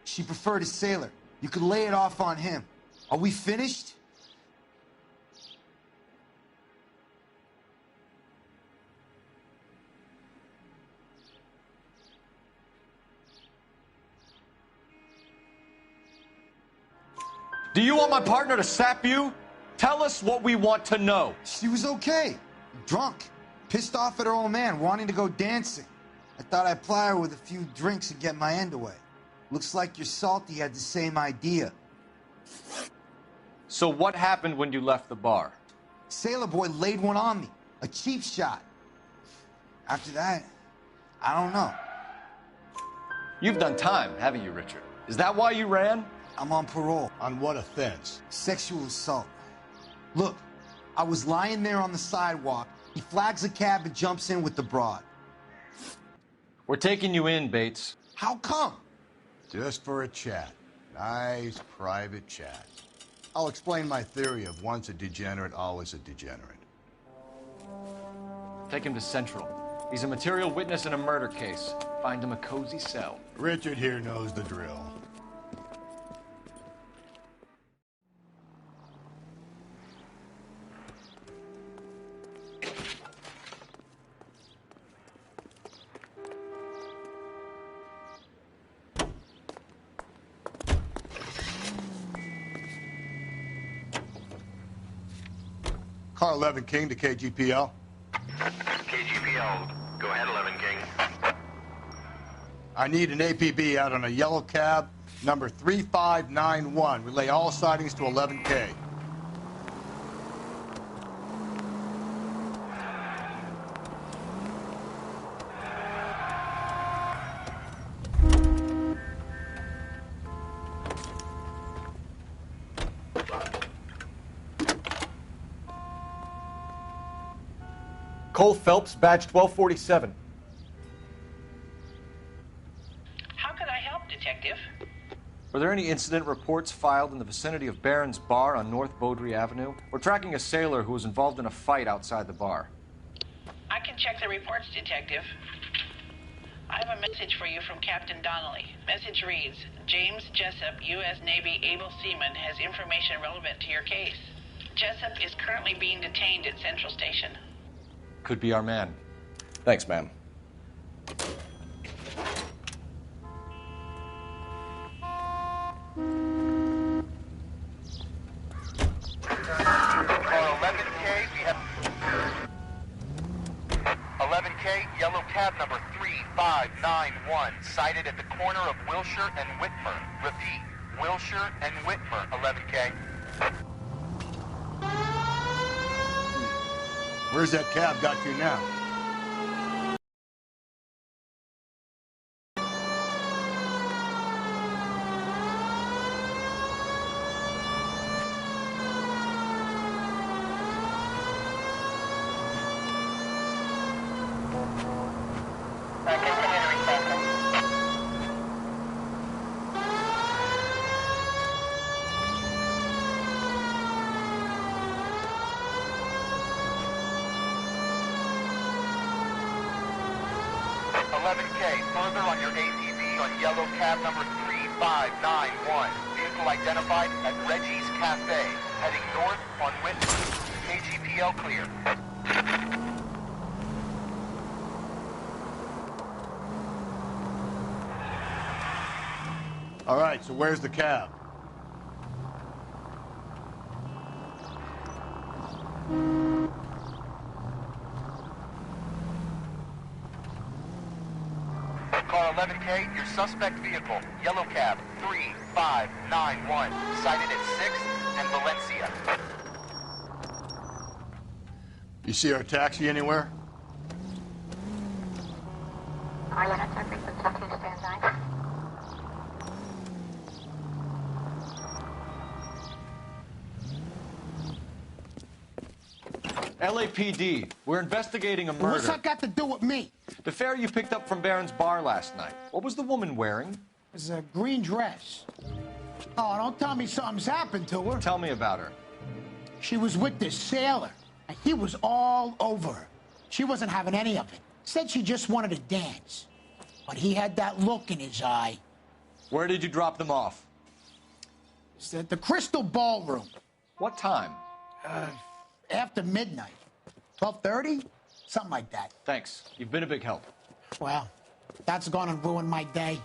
She preferred a sailor. You could lay it off on him. Are we finished? Do you want my partner to sap you? Tell us what we want to know. She was okay. Drunk. Pissed off at her old man, wanting to go dancing. I thought I'd ply her with a few drinks and get my end away. Looks like your Salty had the same idea. So what happened when you left the bar? Sailor boy laid one on me. A cheap shot. After that, I don't know. You've done time, haven't you, Richard? Is that why you ran? I'm on parole. On what offense? Sexual assault. Look, I was lying there on the sidewalk. He flags a cab and jumps in with the broad. We're taking you in, Bates. How come? Just for a chat. Nice private chat. I'll explain my theory of once a degenerate, always a degenerate. Take him to Central. He's a material witness in a murder case. Find him a cozy cell. Richard here knows the drill. Car 11 King to KGPL. KGPL, go ahead, 11 King. I need an APB out on a yellow cab, number 3591. Relay all sightings to 11K. Cole Phelps, badge 1247. How could I help, Detective? Were there any incident reports filed in the vicinity of Barron's Bar on North Beaudry Avenue? We're tracking a sailor who was involved in a fight outside the bar. I can check the reports, Detective. I have a message for you from Captain Donnelly. Message reads, James Jessup, U.S. Navy able seaman, has information relevant to your case. Jessup is currently being detained at Central Station. Could be our man. Thanks, ma'am. Car 11K, we have 11K, yellow cab number 3591, sighted at the corner of Wilshire and Whitmer. Repeat, Wilshire and Whitmer, 11K. Where's that cab got to now? Further on your ATV on yellow cab number 3591. Vehicle identified at Reggie's Cafe, heading north on Whitmer. KGPL clear. All right, so where's the cab? Car 11K, your suspect vehicle, yellow cab 3591, sighted at 6th and Valencia. You see our taxi anywhere? LAPD, we're investigating a murder. What's that got to do with me? The fare you picked up from Barron's bar last night. What was the woman wearing? It was a green dress. Oh, don't tell me something's happened to her. Tell me about her. She was with this sailor, and he was all over her. She wasn't having any of it. Said she just wanted to dance. But he had that look in his eye. Where did you drop them off? It's at the Crystal Ballroom. What time? After midnight. 12:30? Something like that. Thanks. You've been a big help. Well, that's gonna ruin my day.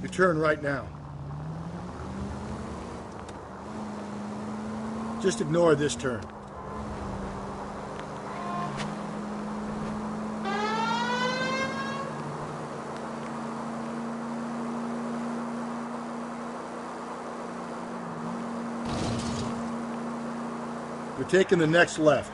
You turn right now. Just ignore this turn. You're taking the next left.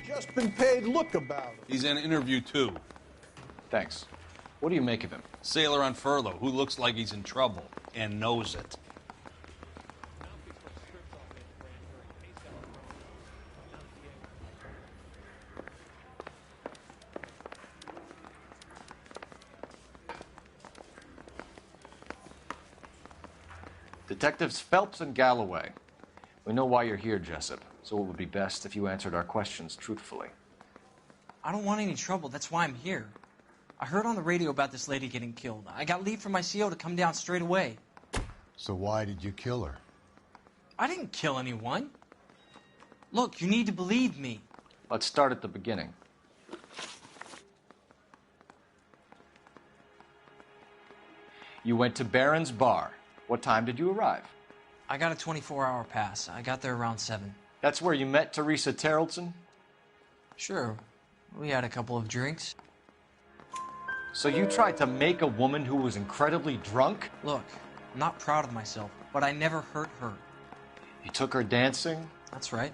Just been paid. Look about it. He's in interview 2. Thanks. What do you make of him? Sailor on furlough who looks like he's in trouble and knows it. Detectives Phelps and Galloway. We know why you're here, Jessup, so it would be best if you answered our questions truthfully. I don't want any trouble. That's why I'm here. I heard on the radio about this lady getting killed. I got leave from my CO to come down straight away. So why did you kill her? I didn't kill anyone. Look, you need to believe me. Let's start at the beginning. You went to Barron's bar. What time did you arrive? I got a 24-hour pass. I got there around 7. That's where you met Teresa Terrellson? Sure. We had a couple of drinks. So you tried to make a woman who was incredibly drunk? Look, I'm not proud of myself, but I never hurt her. You took her dancing? That's right.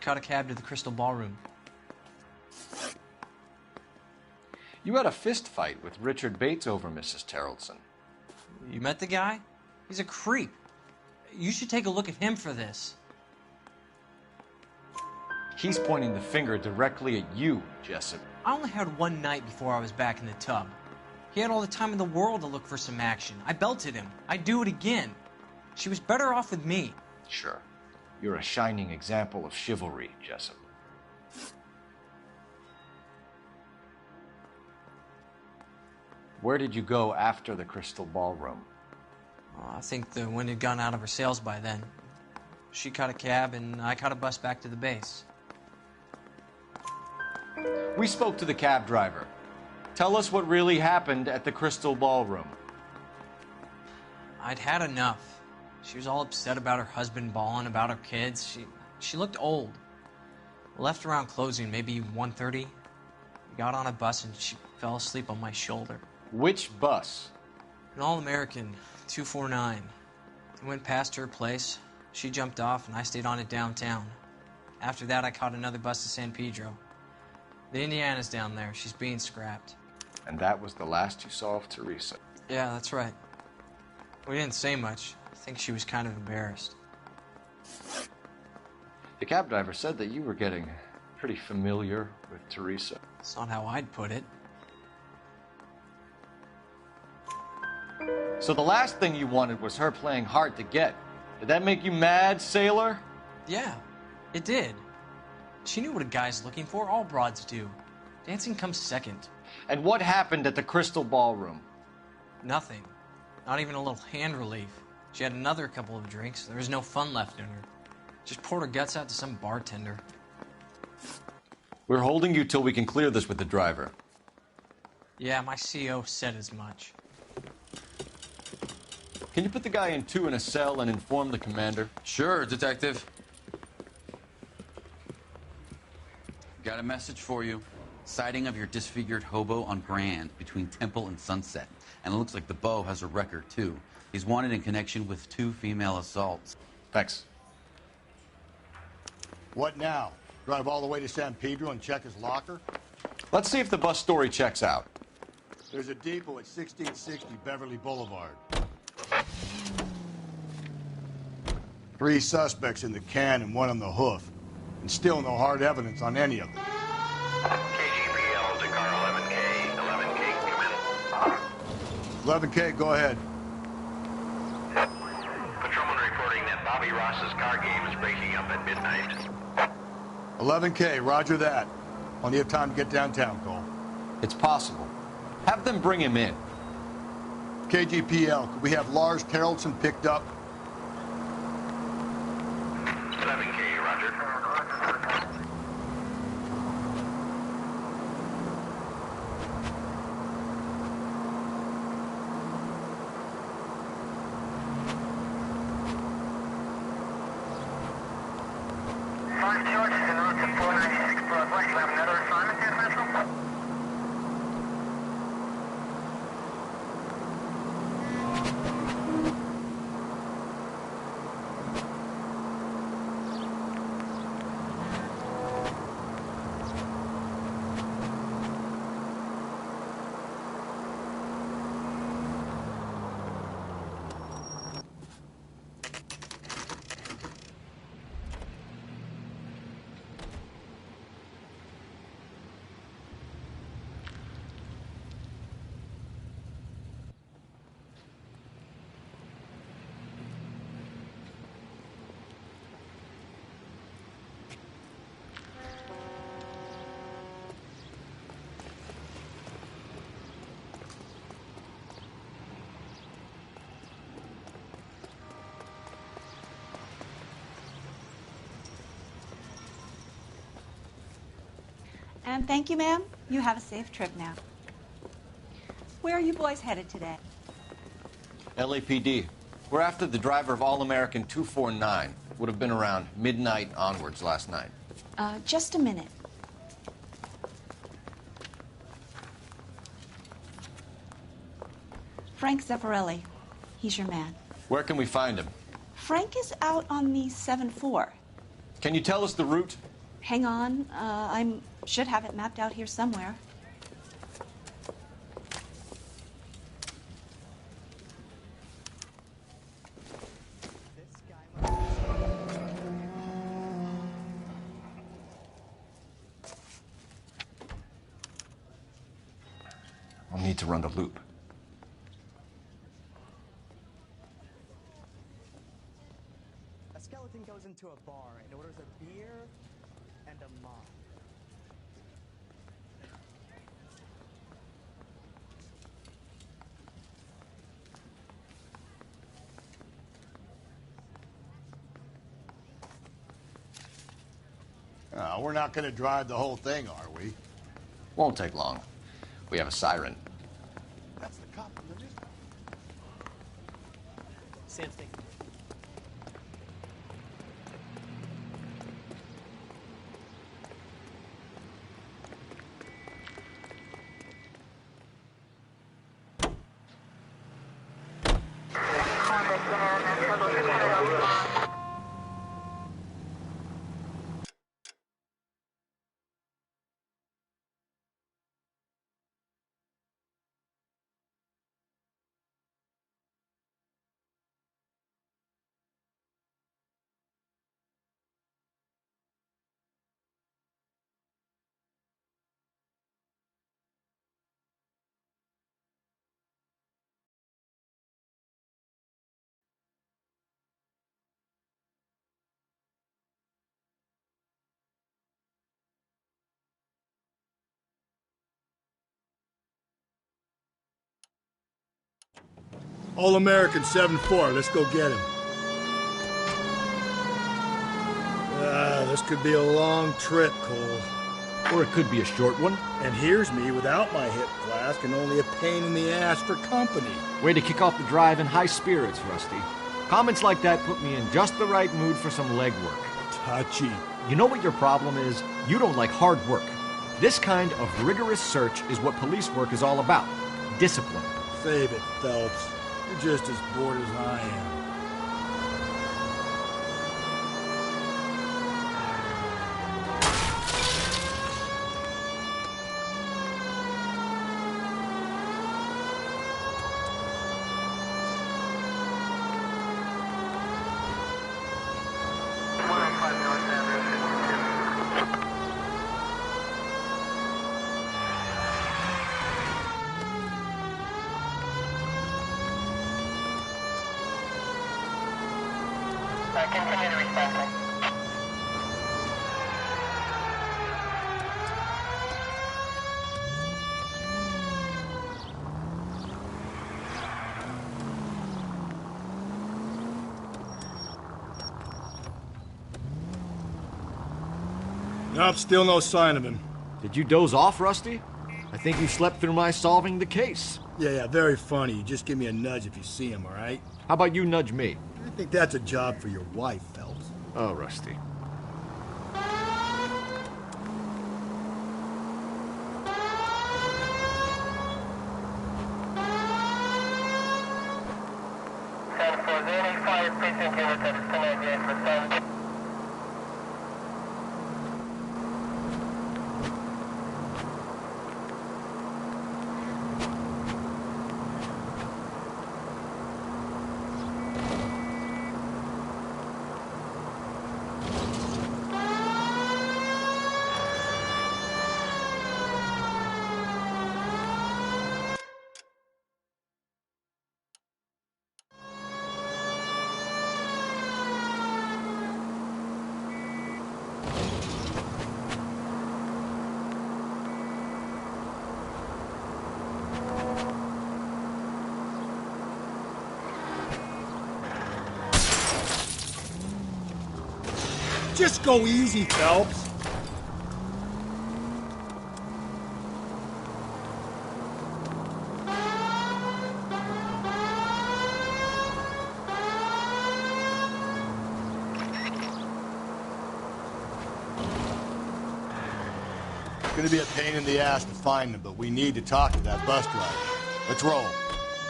Caught a cab to the Crystal Ballroom. You had a fist fight with Richard Bates over Mrs. Terrellson. You met the guy? He's a creep. You should take a look at him for this. He's pointing the finger directly at you, Jessup. I only had one night before I was back in the tub. He had all the time in the world to look for some action. I belted him. I'd do it again. She was better off with me. Sure. You're a shining example of chivalry, Jessup. Where did you go after the Crystal Ballroom? I think the wind had gone out of her sails by then. She caught a cab, and I caught a bus back to the base. We spoke to the cab driver. Tell us what really happened at the Crystal Ballroom. I'd had enough. She was all upset about her husband bawling about her kids. She looked old. Left around closing, maybe 1:30. We got on a bus and she fell asleep on my shoulder. Which bus? An All-American, 249. I went past her place. She jumped off and I stayed on it downtown. After that, I caught another bus to San Pedro. The Indiana's down there. She's being scrapped. And that was the last you saw of Teresa. Yeah, that's right. We didn't say much. I think she was kind of embarrassed. The cab driver said that you were getting pretty familiar with Teresa. That's not how I'd put it. So the last thing you wanted was her playing hard to get. Did that make you mad, sailor? Yeah, it did. She knew what a guy's looking for. All broads do. Dancing comes second. And what happened at the Crystal Ballroom? Nothing. Not even a little hand relief. She had another couple of drinks. There was no fun left in her. Just poured her guts out to some bartender. We're holding you till we can clear this with the driver. Yeah, my CO said as much. Can you put the guy in two in a cell and inform the commander? Sure, Detective. Got a message for you. Sighting of your disfigured hobo on Grand between Temple and Sunset. And it looks like the beau has a record, too. He's wanted in connection with 2 female assaults. Thanks. What now? Drive all the way to San Pedro and check his locker? Let's see if the bus story checks out. There's a depot at 1660 Beverly Boulevard. 3 suspects in the can and 1 on the hoof. And still no hard evidence on any of them. KGPL to car 11K. 11K, come in. 11K, go ahead. Patrolman reporting that Bobby Ross's car game is breaking up at midnight. 11K, roger that. Plenty of time to get downtown, Cole. It's possible. Have them bring him in. KGPL, could we have Lars Carrollson picked up? 11K, roger. Five George is en route to 496 Broadway. You have another assignment there, Central? And thank you, ma'am. You have a safe trip now. Where are you boys headed today? LAPD. We're after the driver of All-American 249. Would have been around midnight onwards last night. Just a minute. Frank Zeffirelli. He's your man. Where can we find him? Frank is out on the 7-4. Can you tell us the route? Hang on. I should have it mapped out here somewhere. I'll need to run the loop. A skeleton goes into a bar and orders a beer and a mop. We're not going to drive the whole thing, are we? Won't take long. We have a siren. That's the cop from the news. Sam, thank you. All-American 7-4. Let's go get him. This could be a long trip, Cole. Or it could be a short one. And here's me without my hip flask and only a pain in the ass for company. Way to kick off the drive in high spirits, Rusty. Comments like that put me in just the right mood for some legwork. Touchy. You know what your problem is? You don't like hard work. This kind of rigorous search is what police work is all about. Discipline. Save it, Phelps. You're just as bored as I am. Continue to respond. Nope, still no sign of him. Did you doze off, Rusty? I think you slept through my solving the case. Yeah, very funny. You just give me a nudge if you see him, all right? How about you nudge me? I think that's a job for your wife, Phelps. Oh, Rusty. Just go easy, Phelps. It's gonna be a pain in the ass to find them, but we need to talk to that bus driver. Let's roll.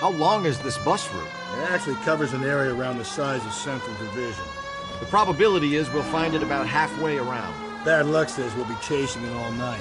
How long is this bus route? It actually covers an area around the size of Central Division. The probability is we'll find it about halfway around. Bad luck says we'll be chasing it all night.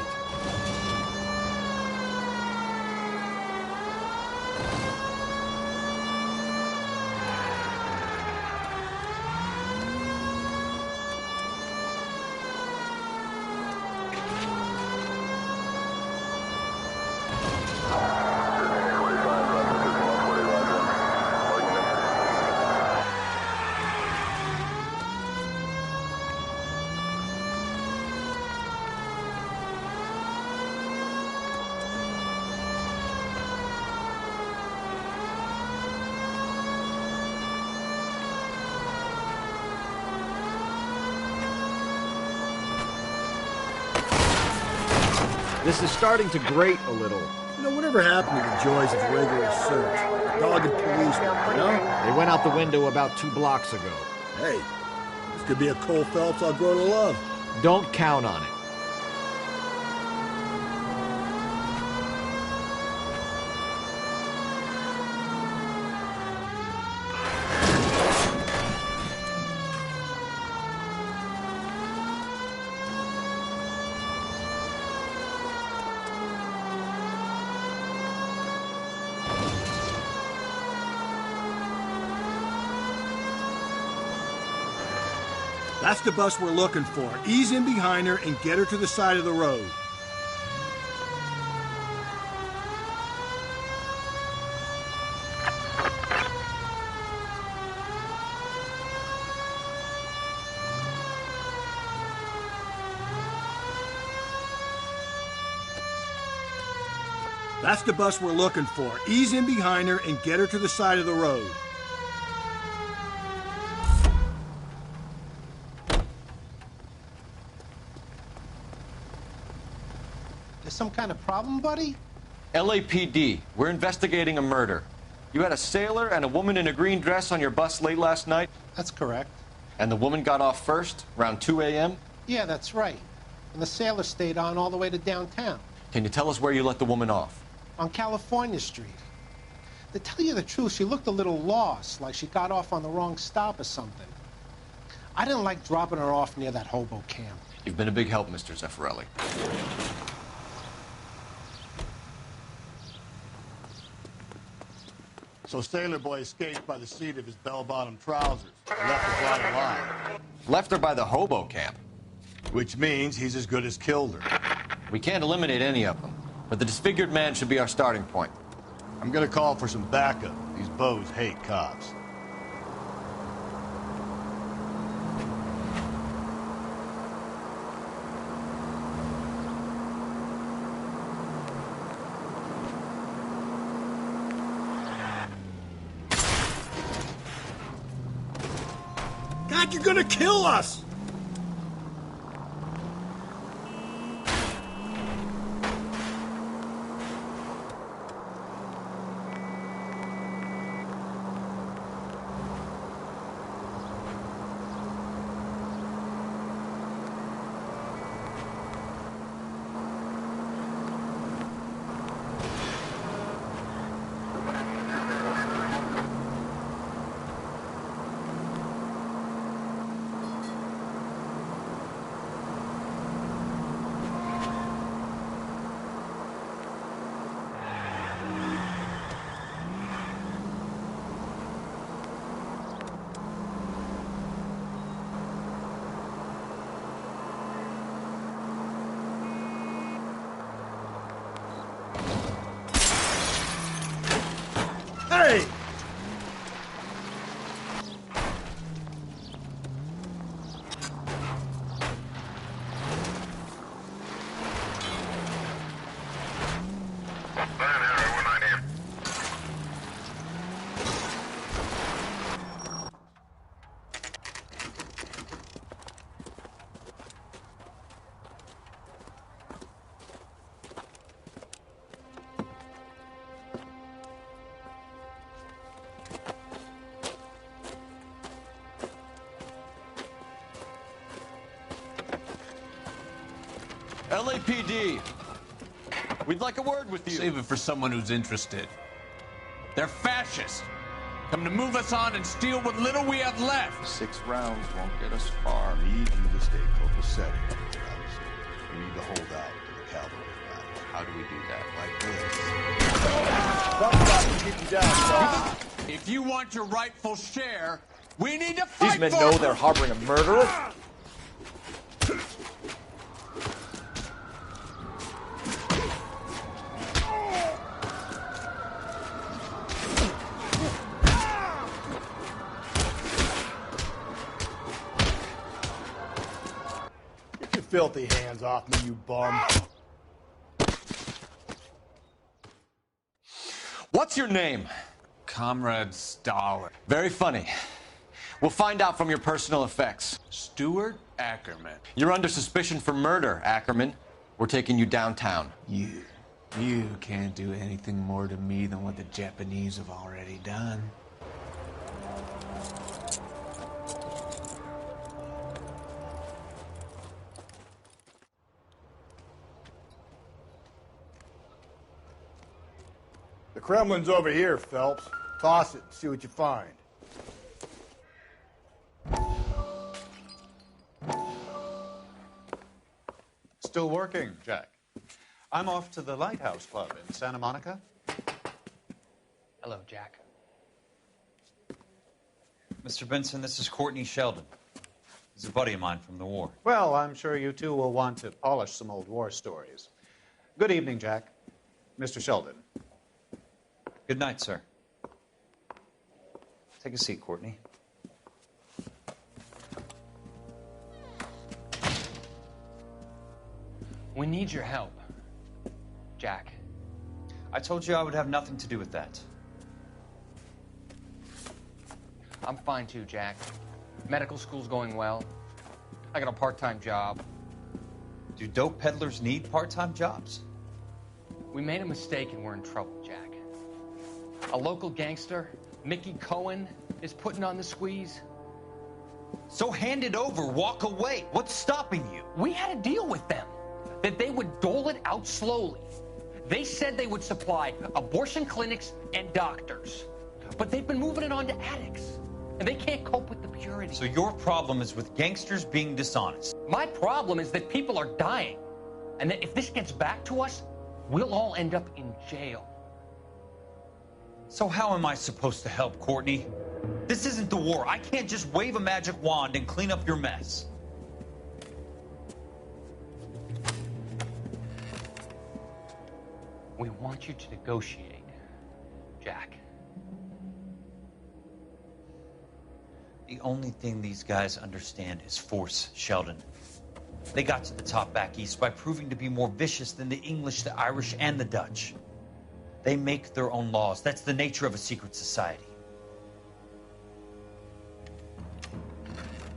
This is starting to grate a little. Whatever happened to the joys of rigorous search? Dogged policemen, you know? They went out the window about 2 blocks ago. Hey, this could be a Cole Phelps I'll grow to love. Don't count on it. That's the bus we're looking for. Ease in behind her and get her to the side of the road. That's the bus we're looking for. Ease in behind her and get her to the side of the road. Some kind of problem, buddy? LAPD, we're investigating a murder. You had a sailor and a woman in a green dress on your bus late last night? That's correct. And the woman got off first, around 2 a.m.? Yeah, that's right. And the sailor stayed on all the way to downtown. Can you tell us where you let the woman off? On California Street. To tell you the truth, she looked a little lost, like she got off on the wrong stop or something. I didn't like dropping her off near that hobo camp. You've been a big help, Mr. Zeffirelli. So Sailor Boy escaped by the seat of his bell-bottom trousers. Left the body alive. Left her by the hobo camp. Which means he's as good as killed her. We can't eliminate any of them, but the disfigured man should be our starting point. I'm gonna call for some backup. These bows hate cops. God, you're gonna kill us! Hey! LAPD, we'd like a word with you. Save it for someone who's interested. They're fascists. Come to move us on and steal what little we have left. 6 rounds won't get us far. I need you to stay copacetic. You need to hold out to the cavalry battle. How do we do that? Like this. Keep you down, If you want your rightful share, we need to fight. These men know they're harboring a murderer? Get your filthy hands off me, you bum. What's your name? Comrade Stalin. Very funny. We'll find out from your personal effects. Stuart Ackerman. You're under suspicion for murder, Ackerman. We're taking you downtown. You You can't do anything more to me than what the Japanese have already done. The Kremlin's over here, Phelps. Toss it and see what you find. Still working, Jack. I'm off to the Lighthouse Club in Santa Monica. Hello, Jack. Mr. Benson, this is Courtney Sheldon. He's a buddy of mine from the war. Well, I'm sure you two will want to polish some old war stories. Good evening, Jack. Mr. Sheldon. Good night, sir. Take a seat, Courtney. We need your help, Jack. I told you I would have nothing to do with that. I'm fine too, Jack. Medical school's going well. I got a part-time job. Do dope peddlers need part-time jobs? We made a mistake and we're in trouble, Jack. A local gangster, Mickey Cohen, is putting on the squeeze. So hand it over, walk away. What's stopping you? We had a deal with them that they would dole it out slowly. They said they would supply abortion clinics and doctors, but they've been moving it on to addicts, and they can't cope with the purity. So your problem is with gangsters being dishonest? My problem is that people are dying, and that if this gets back to us, we'll all end up in jail. So how am I supposed to help, Courtney? This isn't the war. I can't just wave a magic wand and clean up your mess. We want you to negotiate, Jack. The only thing these guys understand is force, Sheldon. They got to the top back east by proving to be more vicious than the English, the Irish, and the Dutch. They make their own laws. That's the nature of a secret society.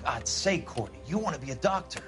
God's sake, Courtney, you want to be a doctor.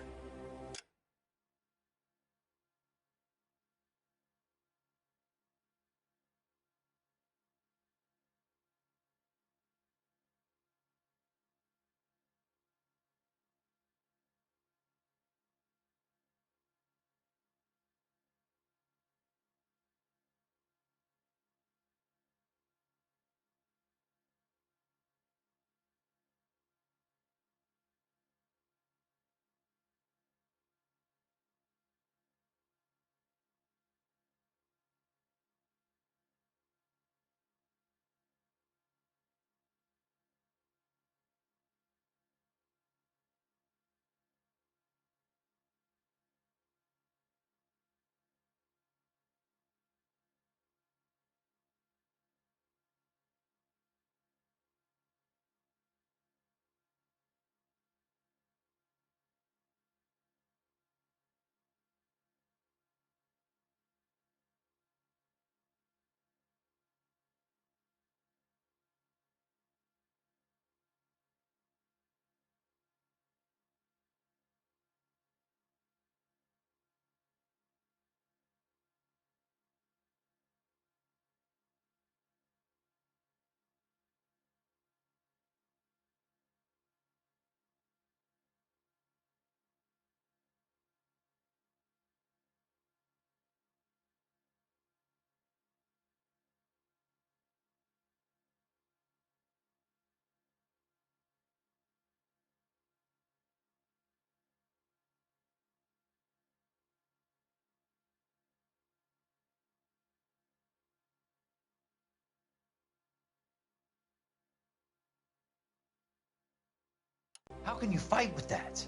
How can you fight with that?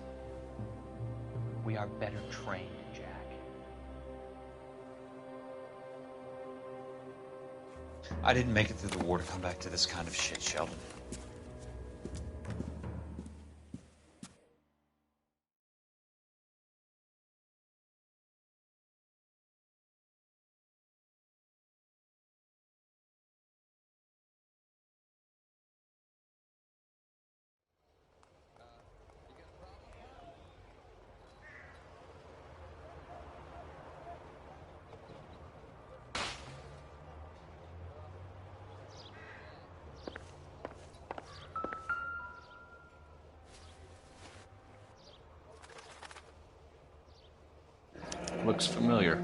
We are better trained, Jack. I didn't make it through the war to come back to this kind of shit, Sheldon. Looks familiar.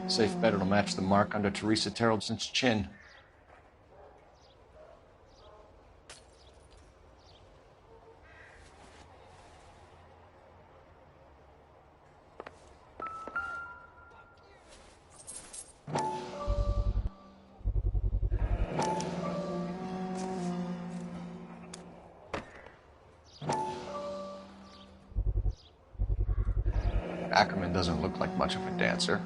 Safe bet it'll match the mark under Teresa Terreldson's chin. Ackerman doesn't look like much of a dancer.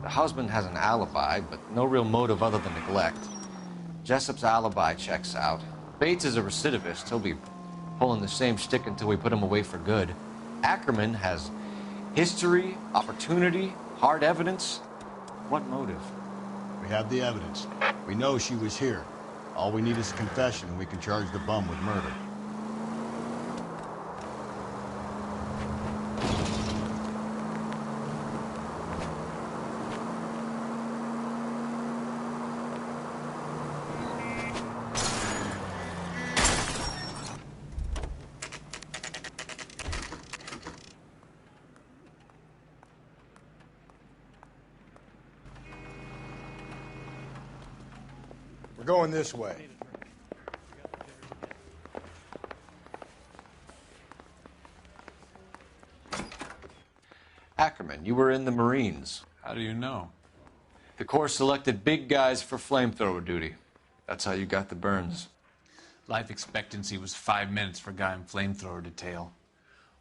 The husband has an alibi, but no real motive other than neglect. Jessup's alibi checks out. Bates is a recidivist. He'll be pulling the same shtick until we put him away for good. Ackerman has history, opportunity, hard evidence. What motive? We have the evidence. We know she was here. All we need is a confession, and we can charge the bum with murder. We're going this way. Ackerman, you were in the Marines. How do you know? The Corps selected big guys for flamethrower duty. That's how you got the burns. Life expectancy was 5 minutes for a guy in flamethrower detail.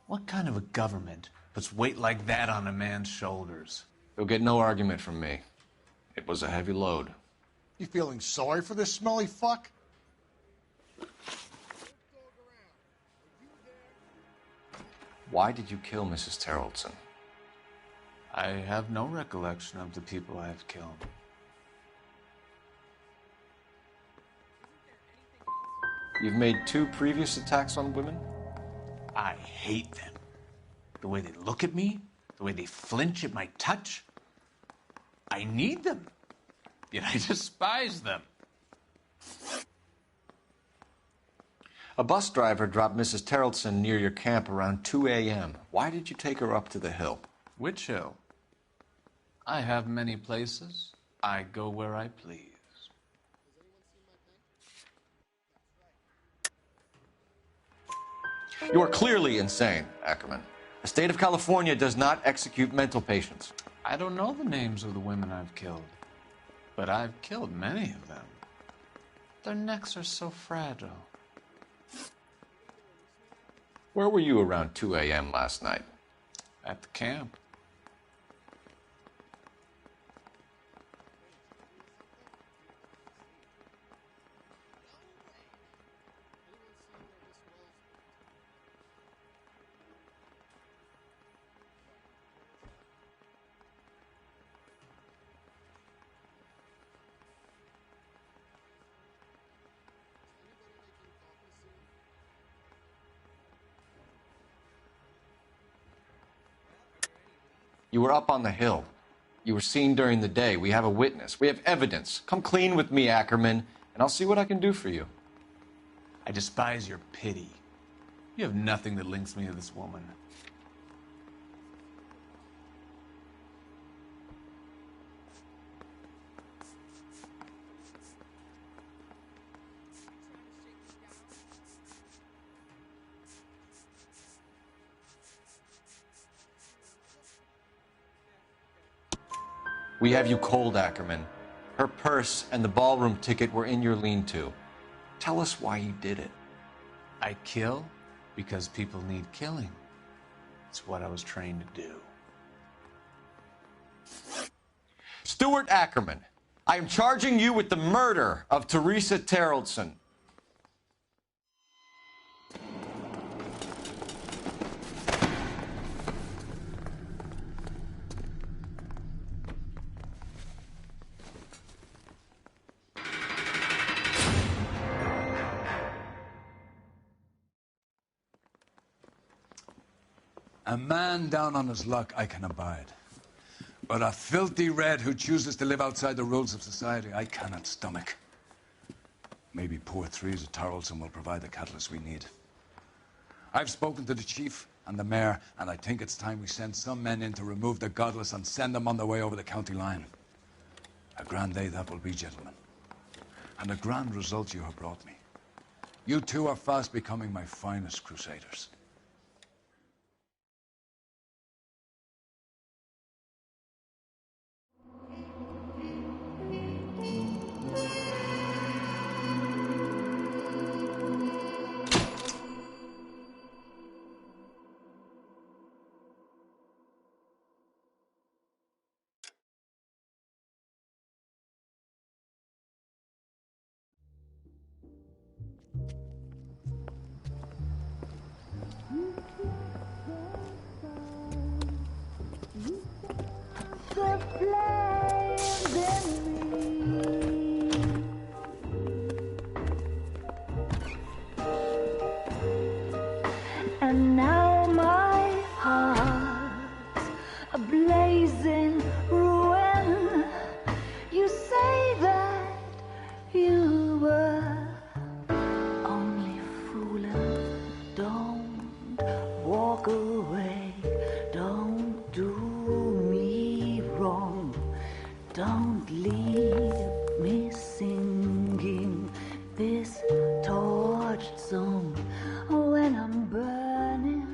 What kind of a government puts weight like that on a man's shoulders? You'll get no argument from me. It was a heavy load. You feeling sorry for this smelly fuck? Why did you kill Mrs. Terreldson? I have no recollection of the people I have killed. You've made 2 previous attacks on women? I hate them. The way they look at me, the way they flinch at my touch. I need them, yet I despise them. A bus driver dropped Mrs. Terreldson near your camp around 2 a.m. Why did you take her up to the hill? Which hill? I have many places. I go where I please. You are clearly insane, Ackerman. The state of California does not execute mental patients. I don't know the names of the women I've killed, but I've killed many of them. Their necks are so fragile. Where were you around 2 a.m. last night? At the camp. You were up on the hill. You were seen during the day. We have a witness. We have evidence. Come clean with me, Ackerman, and I'll see what I can do for you. I despise your pity. You have nothing that links me to this woman. We have you cold, Ackerman. Her purse and the ballroom ticket were in your lean-to. Tell us why you did it. I kill because people need killing. It's what I was trained to do. Stuart Ackerman. I am charging you with the murder of Teresa Terrellson. A man down on his luck I can abide. But a filthy red who chooses to live outside the rules of society, I cannot stomach. Maybe poor Teresa Terrellson will provide the catalyst we need. I've spoken to the chief and the mayor, and I think it's time we send some men in to remove the godless and send them on their way over the county line. A grand day that will be, gentlemen. And a grand result you have brought me. You two are fast becoming my finest crusaders. And now my heart's a blazing ruin. You say that you were only fooling. Don't walk away. Don't do me wrong. Don't leave me singing this torched song when I'm burning.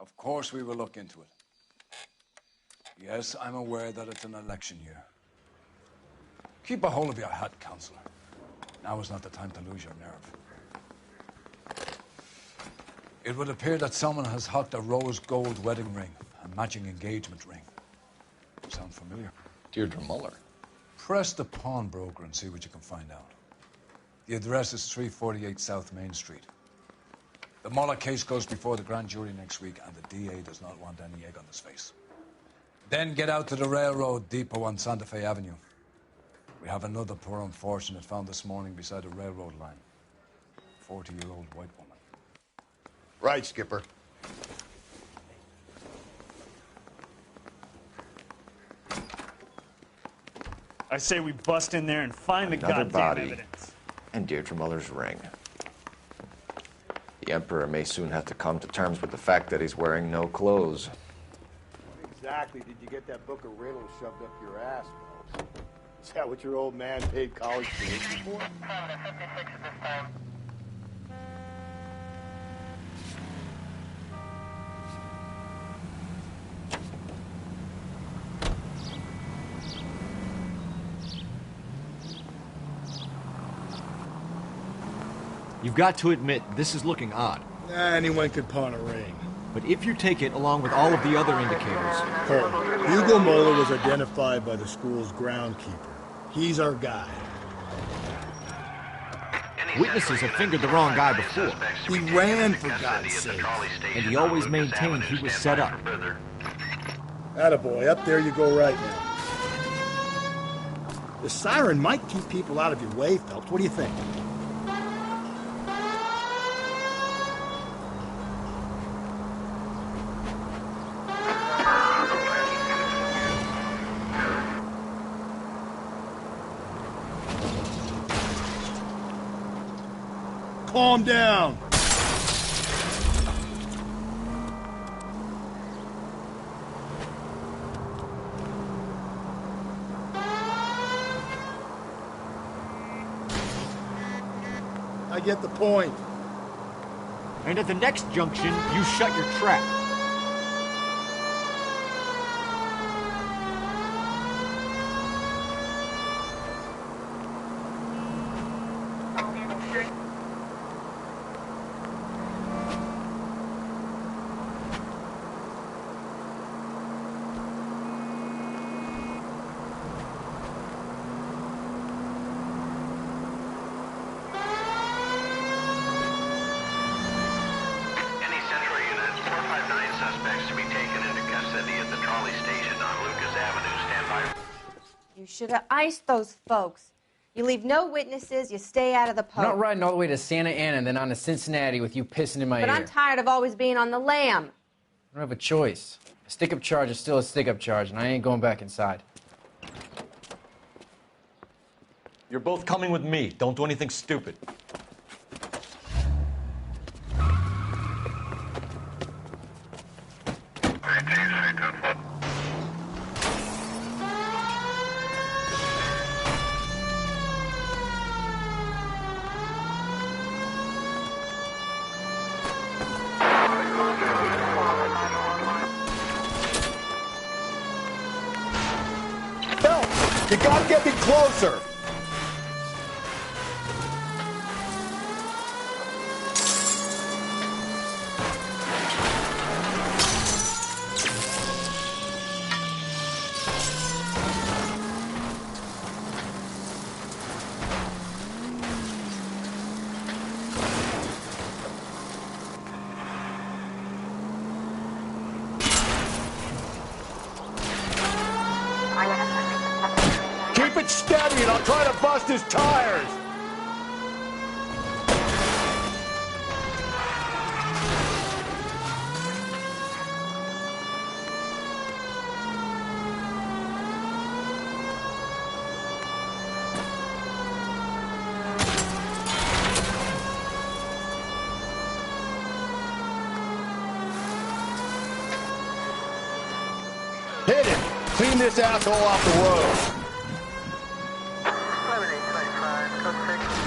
Of course we will look into it. Yes, I'm aware that it's an election year. Keep a hold of your hat, Counselor. Now is not the time to lose your nerve. It would appear that someone has hocked a rose gold wedding ring and matching engagement ring. Sound familiar? Deirdre Muller. Press the pawnbroker and see what you can find out. The address is 348 South Main Street. The Muller case goes before the grand jury next week, and the DA does not want any egg on his face. Then get out to the railroad depot on Santa Fe Avenue. We have another poor unfortunate found this morning beside a railroad line. 40-year-old white woman. Right, Skipper. I say we bust in there and find the Another goddamn body. evidence. And Deirdre Muller's ring. The Emperor may soon have to come to terms with the fact that he's wearing no clothes. What exactly did you get that book of riddles shoved up your ass, Mills? Is that what your old man paid college tuition for? You've got to admit, this is looking odd. Anyone could pawn a ring. But if you take it along with all of the other indicators... Hugo Moeller was identified by the school's groundkeeper. He's our guy. Witnesses have fingered the wrong guy before. He ran, for God's sake. And he always maintained he was set up. Attaboy, up there you go right now. The siren might keep people out of your way, Phelps. What do you think? Calm down. get the point. And at the next junction, you shut your trap. You should have iced those folks. You leave no witnesses, you stay out of the post. I'm not riding all the way to Santa Ana and then on to Cincinnati with you pissing in my ear. But I'm tired of always being on the lam. I don't have a choice. A stick-up charge is still a stick-up charge, and I ain't going back inside. You're both coming with me. Don't do anything stupid. You gotta get me closer! Keep it steady and I'll try to bust his tires! Hit him! Clean this asshole off the road!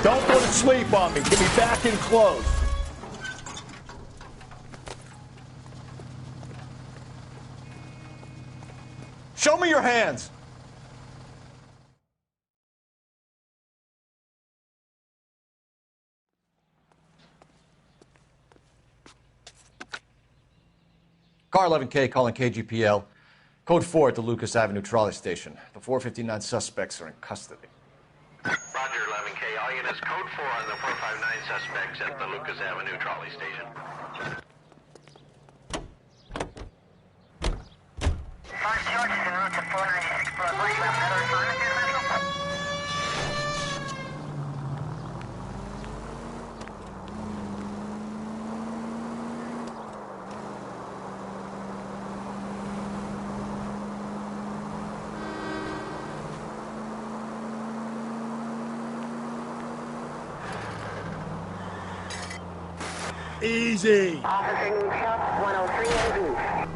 Don't go to sleep on me. Get me back in close. Show me your hands. Car 11K calling KGPL. Code 4 at the Lucas Avenue trolley station. The 459 suspects are in custody. Roger, 11K. All units, code 4 on the 459 suspects at the Lucas Avenue trolley station. 5 George is en route to 496 Broadway. You have another assignment here, Central? Easy. Officer needs help, 103 and Beach.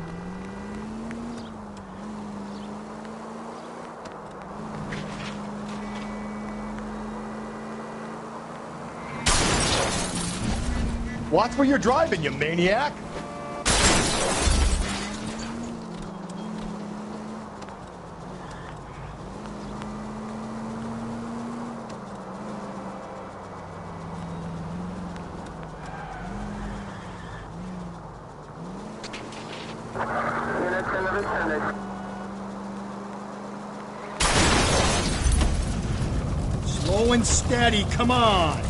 Watch where you're driving, you maniac! Slow and steady, come on.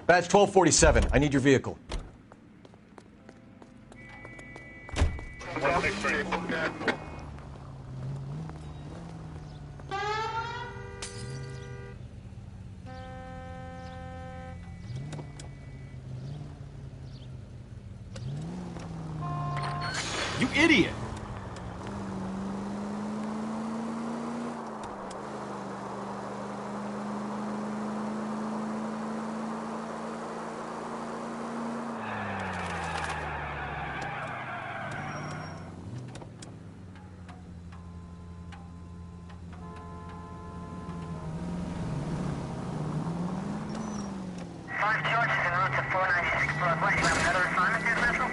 Badge 1247, I need your vehicle. You idiot! Five George is en route to 496 Broadway. You have another assignment here, Central?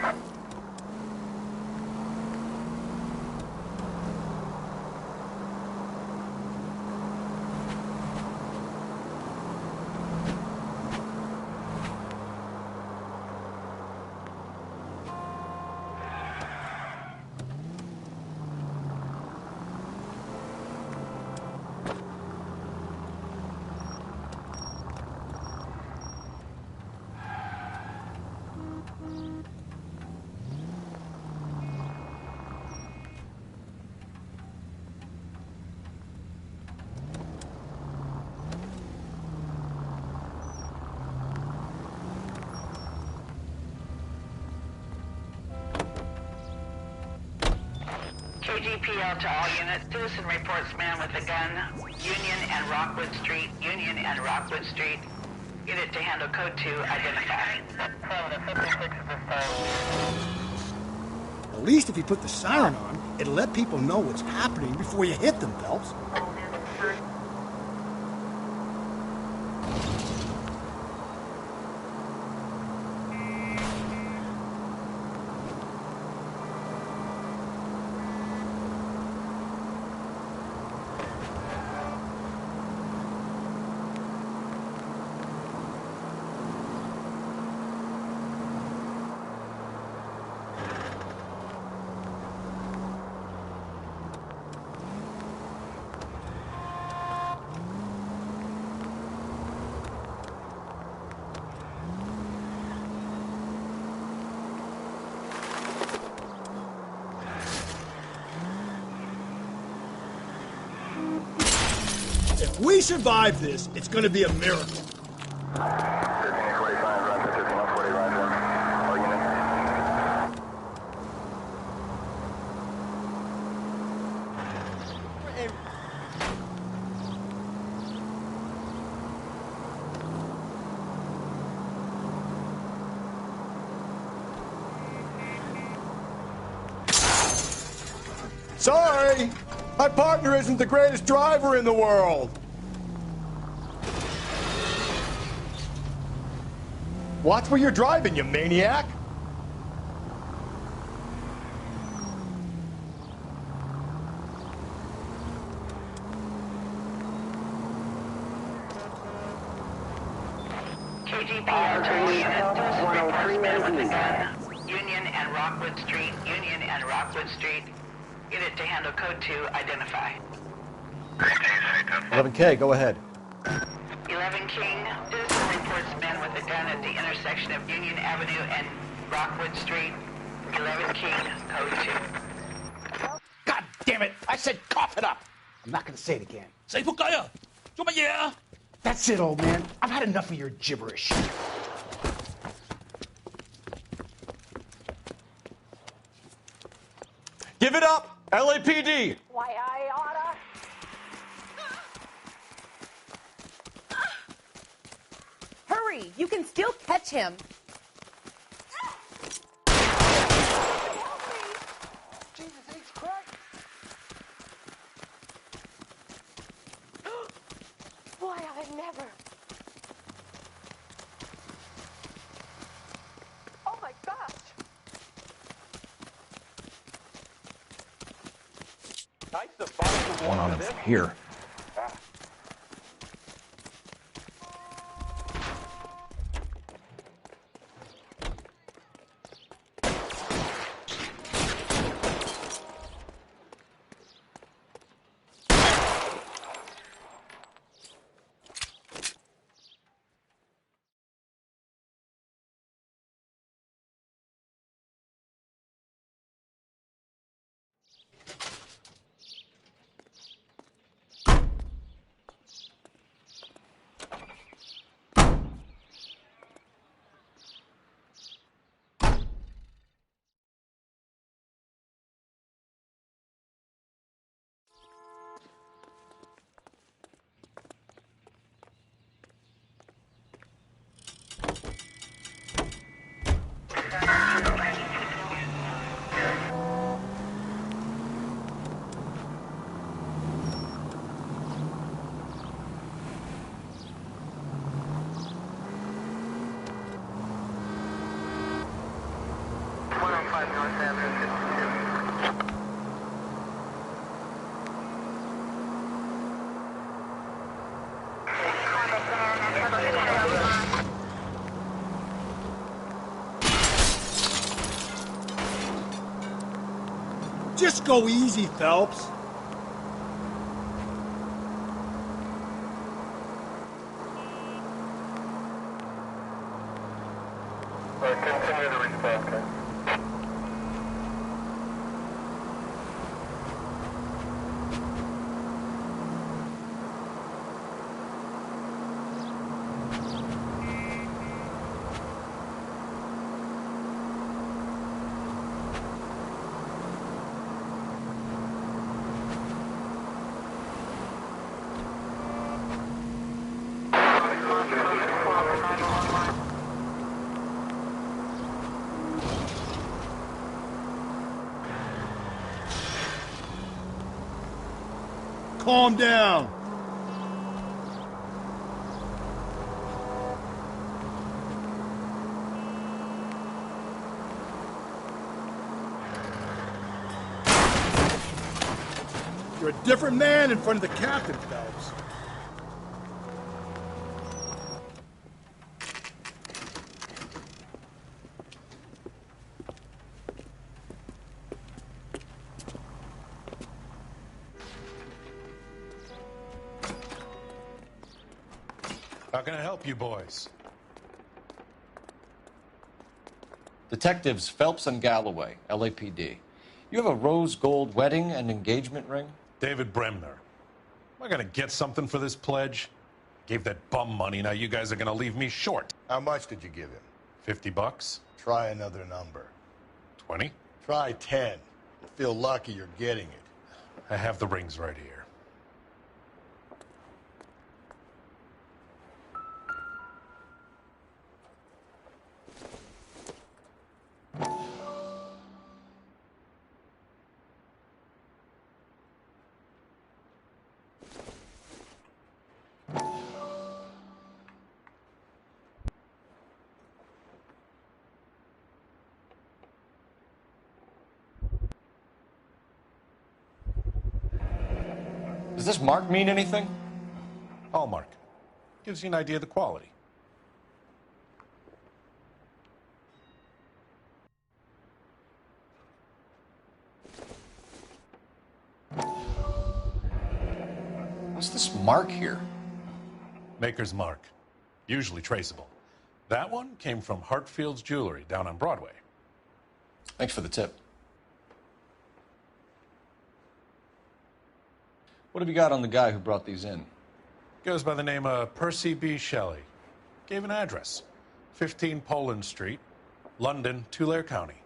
KGPL to all units. Citizen reports man with a gun. Union and Rockwood Street. Union and Rockwood Street. Unit to handle code 2 identified. At least if you put the siren on, it'll let people know what's happening before you hit them, Phelps. If we survive this, it's going to be a miracle. Sorry! My partner isn't the greatest driver in the world! Watch where you're driving, you maniac! KGPL to all units. Citizen reports man with a gun. Union and Rockwood Street. Union and Rockwood Street. Unit to handle code 2 identify. 11K, go ahead. 11 King. Citizen reports man with a gun at the intersection of Union Avenue and Rockwood Street. 11 King, code 2. God damn it! I said cough it up! I'm not gonna say it again. That's it, old man. I've had enough of your gibberish. Give it up! LAPD! Why, I oughta. Hurry! You can still catch him. Jesus H. Christ. Why, I never. Oh my gosh. One on him from here. Just go easy, Phelps. Continue to respond, okay? Calm down. You're a different man in front of the captain, Phelps. How can I help you boys? Detectives Phelps and Galloway, LAPD. You have a rose gold wedding and engagement ring? David Bremner. Am I gonna get something for this pledge? Gave that bum money, now you guys are gonna leave me short. How much did you give him? $50? Try another number. 20? Try 10. You'll feel lucky you're getting it. I have the rings right here. Does this mark mean anything? Hallmark. Gives you an idea of the quality. What's this mark here? Maker's mark. Usually traceable. That one came from Hartfield's Jewelry down on Broadway. Thanks for the tip. What have you got on the guy who brought these in? Goes by the name of Percy B. Shelley. Gave an address. 15 Poland Street, London, Tulare County.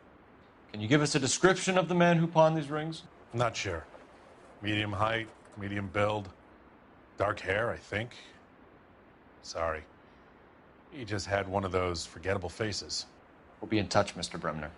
Can you give us a description of the man who pawned these rings? Not sure. Medium height, medium build. Dark hair, I think. Sorry. He just had one of those forgettable faces. We'll be in touch, Mr. Bremner.